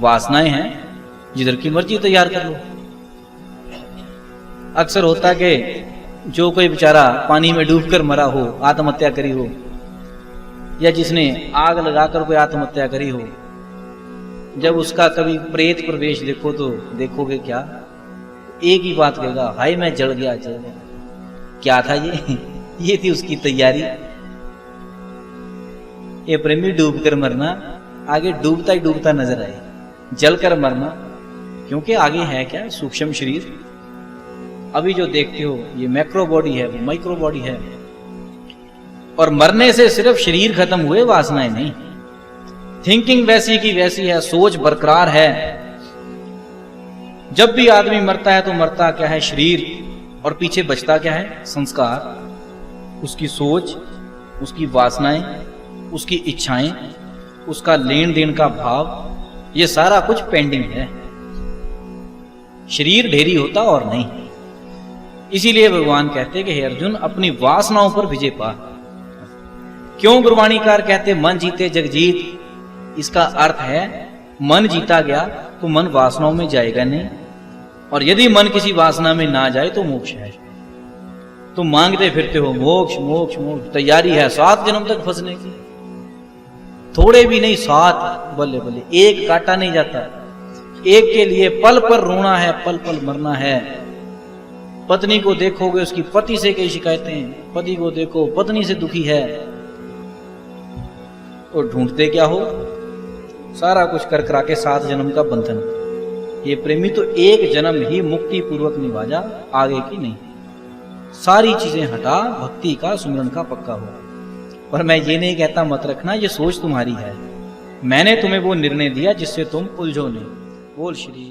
वासनाएं हैं, जिधर की मर्जी तैयार कर लो। अक्सर होता कि जो कोई बेचारा पानी में डूबकर मरा हो, आत्महत्या करी हो, या जिसने आग लगाकर कोई आत्महत्या करी हो, जब उसका कभी प्रेत प्रवेश देखो तो देखोगे क्या, एक ही बात कहेगा, हाय मैं जल गया जल गया। क्या था ये थी उसकी तैयारी। ये प्रेमी डूब कर मरना, आगे डूबता ही डूबता नजर आए, जल कर मरना, क्योंकि आगे है क्या, सूक्ष्म शरीर। अभी जो देखते हो ये मैक्रो बॉडी है, वो माइक्रो बॉडी है। और मरने से सिर्फ शरीर खत्म हुए, वासनाएं नहीं। थिंकिंग वैसी की वैसी है, सोच बरकरार है। जब भी आदमी मरता है तो मरता क्या है, शरीर, और पीछे बचता क्या है, संस्कार, उसकी सोच, उसकी वासनाएं, उसकी इच्छाएं, उसका लेन देन का भाव, ये सारा कुछ पेंडिंग है। शरीर ढेरी होता और नहीं। इसीलिए भगवान कहते हैं कि हे अर्जुन, अपनी वासनाओं पर विजय पा। क्यों गुरबाणीकार कहते मन जीते जग जीत? इसका अर्थ है मन जीता गया तो मन वासनाओं में जाएगा नहीं, और यदि मन किसी वासना में ना जाए तो मोक्ष है। तुम मांगते फिरते हो मोक्ष मोक्ष मोक्ष, तैयारी है 7 जन्म तक फंसने की, थोड़े भी नहीं 7, बल्ले बल्ले, एक काटा नहीं जाता। एक के लिए पल पर रोना है, पल पल मरना है। पत्नी को देखोगे उसकी पति से कई शिकायतें, पति को देखो पत्नी से दुखी है, और ढूंढते क्या हो, सारा कुछ कर करा के 7 जन्म का बंधन। ये प्रेमी तो एक जन्म ही मुक्ति पूर्वक निभा जा, आगे की नहीं। सारी चीजें हटा, भक्ति का सुमरन का पक्का हो। पर मैं ये नहीं कहता मत रखना, ये सोच तुम्हारी है। मैंने तुम्हें वो निर्णय दिया जिससे तुम उलझो नहीं। बोल श्री